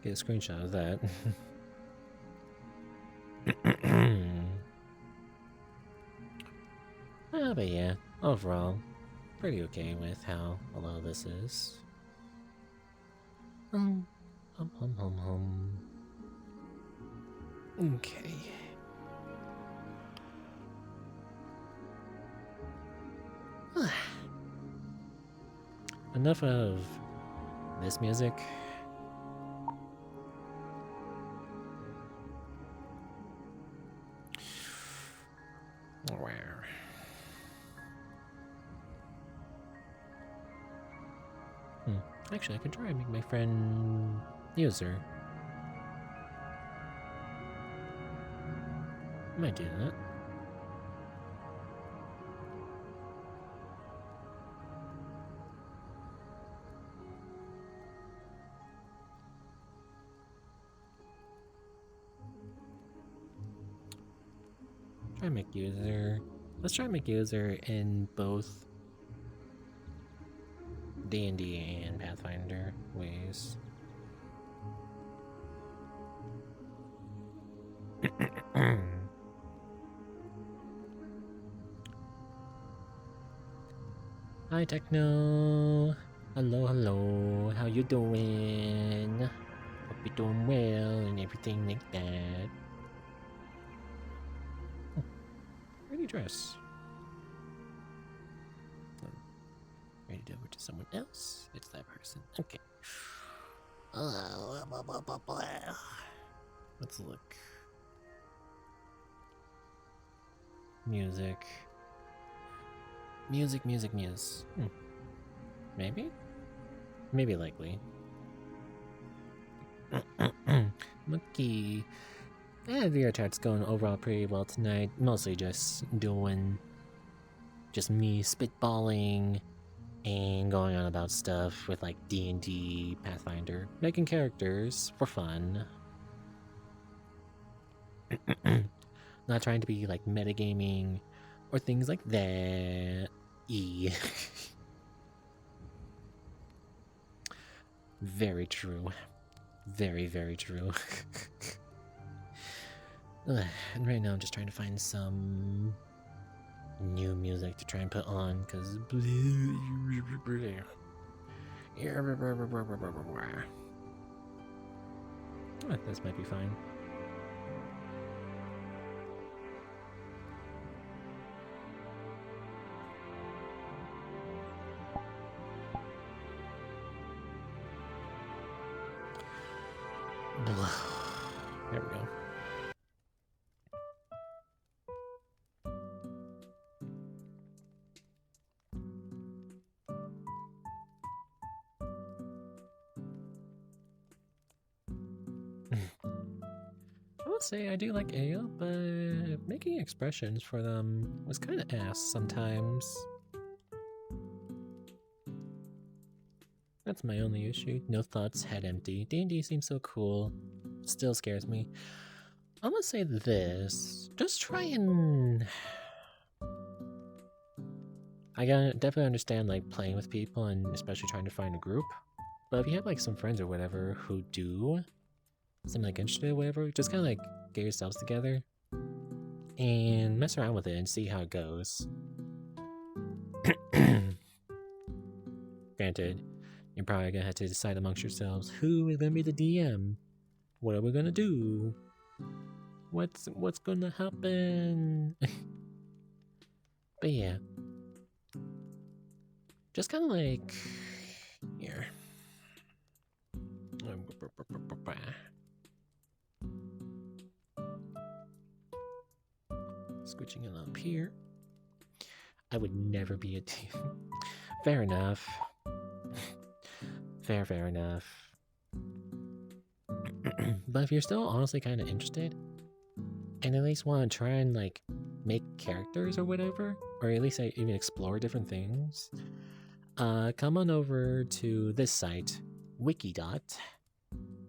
Get a screenshot of that. But yeah, overall, pretty okay with how a lot of this is. Okay. Enough of this music. Where? Actually, I can try and make my friend user. Might do that. Try and make user. Let's try and make user in both D&D and Pathfinder ways. Hi, Techno. Hello, hello. How you doing? Hope you're doing well and everything like that. Pretty dress. Ready to over to someone else? It's that person. Okay. Let's look. Music. Music. Maybe? Maybe likely. Monkey. VR chat's going overall pretty well tonight. Mostly just doing just me spitballing and going on about stuff with like D&D, Pathfinder, making characters for fun. Not trying to be like metagaming or things like that. Very true. Very, very true. And right now I'm just trying to find some new music to try and put on, because this might be fine. There we go. I would say I do like AO, but making expressions for them was kind of ass sometimes. That's my only issue. No thoughts, head empty. D&D seems so cool. Still scares me. I'm gonna say this. Just try and... I definitely understand like playing with people and especially trying to find a group. But if you have like some friends or whatever who do something like interested or whatever, just kind of like get yourselves together and mess around with it and see how it goes. Granted, you're probably gonna have to decide amongst yourselves who is gonna be the DM. What are we gonna do? What's gonna happen? But yeah, just kind of like here. Switching it up here. I would never be a team. Fair enough. Fair enough. But if you're still honestly kind of interested, and at least want to try and like make characters or whatever, or at least even explore different things, come on over to this site, Wikidot,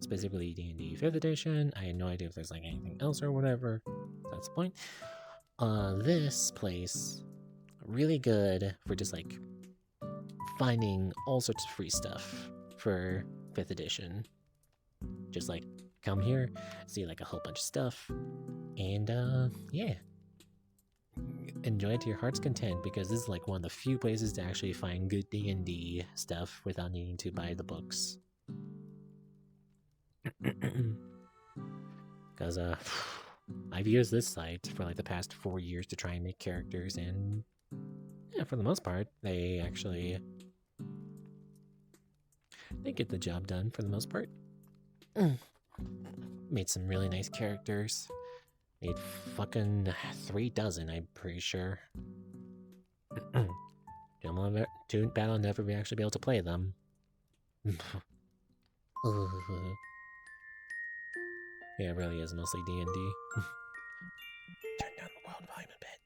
specifically D&D 5th edition. I had no idea if there's like anything else or whatever. That's the point. This place, really good for just like finding all sorts of free stuff for 5th edition. Just like come here, see like a whole bunch of stuff, and yeah, enjoy it to your heart's content, because this is like one of the few places to actually find good D&D stuff without needing to buy the books. Because I've used this site for like the past 4 years to try and make characters, and yeah, for the most part, they get the job done for the most part. Made some really nice characters. Made fucking 3 dozen, I'm pretty sure. Too bad I'll never actually be able to play them. Yeah, it really is mostly D&D. Turn down the world volume a bit.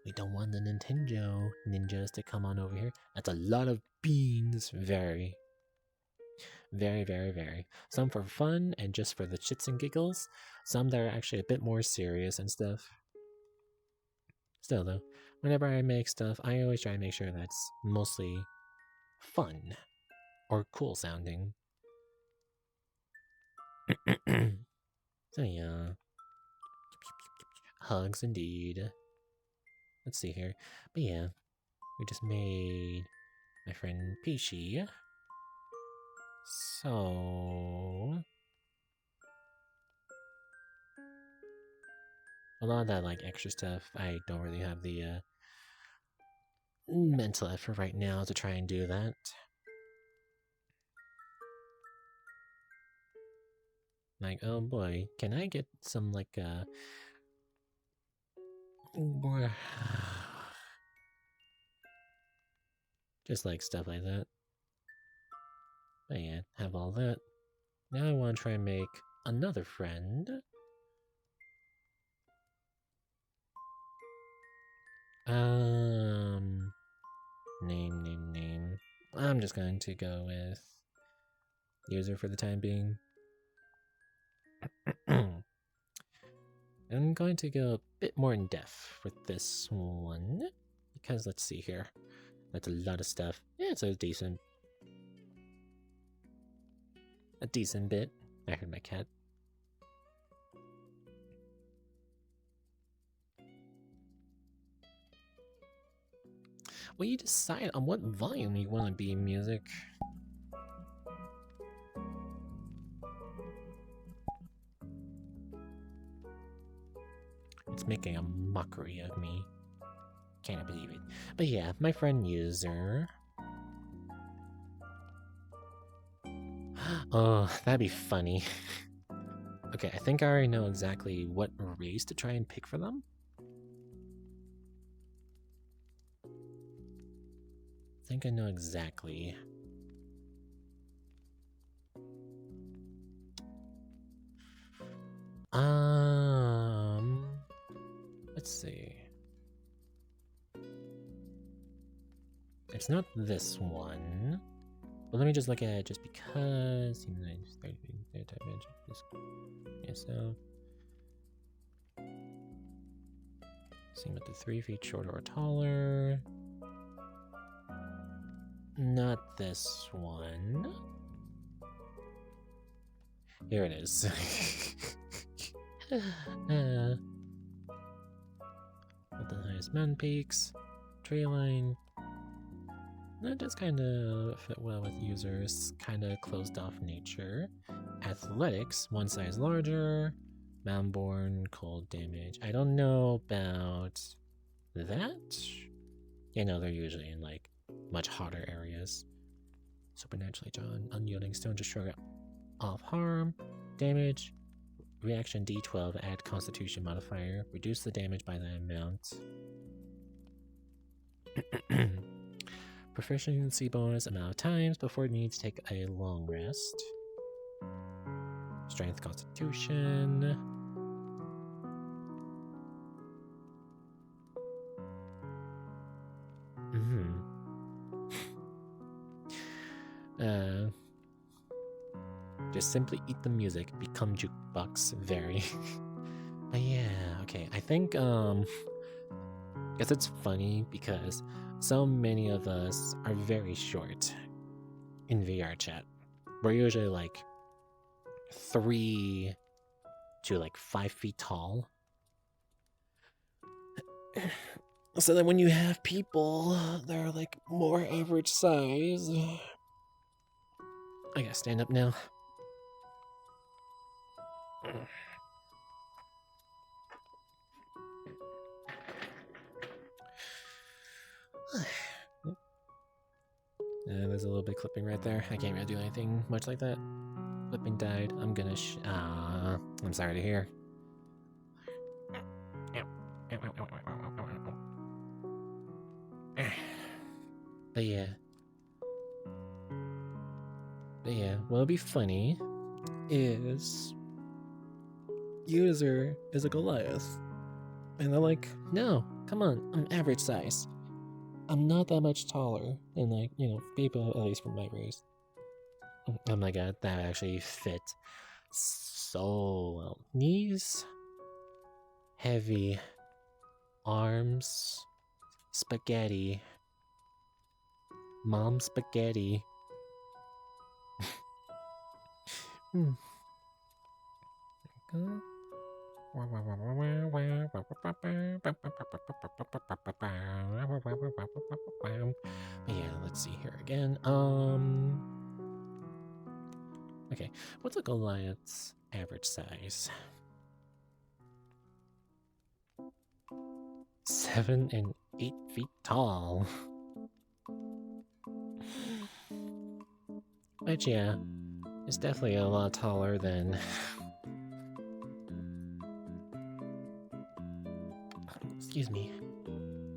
We don't want the Nintendo ninjas to come on over here. That's a lot of beans. Very. Some for fun and just for the shits and giggles. Some that are actually a bit more serious and stuff. Still though, whenever I make stuff, I always try to make sure that's mostly fun or cool sounding. So yeah. Hugs indeed. Let's see here. But yeah, we just made my friend Peachy. So a lot of that like extra stuff, I don't really have the mental effort right now to try and do that. Like, oh boy, can I get some like more just like stuff like that. But yeah, have all that. Now I want to try and make another friend. Name. I'm just going to go with user for the time being. I'm going to go a bit more in depth with this one because let's see here. That's a lot of stuff. Yeah, it's a decent bit. I heard my cat. Well, you decide on what volume you want to be in music. It's making a mockery of me. Can't believe it. But yeah, my friend user. Oh, that'd be funny. Okay, I think I already know exactly what race to try and pick for them. I think I know exactly. Let's see. It's not this one. But let me just look at it just because. Yeah, so. Same with the 3 feet shorter or taller. Not this one. Here it is. With the highest mountain peaks, tree line. That does kind of fit well with users' kind of closed off nature. Athletics, 1 size larger. Mountain-born, cold damage. I don't know about that. You know, they're usually in like much hotter areas. Supernaturally drawn, unyielding stone to shrug off harm, damage, reaction D12, add constitution modifier, reduce the damage by the amount. Proficiency bonus amount of times before it needs to take a long rest. Strength constitution. Just simply eat the music, become jukebox, very. But yeah, okay, I think, guess it's funny because so many of us are very short in VR chat. We're usually like 3 to like 5 feet tall. So that when you have people that are like more average size, I gotta stand up now. There's a little bit of clipping right there. I can't really do anything much like that. Clipping died. I'm gonna I'm sorry to hear. But yeah. What'll be funny is user is a Goliath. And they're like, no, come on, I'm average size. I'm not that much taller than, like, you know, people at least from my race. Oh my god, that actually fit so well. Knees, heavy, arms, spaghetti, mom spaghetti. Yeah, let's see here again. Okay, what's a Goliath's average size? 7 and 8 feet tall. But yeah, it's definitely a lot taller than... Excuse me.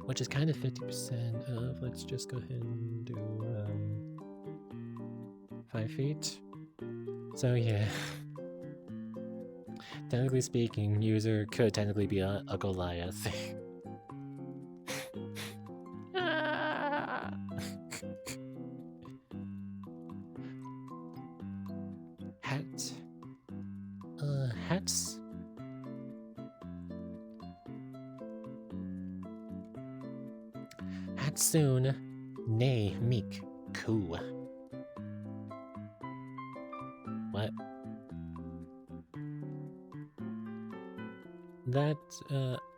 Which is kind of 50% of, let's just go ahead and do 5 feet. So yeah. Technically speaking, user could technically be a Goliath. Hats? Hatsune ne Miku. What? That,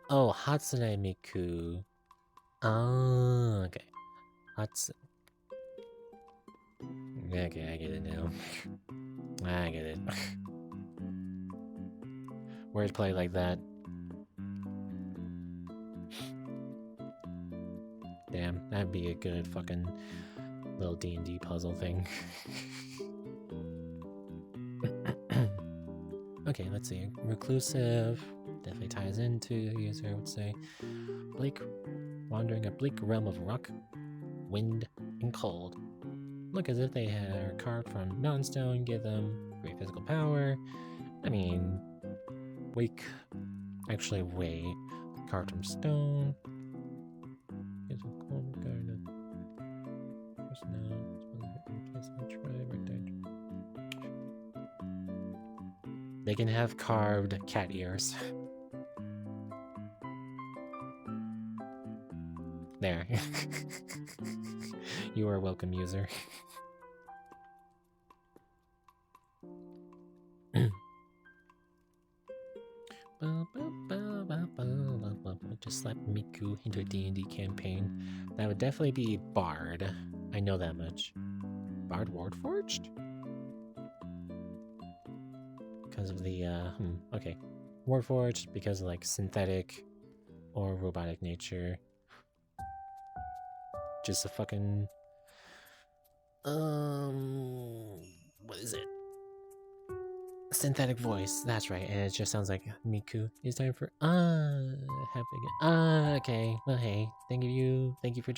oh, Hatsune Miku. Oh, okay. Okay, I get it now. I get it. Wordplay like that. Damn, that'd be a good fucking little D&D puzzle thing. Okay, let's see. Reclusive definitely ties into user, I would say. Bleak, wandering a bleak realm of rock, wind, and cold. Look as if they are carved from mountain stone, give them great physical power. I mean, wake, actually wait, carved from stone. Gives a cold garden. They can have carved cat ears. There. You are welcome, user. Just slap Miku into a D&D campaign. That would definitely be Bard. I know that much. Bard Wardforged? Because of the, okay. Warforged because of, like, synthetic or robotic nature. Just a fucking... what is it? Synthetic voice, that's right, and it just sounds like Miku. It's time for, okay. Well, hey, thank you for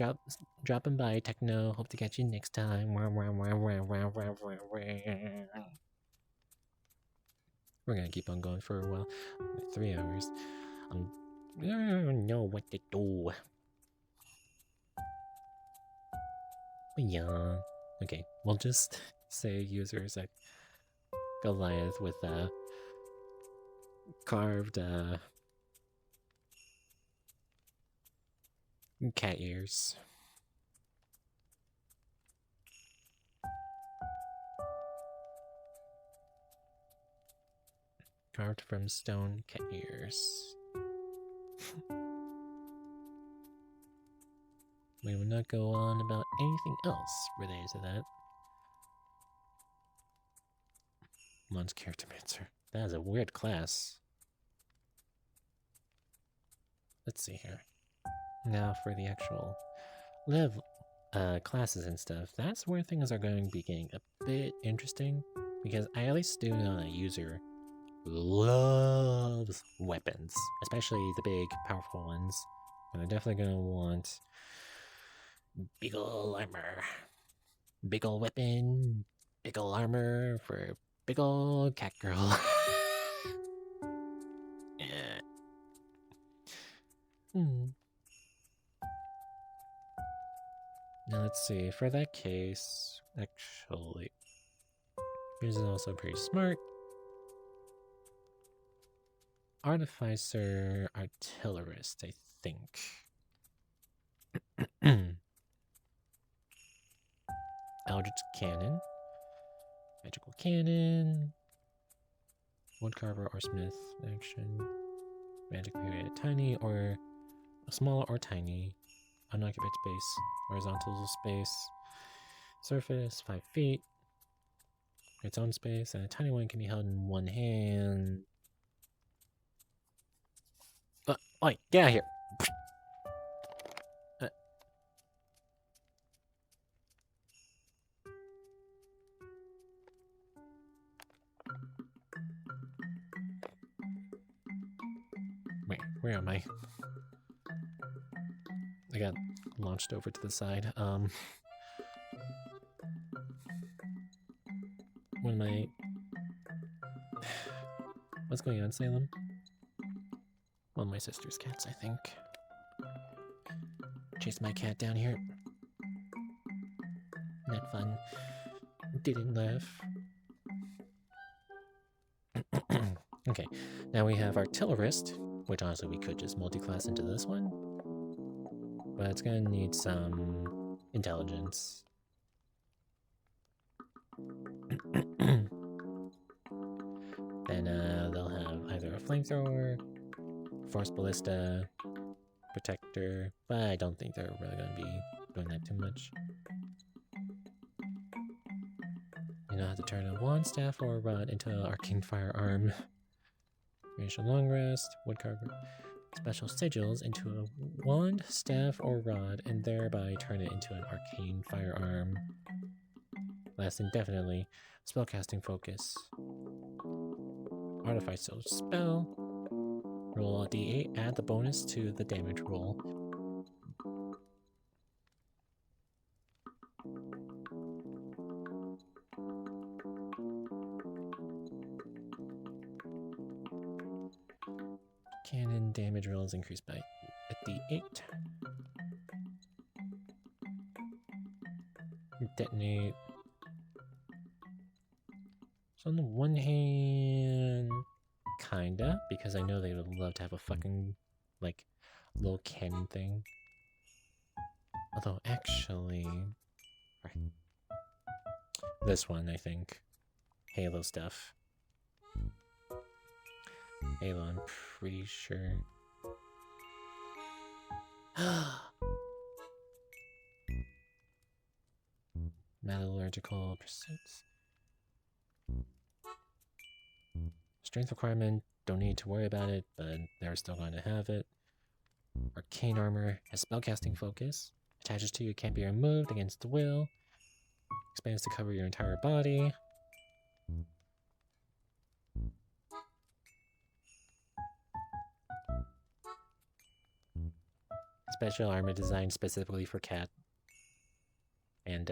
dropping by, Techno. Hope to catch you next time. We're gonna keep on going for a while. 3 hours. I don't know what to do. But yeah. Okay, we'll just say users like Goliath with carved cat ears. Carved from stone cat ears. We will not go on about anything else related to that. Mon's character mancer. That is a weird class. Let's see here. Now for the actual classes and stuff. That's where things are going to be getting a bit interesting. Because I at least do know that user loves weapons. Especially the big, powerful ones. And they're definitely going to want big ol' armor. Big ol' weapon. Big ol' armor for big ol' cat girl. Yeah. Now let's see, for that case, actually, yours is also pretty smart. Artificer, artillerist, I think. Eldritch cannon, magical cannon, woodcarver or smith action, Magic period. Tiny or small or tiny. Unoccupied space. Horizontal space. Surface 5 feet. Its own space, and a tiny one can be held in one hand. Oi, get out of here! Wait, where am I? I got launched over to the side. What am I... What's going on, Salem? One of my sister's cats, I think. Chased my cat down here. Not fun. Didn't laugh. Okay, now we have Artillerist, which honestly we could just multi-class into this one. But it's gonna need some intelligence. Then they'll have either a flamethrower, force ballista, protector, but I don't think they're really going to be doing that too much. You know how to turn a wand, staff, or a rod into an arcane firearm. Racial long rest, woodcarver, special sigils into a wand, staff, or rod, and thereby turn it into an arcane firearm. Last indefinitely, spellcasting focus. Artificial spell. Roll a d8, add the bonus to the damage roll. Cannon damage rolls increased by a d8. Detonate. So on the one hand, kinda, because I know they would love to have a fucking, like, little cannon thing. Although, actually... Right. This one, I think. Halo stuff. Halo, I'm pretty sure. Metallurgical pursuits. Strength requirement, don't need to worry about it, but they're still going to have it. Arcane armor has spellcasting focus. Attaches to you, can't be removed against the will. Expands to cover your entire body. Special armor designed specifically for cat. And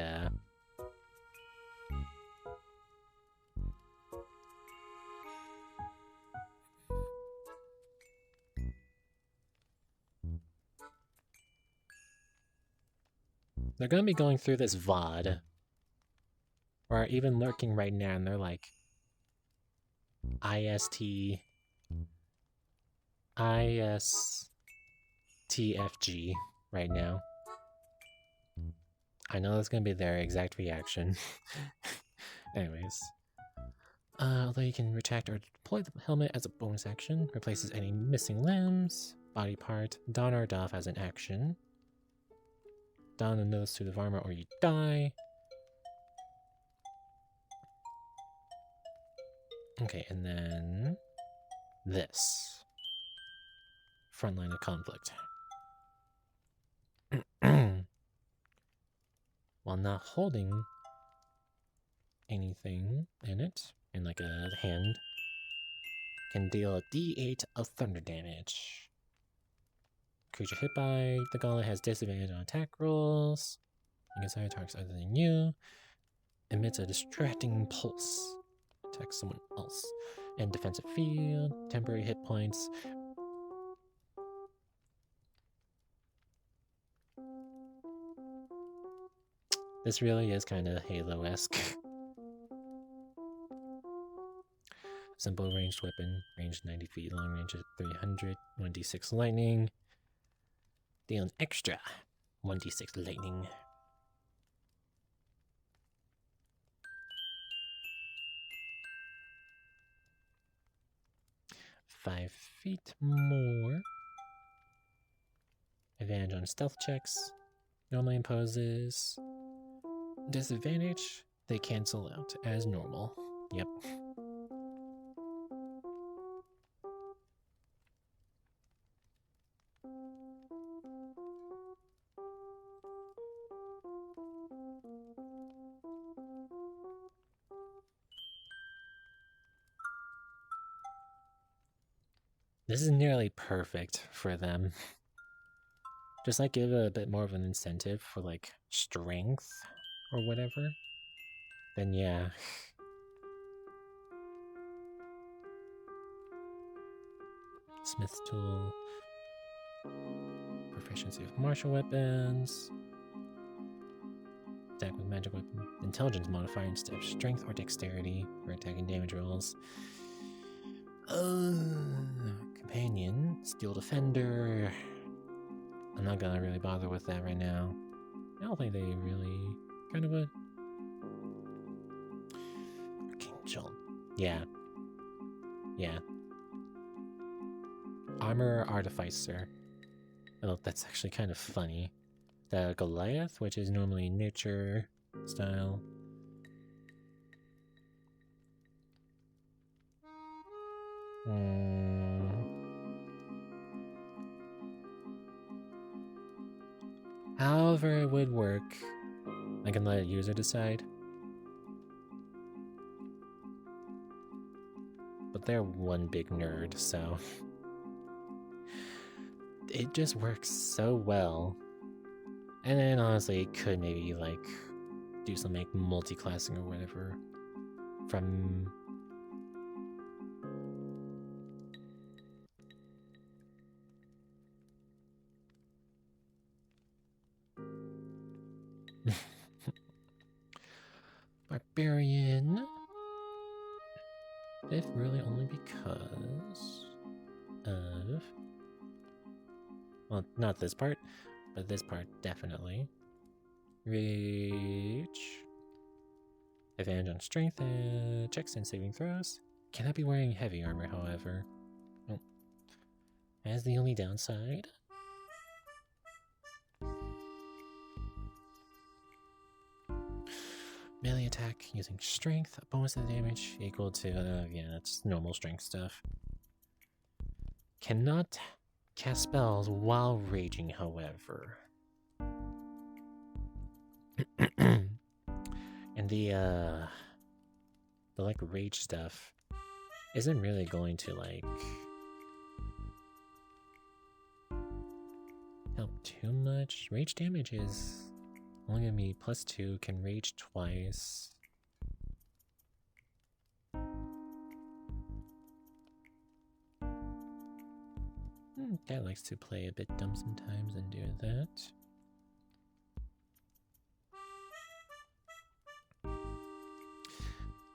they're gonna be going through this VOD. Or even lurking right now, and they're like ISTFG right now. I know that's gonna be their exact reaction. Anyways. Although you can retract or deploy the helmet as a bonus action, replaces any missing limbs, body part, don or doff as an action. Don another suit of armor or you die. Okay, and then this. Front line of conflict. While not holding anything in it, in like a hand, can deal a d8 of thunder damage. Creature hit by the gauntlet has disadvantage on attack rolls against other targets other than you. Emits a distracting pulse. Attacks someone else. And defensive field, temporary hit points. This really is kind of Halo-esque. Simple ranged weapon, range 90 feet, long range at 300, 1d6 lightning. Deal an extra 1d6 lightning. 5 feet more. Advantage on stealth checks. Normally imposes. Disadvantage, they cancel out as normal. Yep. This is nearly perfect for them. Just like give a bit more of an incentive for like strength or whatever. Then yeah. Smith's tool. Proficiency with martial weapons. Attack with magic weapon. Intelligence modifier instead of strength or dexterity for attacking damage rolls. Companion. Steel defender. I'm not gonna really bother with that right now. I don't think they really kind of would. Archangel. Yeah. Yeah. Armor Artificer. Oh, that's actually kind of funny. The Goliath, which is normally nature style. However it would work. I can let a user decide. But they're one big nerd, so... it just works so well. And then honestly, it could maybe like do some like multi-classing or whatever from Barbarian. If really only because of, well, not this part, but this part definitely. Reach. Advantage on strength checks and saving throws. Cannot be wearing heavy armor, however. Nope. As the only downside. Melee attack using strength, bonus to the damage equal to, yeah, that's normal strength stuff. Cannot cast spells while raging, however. And the like rage stuff isn't really going to like help too much. Rage damage is only gonna be +2, can rage twice. Cat likes to play a bit dumb sometimes and do that.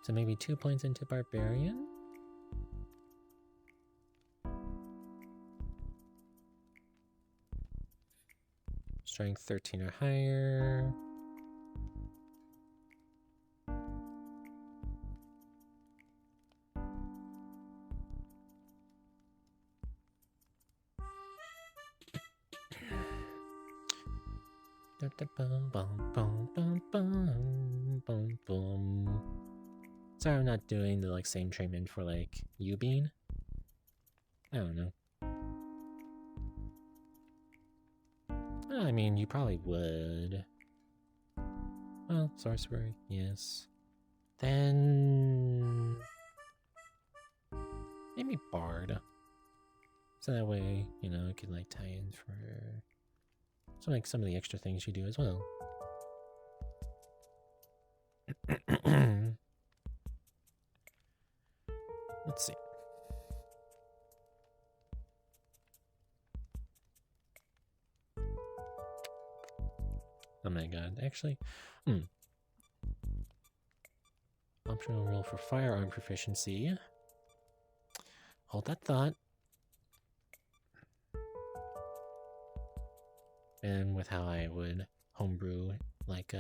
So maybe 2 points into Barbarian? Strength 13 or higher. Sorry I'm not doing the like same treatment for like U-Bean. I don't know. I mean, you probably would. Well, sorcerer, yes. Then maybe bard. So that way, you know, it could like tie in for some of the extra things you do as well. Let's see. Oh my god, actually, optional roll for firearm proficiency. Hold that thought. And with how I would homebrew like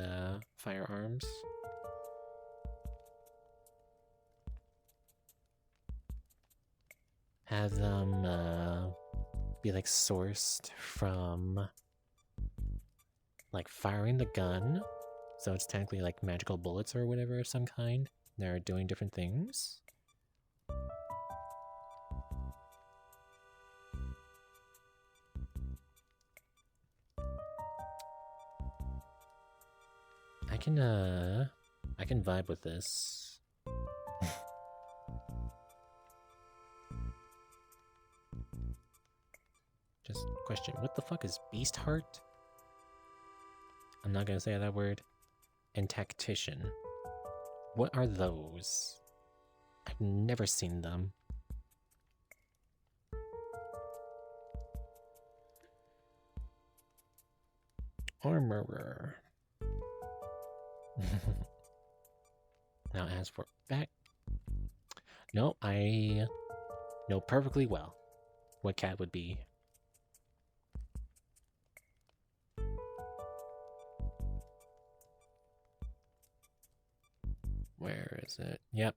firearms. have them be like sourced from like firing the gun, so it's technically like magical bullets or whatever of some kind. They're doing different things. I can vibe with this. Just question, what the fuck is Beast Heart? I'm not gonna say that word. And Tactician. What are those? I've never seen them. Armorer. Now as for back... No, I know perfectly well what cat would be. Where is it? Yep.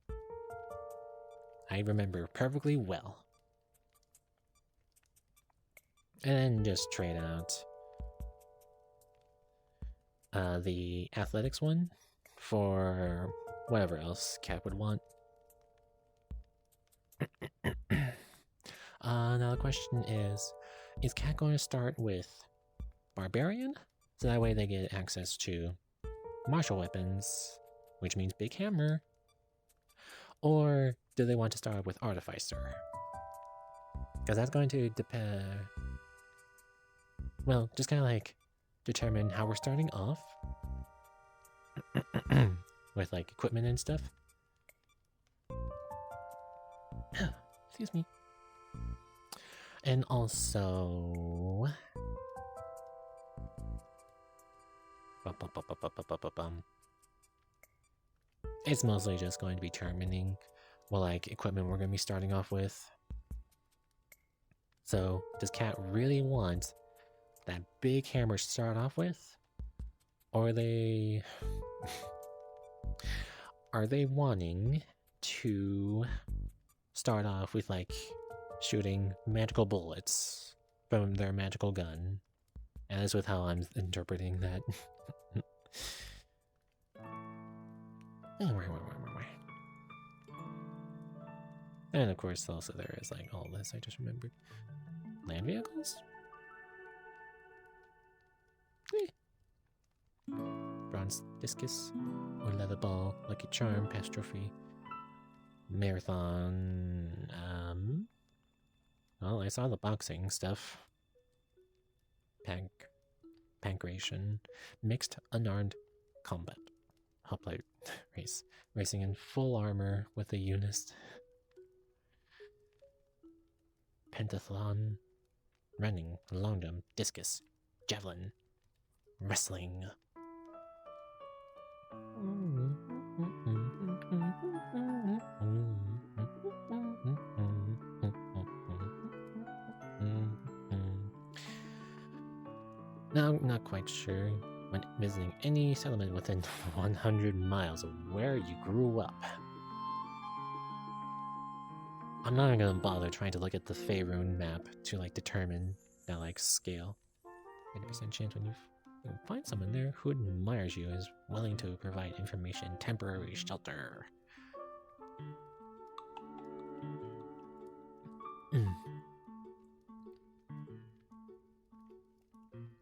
I remember perfectly well. And then just trade out the athletics one for whatever else Cat would want. Now the question is Cat going to start with Barbarian? So that way they get access to martial weapons, which means big hammer. Or do they want to start with Artificer? Because that's going to depend... Well, just kind of like determine how we're starting off. With like equipment and stuff. Excuse me. And also... It's mostly just going to be determining what like equipment we're going to be starting off with. So, does Cat really want that big hammer to start off with? Or are they... Are they wanting to start off with like shooting magical bullets from their magical gun? And that's with how I'm interpreting that. And of course also there is like all this I just remembered. Land vehicles? Bronze discus or leather ball, lucky charm, past trophy, marathon. Well, I saw the boxing stuff. Pancration, mixed unarmed combat, hoplite race, racing in full armor with a unist. Pentathlon, running, long jump, discus, javelin, wrestling. Now, not quite sure when visiting any settlement within 100 miles of where you grew up. I'm not even gonna bother trying to look at the Faerun map to like determine that like scale. 80% chance when you find someone there who admires you is willing to provide information, temporary shelter.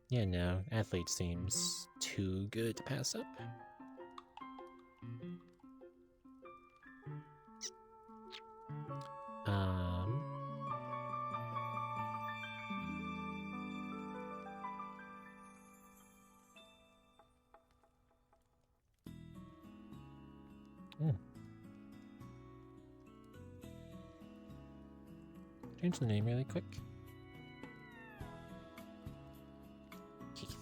Yeah, no, athlete seems too good to pass up. Change the name really quick. Keith.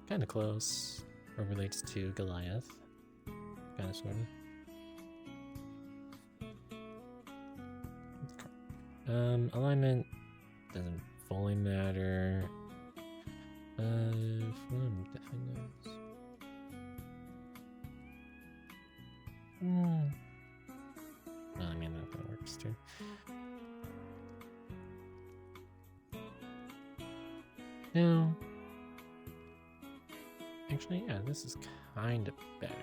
Kinda close. Or relates to Goliath. Kinda sorta. Alignment doesn't fully matter. Definitely knows. faster. No. Actually, yeah, this is kind of better.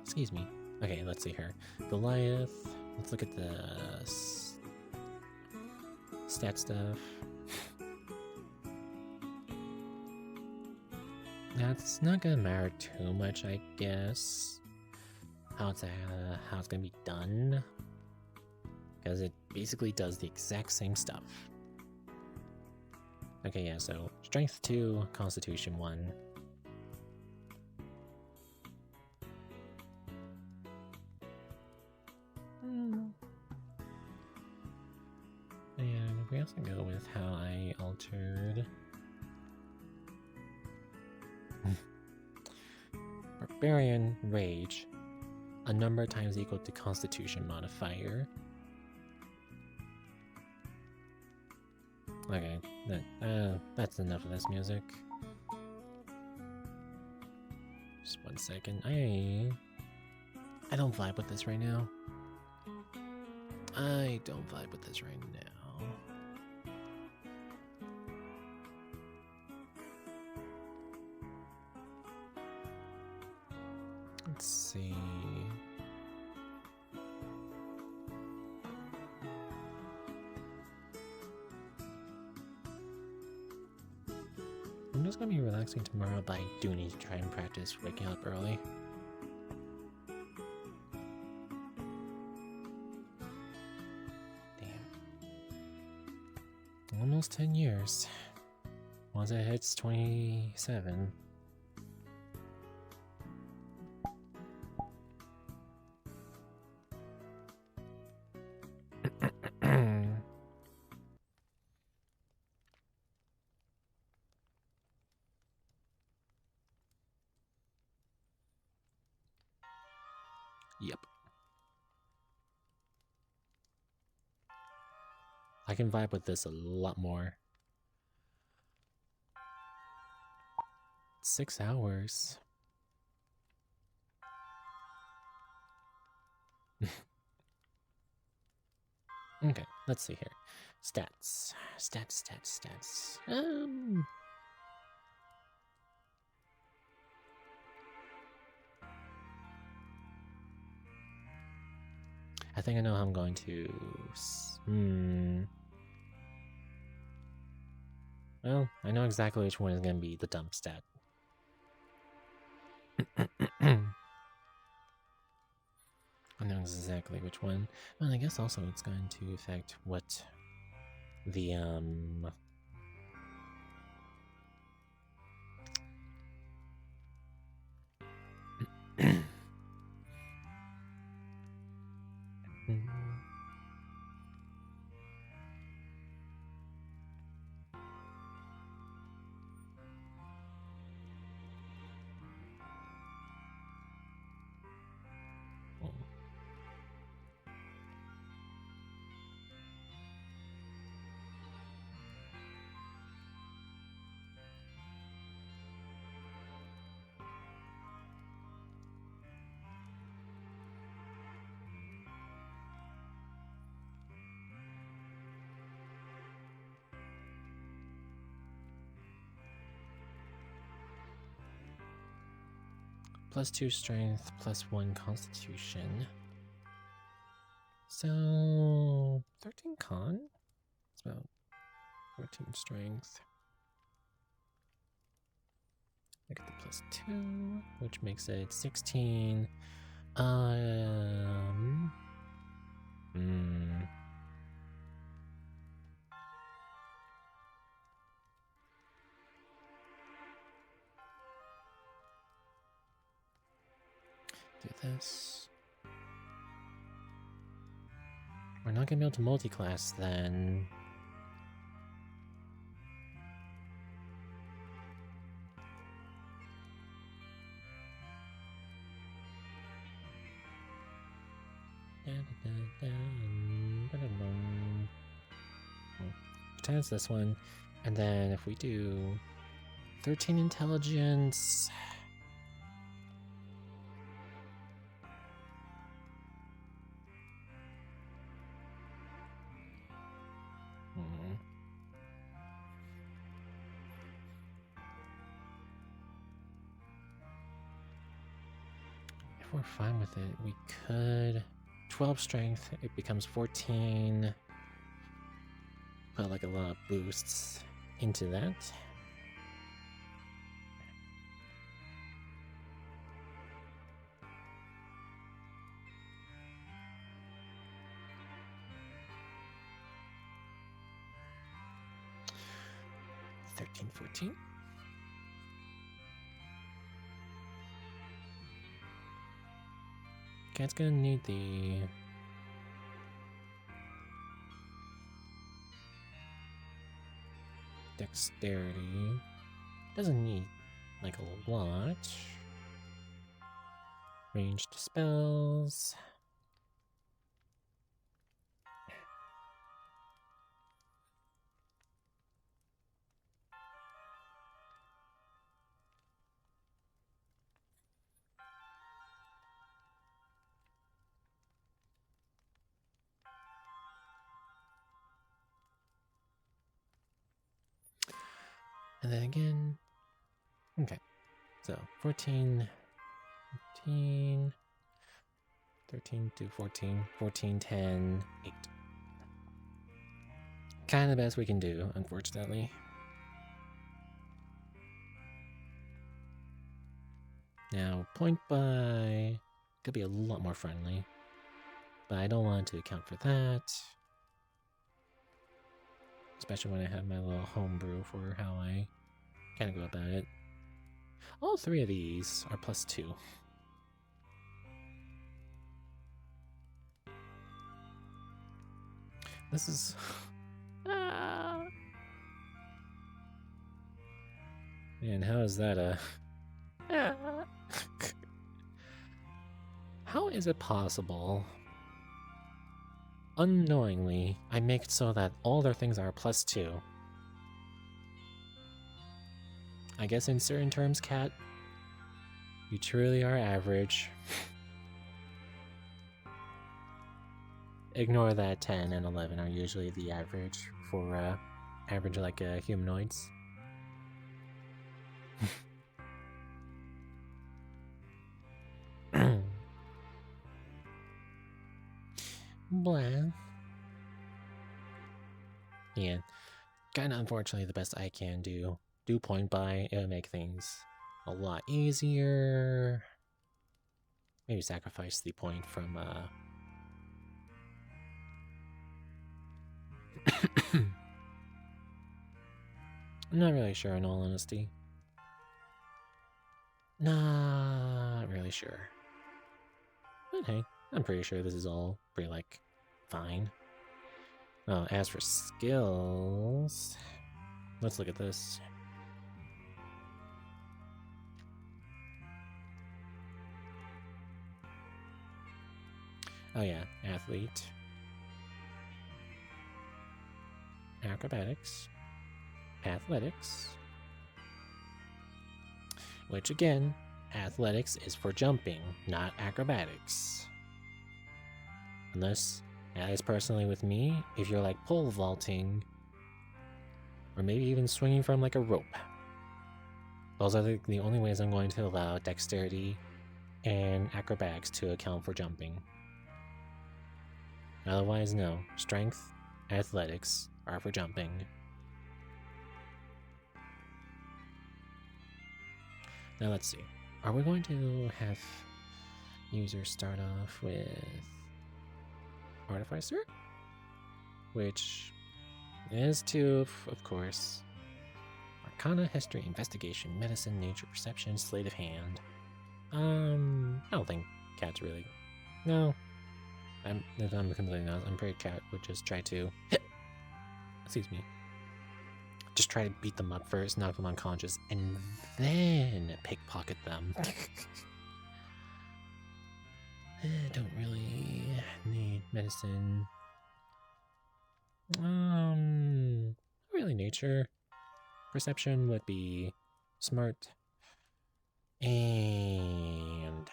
Excuse me. Okay, let's see here. Goliath. Let's look at the stat stuff. That's not gonna matter too much, I guess. How it's gonna be done, because it basically does the exact same stuff. Okay, yeah. So Strength 2, Constitution 1. And we also go with how I altered Barbarian Rage, a number times equal to Constitution modifier. Okay, that's enough of this music. Just 1 second. I don't vibe with this right now. I don't vibe with this right now. Let's see. I'm just gonna be relaxing tomorrow, but I do need to try and practice waking up early. Damn. Almost 10 years. Once it hits 27. Yep. I can vibe with this a lot more. 6 hours. Okay, let's see here. Stats. I think I know how I'm going to... Well, I know exactly which one is going to be the dump stat. I know exactly which one. Well, I guess also it's going to affect what the, +2 strength, +1 constitution. So 13 con? It's about 14 strength. I get the +2, which makes it 16. Do this. We're not gonna be able to multi-class then. Pretend it's this one, and then if we do 13 intelligence. If we're fine with it, we could 12 strength, it becomes 14. Put like a lot of boosts into that. $13, $14. Cat's gonna need the dexterity. Doesn't need like a lot. Ranged spells. And then again, okay, so 14, 15, 13 to 14, 14, 10, 8. Kind of the best we can do, unfortunately. Now, point by could be a lot more friendly, but I don't want to account for that. Especially when I have my little homebrew for how I kind of go about it. All three of these are +2. This is... Man, how is that a... How is it possible? Unknowingly, I make it so that all their things are +2. I guess in certain terms, Cat, you truly are average. Ignore that 10 and 11 are usually the average for average like humanoids. Blah. Yeah, kinda unfortunately the best I can do. Do point by, it'll make things a lot easier. Maybe sacrifice the point from I'm not really sure in all honesty. Not really sure. But hey, I'm pretty sure this is all pretty like fine. Oh, as for skills, let's look at this. Oh yeah, athlete. Acrobatics. Athletics. Which again, athletics is for jumping, not acrobatics. Unless, at least personally with me, if you're like pole vaulting, or maybe even swinging from like a rope. Those are the only ways I'm going to allow dexterity and acrobatics to account for jumping. Otherwise, no. Strength, athletics are for jumping. Now let's see. Are we going to have users start off with Artificer? Which is to, of course, Arcana, History, Investigation, Medicine, Nature, Perception, Sleight of Hand. I don't think Cat's really... No. If I'm completely honest, I'm pretty Cat would just try to... Excuse me. Just try to beat them up first, knock them unconscious, and then pickpocket them. Don't really need medicine. Really nature. Perception would be smart, and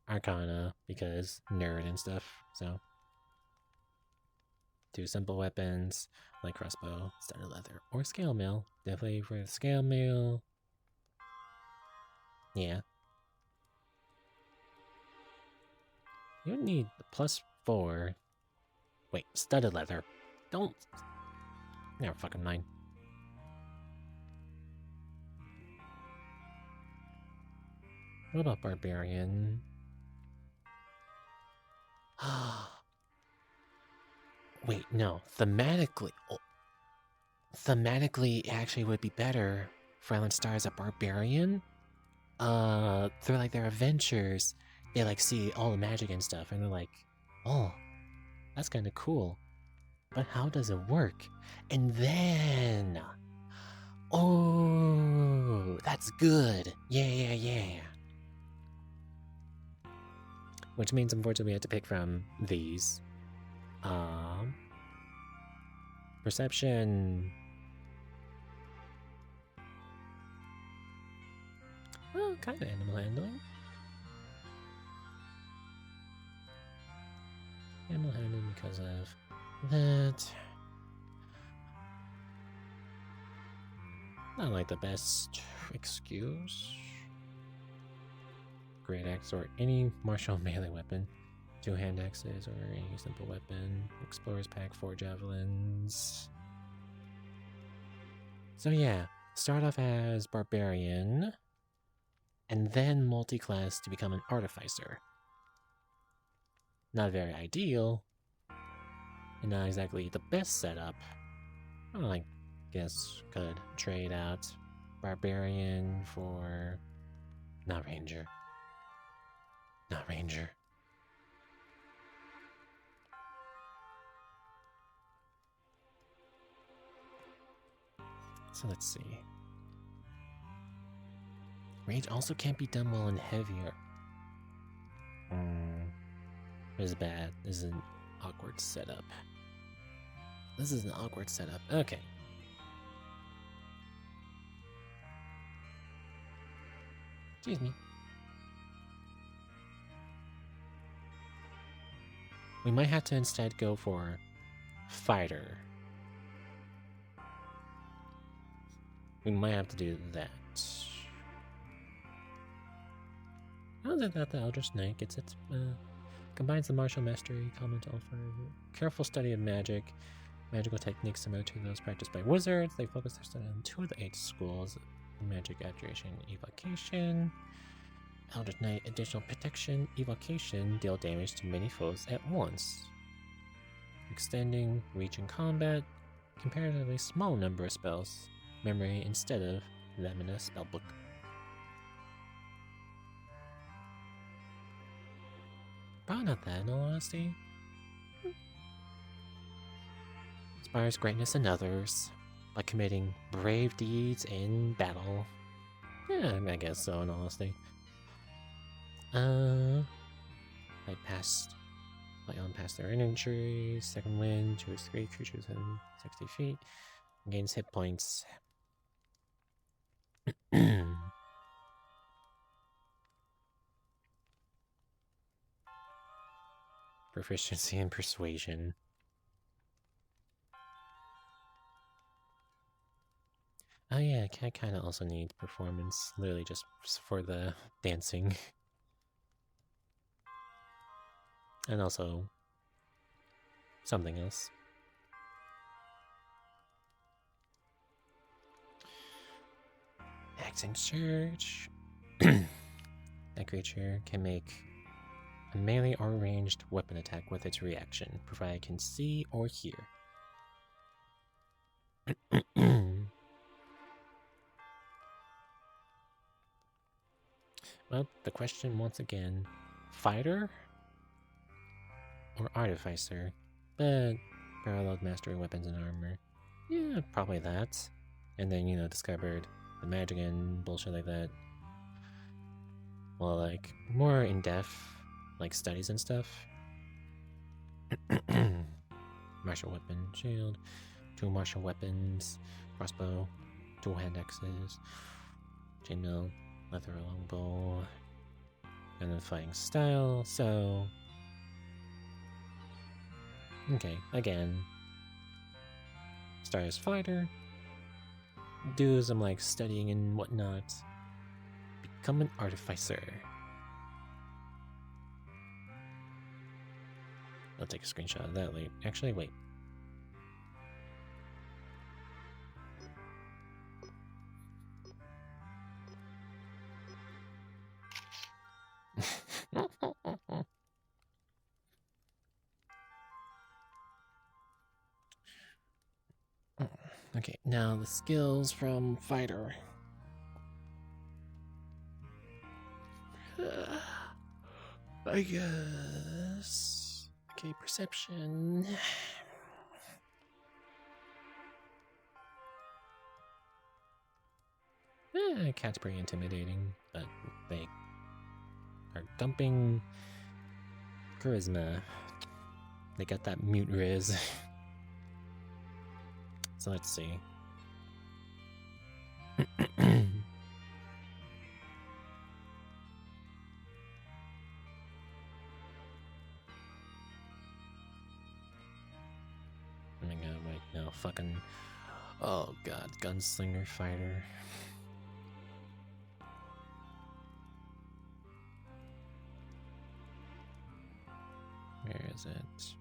Arcana because nerd and stuff. So 2 simple weapons like crossbow, studded leather, or scale mail. Definitely for the scale mail. Yeah. You need the +4. Wait, studded leather. Don't. Never fucking mind. What about barbarian? Wait, no. Thematically, it actually would be better for Island Star as a barbarian. Through like their adventures, they like see all the magic and stuff, and they're like, "Oh, that's kind of cool." But how does it work? And then, oh, that's good. Yeah. Which means, unfortunately, we have to pick from these. Perception. Well, kind of animal handling. Animal handling because of that. Not like the best excuse. Great axe or any martial melee weapon. 2 hand axes or any simple weapon. Explorer's pack, 4 javelins. So yeah, start off as barbarian, and then multi-class to become an artificer. Not very ideal, and not exactly the best setup. I guess could trade out barbarian for not ranger. So let's see. Rage also can't be done well in heavier. This is bad. This is an awkward setup. Okay. Excuse me. We might have to instead go for fighter. We might have to do that. Other than that, the Eldritch Knight gets its combines the martial mastery, common to all fire, careful study of magical techniques similar to those practiced by wizards. They focus their study on 2 of the 8 schools: magic, abjuration, evocation. Eldritch Knight, additional protection, evocation, deal damage to many foes at once, extending reach in combat, comparatively small number of spells, memory instead of them in a spellbook. Probably not that, in all honesty. Inspires greatness in others by committing brave deeds in battle. Yeah, I guess so, in all honesty. Past their injuries, second wind, 2 or 3 creatures within 60 feet, gains hit points. Proficiency in persuasion. Oh yeah, cat kind of also needs performance, literally just for the dancing. And also something else. Acting Surge. That creature can make a melee or ranged weapon attack with its reaction, provided it can see or hear. Well, the question once again, fighter or artificer? But paralleled mastery weapons and armor. Yeah, probably that. And then, discovered the magic and bullshit like that. Well, like, more in-depth, like, studies and stuff. Martial weapon, shield, 2 martial weapons, crossbow, dual hand axes, chainmail, leather longbow, and then fighting style. So, okay, again, start as fighter, do some like studying and whatnot, become an artificer. I'll take a screenshot of that later. Actually, wait. Okay, now the skills from fighter. I guess. Okay, perception. Cat's pretty intimidating, but they are dumping charisma. They got that mute riz. So let's see. Oh my god, wait, no, fucking... Oh god, gunslinger fighter. Where is it?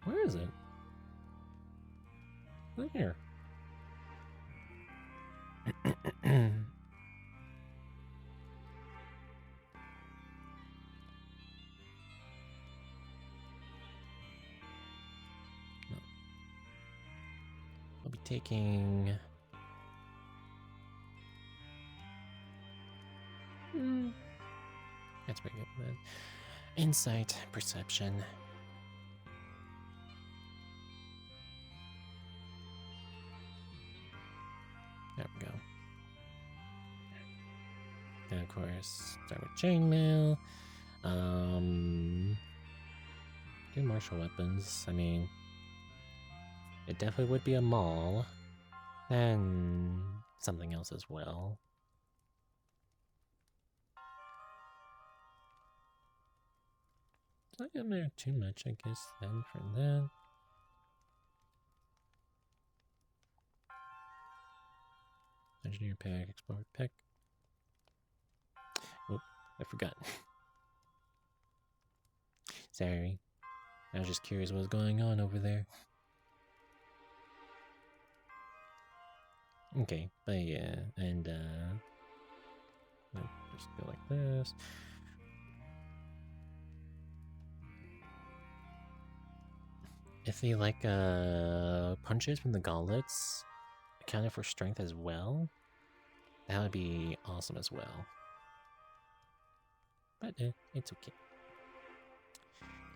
Where is it? There. I'll be taking... That's pretty good. Man. Insight, perception. There we go. And of course, start with chainmail. Do martial weapons. I mean, it definitely would be a maul. And something else as well. Not gonna matter too much, I guess, then for that. Engineer pack, explorer pack. Oh, I forgot. Sorry. I was just curious what was going on over there. Okay, but yeah, and just go like this. If they like punches from the gauntlets accounted for strength as well, that would be awesome as well. But it's okay.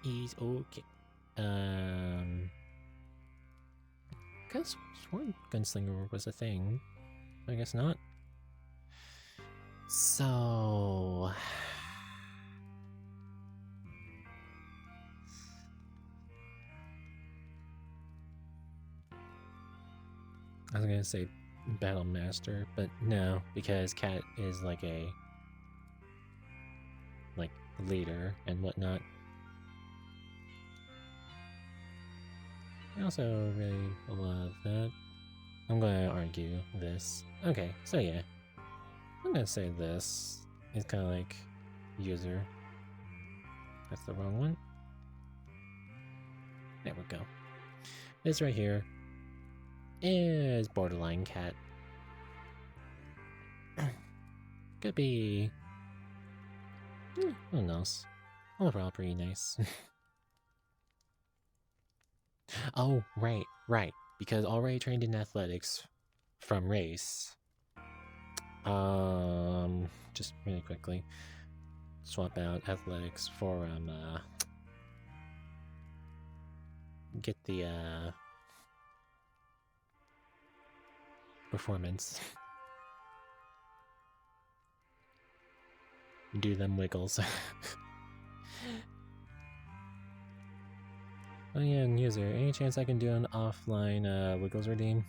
It's okay. Cause sworn gunslinger was a thing. I guess not. So I was gonna say Battle Master, but no, because Cat is like a leader and whatnot. I also really love that. I'm gonna argue this. Okay, so yeah. I'm gonna say this is kind of like user. That's the wrong one. There we go. This right here is borderline Cat. Could be... who knows? Overall pretty nice. Oh, right. Because already trained in athletics from race. Just really quickly. Swap out athletics for, get the, performance. Do them wiggles. Oh yeah, and user, any chance I can do an offline Wiggles redeem?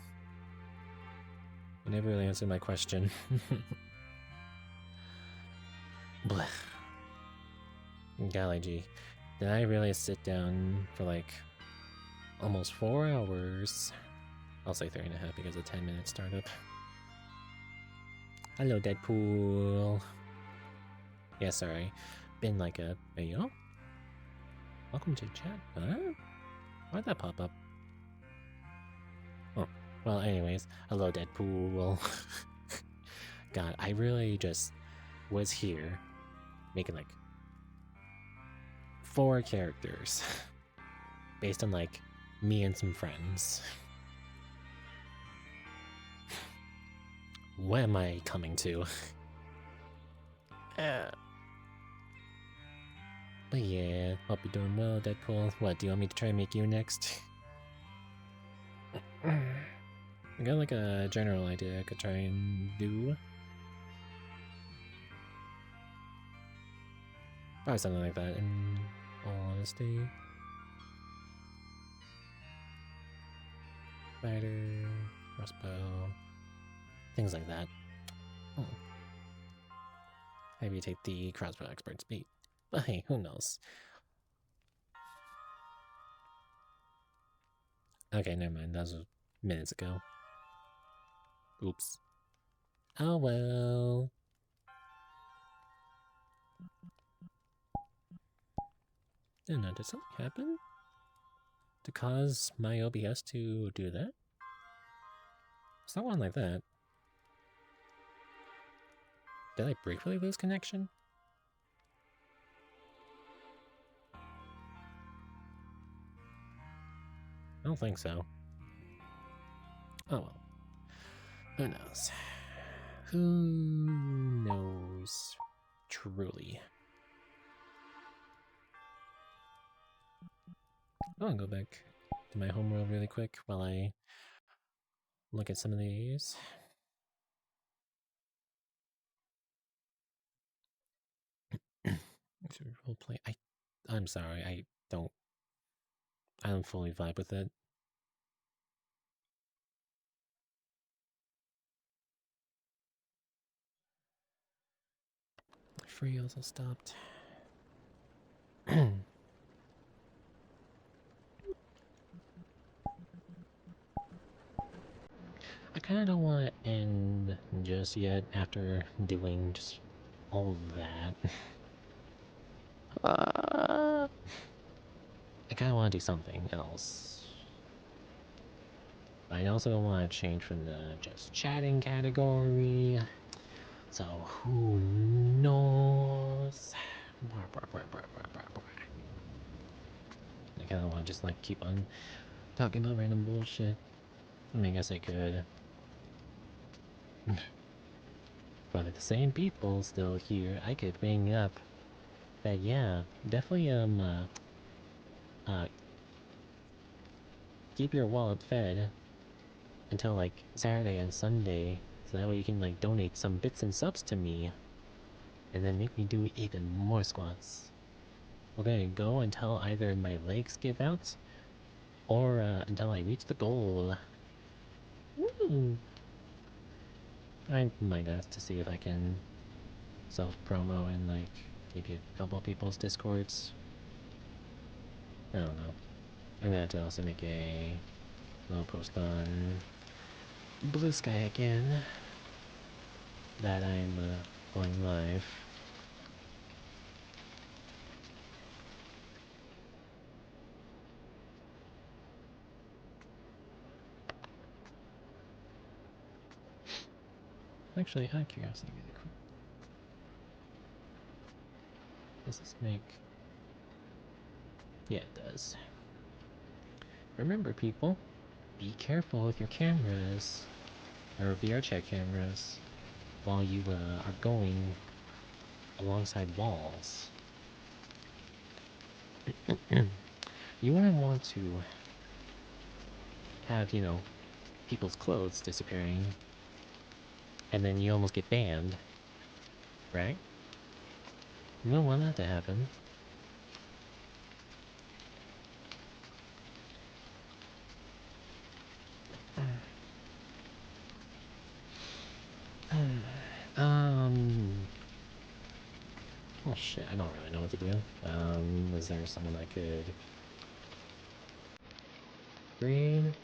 You never really answered my question. Blech. Golly gee. Did I really sit down for like almost 4 hours? I'll say 3.5 because of 10-minute startup. Hello, Deadpool. Yeah, sorry. Been like a... Hey, yo? Welcome to chat. Huh? Why'd that pop up? Oh. Well, anyways. Hello, Deadpool. God, I really just was here making like 4 characters based on like me and some friends. What am I coming to? But yeah, hope you're doing well, Deadpool. What, do you want me to try and make you next? I got like a general idea I could try and do. Probably something like that, in all honesty. Spider, crossbow, things like that. Maybe you take the crossbow expert's beat. But hey, who knows? Okay, never mind. That was minutes ago. Oops. Oh well. And did something happen to cause my OBS to do that? It's not one like that. Did I briefly lose connection? I don't think so. Oh well. Who knows? Who knows? Truly. I'll go back to my homeworld really quick while I look at some of these. Roleplay. I'm sorry, I don't fully vibe with it. Free also stopped. I kind of don't want to end just yet after doing just all that. I kind of want to do something else. I also don't want to change from the just chatting category. So who knows? I kind of want to just like keep on talking about random bullshit. I mean, I guess I could. But if the same people still here, I could bring up that, yeah, definitely, keep your wallet fed until, like, Saturday and Sunday, so that way you can, like, donate some bits and subs to me, and then make me do even more squats. We're gonna go until either my legs give out, or, until I reach the goal. Woo! I might ask to see if I can self-promo and, like, maybe a couple people's discords. I don't know. I'm gonna have to also make a little post on Blue Sky again that I'm going live. Actually, out of curiosity, really quick. Does this make... Yeah, it does. Remember, people, be careful with your cameras, or VR chat cameras, while you are going alongside walls. You wouldn't want to have, you know, people's clothes disappearing, and then you almost get banned, right? You don't want that to happen. shit, I don't really know what to do. Is there someone I could read?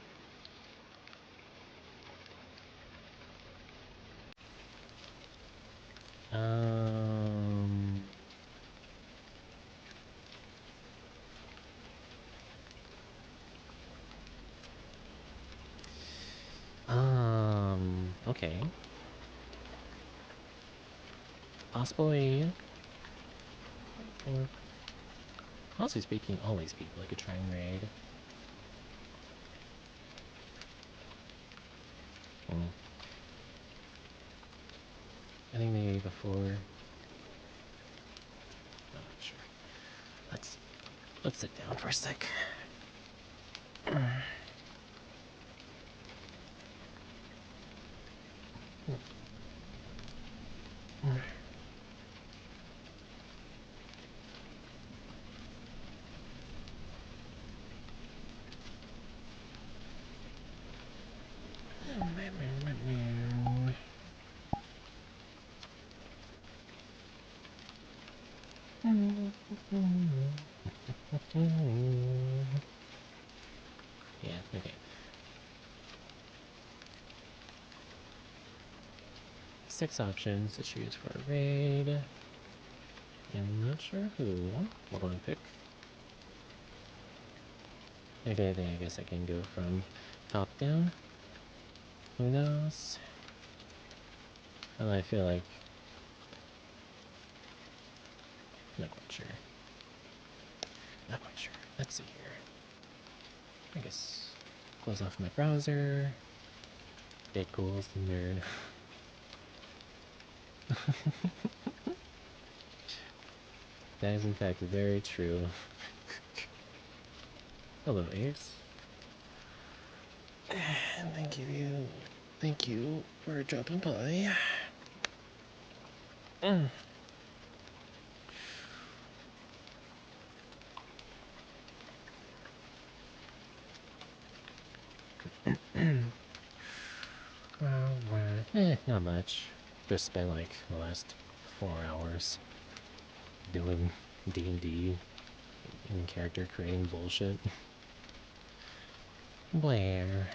Um, okay. Possibly, or honestly speaking, always people I could try and raid. I think maybe before. I'm not sure. Let's sit down for a sec. Yeah, okay. 6 options to choose for a raid. I'm not sure who we're going to pick. If anything, I guess I can go from top down. Who knows? Well, I feel like... Not quite sure. Not quite sure. Let's see here. I guess... Close off my browser. Date goals, the nerd. That is in fact very true. Hello, Ace. Thank you for dropping by. Not much. Just spent like the last 4 hours doing D&D and character creating bullshit. Blair.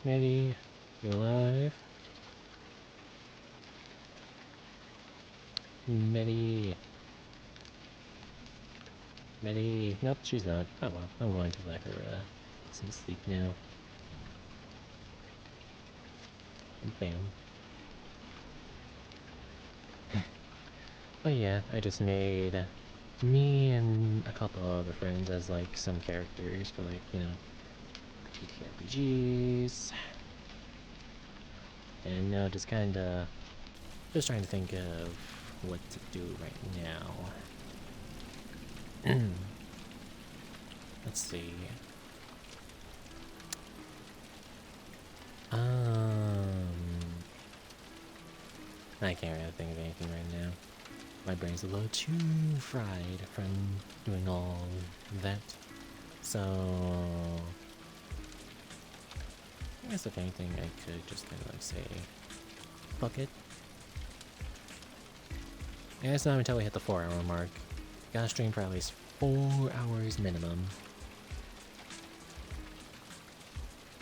Maddie, you alive? Maddie. Nope, she's not. Oh well, I'm going to let her some sleep now. Bam. But yeah, I just made me and a couple other friends as like some characters for like, you know, TTRPGs. And now just trying to think of what to do right now. Let's see. I can't really think of anything right now. My brain's a little too fried from doing all that. So I guess if anything I could just kind of like say fuck it. And it's not until we hit the 4-hour mark. Gotta stream for at least 4 hours minimum.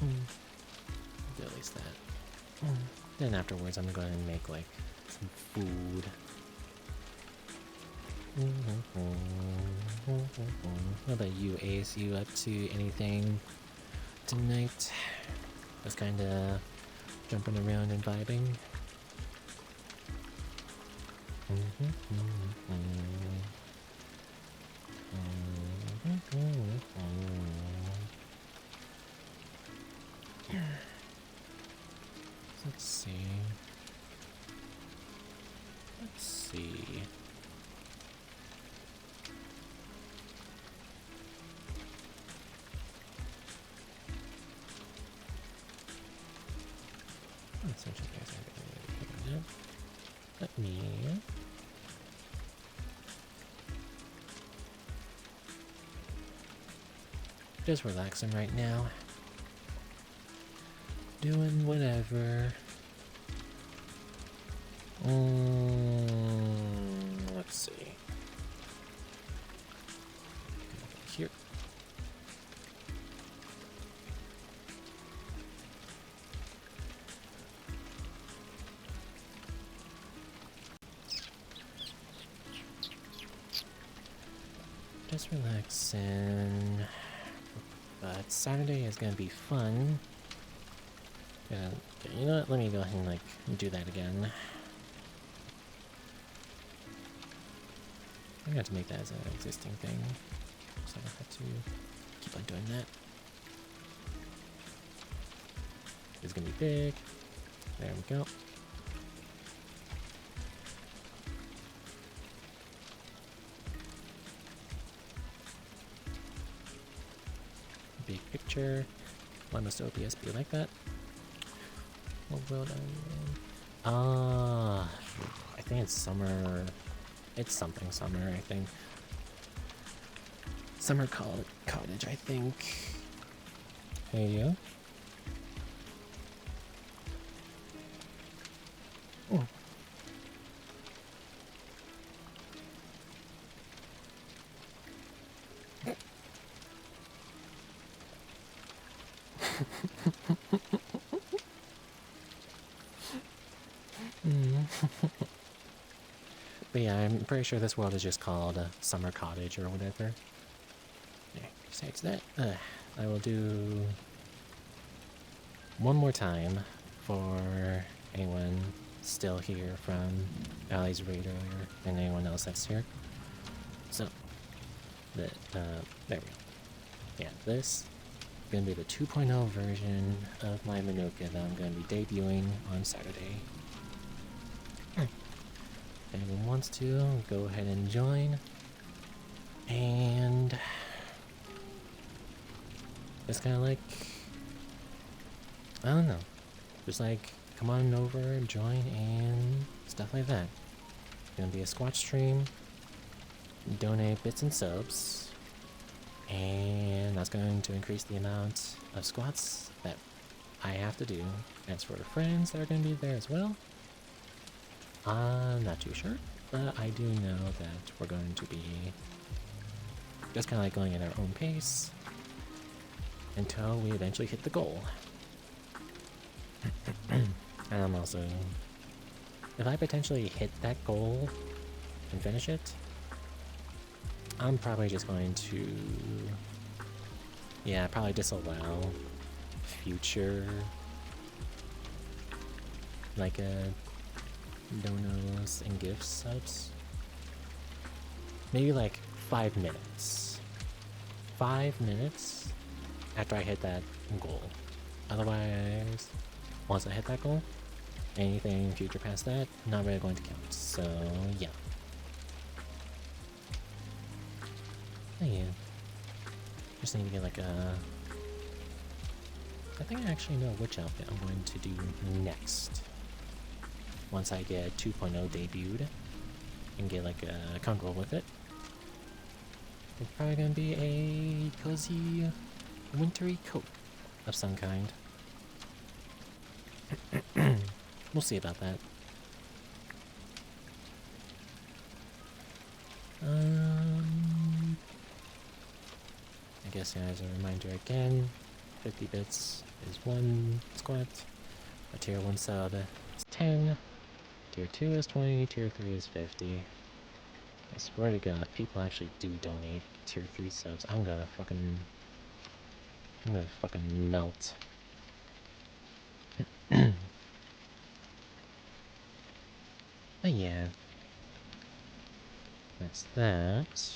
Do at least that. Then afterwards I'm gonna go ahead and make like some food. What about you, Ace? You up to anything tonight? Just kinda jumping around and vibing. Let's see. Let me just relaxing right now. Doing whatever. Let's see. Here. Just relaxing. But Saturday is gonna be fun. Yeah, you know what? Let me go ahead and like do that again. I'm gonna have to make that as an existing thing, so I don't have to keep on doing that. It's gonna be big. There we go. Big picture. Why must OBS be like that? What world are you in? I think it's summer. It's something summer, I think. Summer cottage, I think. Hey, you? Oh. But yeah, I'm pretty sure this world is just called Summer Cottage or whatever. Yeah, besides that, I will do one more time for anyone still here from Ali's raid earlier and anyone else that's here. So, there we go. Yeah, this is going to be the 2.0 version of my Manuka that I'm going to be debuting on Saturday. If anyone wants to, go ahead and join. And it's kind of like, I don't know, just like come on over and join and stuff like that. It's gonna be a squat stream, donate bits and subs, and that's going to increase the amount of squats that I have to do. As for the friends that are going to be there as well, I'm not too sure, but I do know that we're going to be just kind of like going at our own pace until we eventually hit the goal. And I'm also, if I potentially hit that goal and finish it, I'm probably just going to, yeah, probably disallow future, like donos and gifts subs. Maybe like 5 minutes. 5 minutes after I hit that goal. Otherwise, once I hit that goal, anything future past that, not really going to count. So, yeah. Oh, yeah. Just need to get like a... I think I actually know which outfit I'm going to do next. Once I get 2.0 debuted and get like comfortable with it. It's probably gonna be a cozy, wintry coat of some kind. We'll see about that. I guess as a reminder again, 50 bits is 1 squat, a tier 1 sub is 10, tier 2 is 20, tier 3 is 50. I swear to God, people actually do donate tier 3 subs. I'm gonna fucking melt. But yeah. That's that.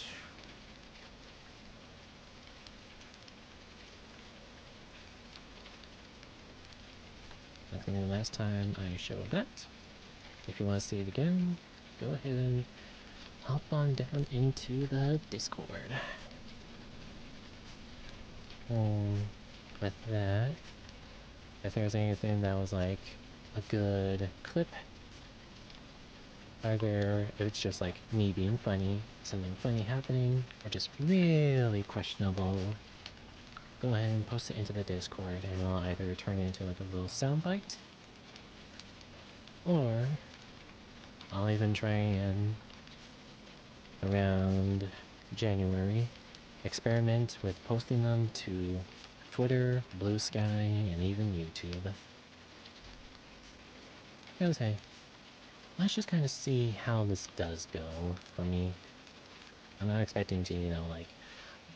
I think the last time I showed that. If you want to see it again, go ahead and hop on down into the Discord. With that, if there's anything that was like a good clip, either it's just like me being funny, something funny happening, or just really questionable, go ahead and post it into the Discord and I'll either turn it into like a little soundbite, or I'll even try and around January experiment with posting them to Twitter, Blue Sky, and even YouTube. Because hey, let's just kind of see how this does go for me. I'm not expecting to, you know, like,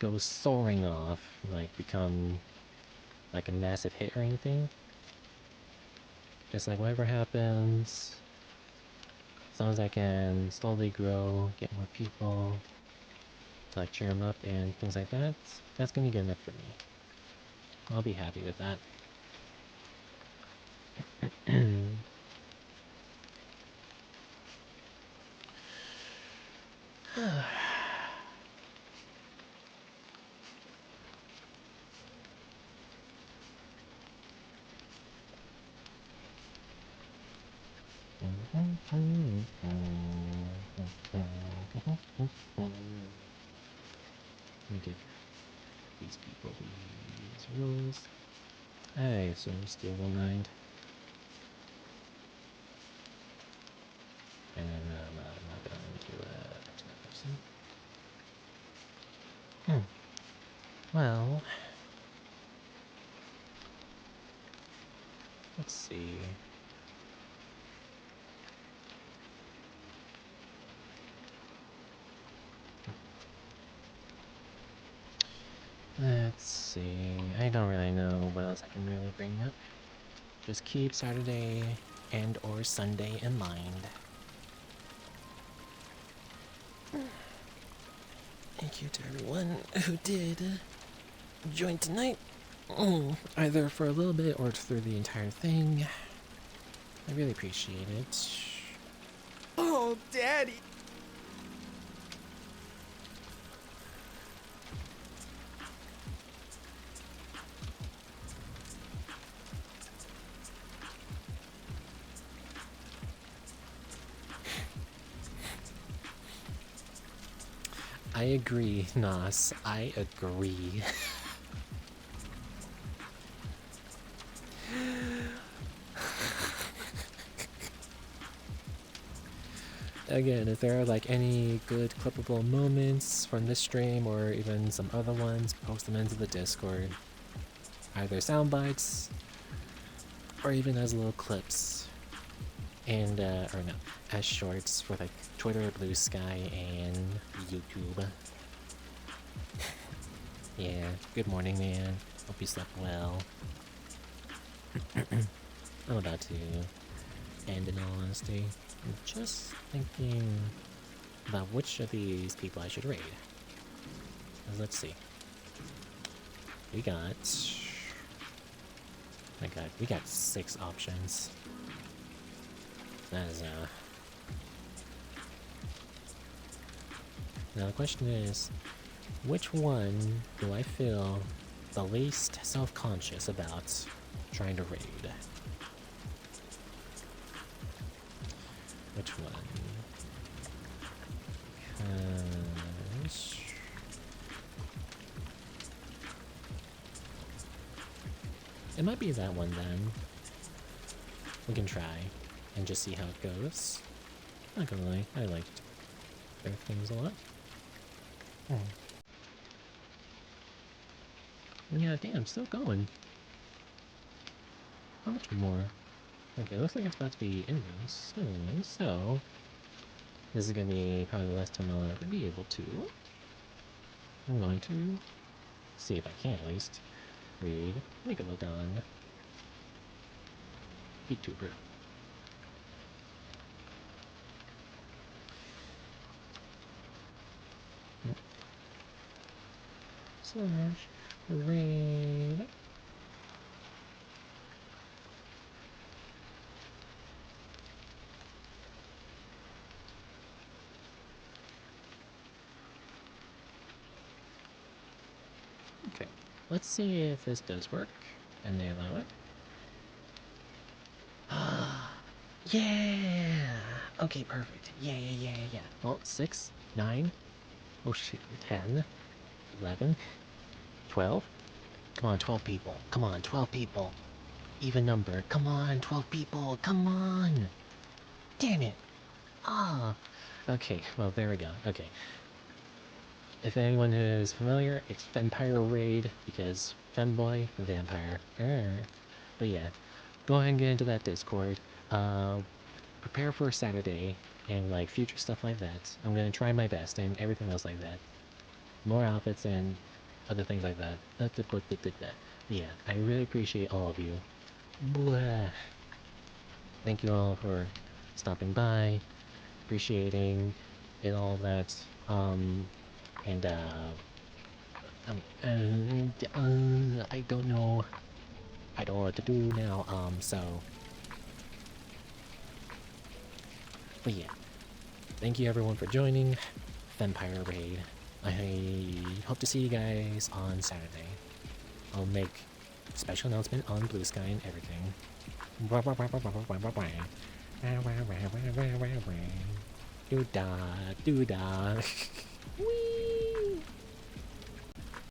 go soaring off, like, become, like, a massive hit or anything. Just like, whatever happens, as long as I can slowly grow, get more people, to, like, cheer them up and things like that, that's gonna be good enough for me. I'll be happy with that. Let me give these people these rules. Hey, so still will mind. And I'm not going to that person. Well, let's see. Let's see. I don't really know what else I can really bring up. Just keep Saturday and or Sunday in mind. Thank you to everyone who did join tonight. Either for a little bit or through the entire thing. I really appreciate it. Oh, Daddy! I agree, Nas. I agree. Again, if there are like any good clippable moments from this stream or even some other ones, post them into the Discord. Either sound bites or even as little clips. And, or no, as shorts for like Twitter, Blue Sky, and YouTube. Yeah, good morning, man. Hope you slept well. I'm about to end, in all honesty. I'm just thinking about which of these people I should raid. Let's see. We got... my god, we got 6 options. That is, Now the question is, which one do I feel the least self-conscious about trying to raid? Which one? Because... it might be that one then. We can try and just see how it goes. Not gonna lie, I liked their things a lot. Yeah, damn, still going. How much more? Okay, looks like it's about to be ending soon, so this is gonna be probably the last time I'll ever be able to. I'm going to see if I can at least read Megalodon VTuber. Slash raid. Okay, let's see if this does work and they allow it. Yeah! Okay, perfect. Yeah. Well, 6, 9, oh shit, 10, 11, 12. Come on, 12 people. Come on, 12 people. Even number. Come on, 12 people. Come on! Damn it! Ah, okay. Well, there we go. Okay. If anyone is familiar, it's Vampire Raid because femboy, vampire. But yeah, go ahead and get into that Discord. Prepare for Saturday and like future stuff like that. I'm gonna try my best and everything else like that. More outfits and other things like that. Yeah, I really appreciate all of you. Blah. Thank you all for stopping by, appreciating and all that. And I don't know. I don't know what to do now. But yeah, thank you everyone for joining Vampire Raid. I hope to see you guys on Saturday. I'll make a special announcement on Blue Sky and everything. Doo da, doo da. Whee!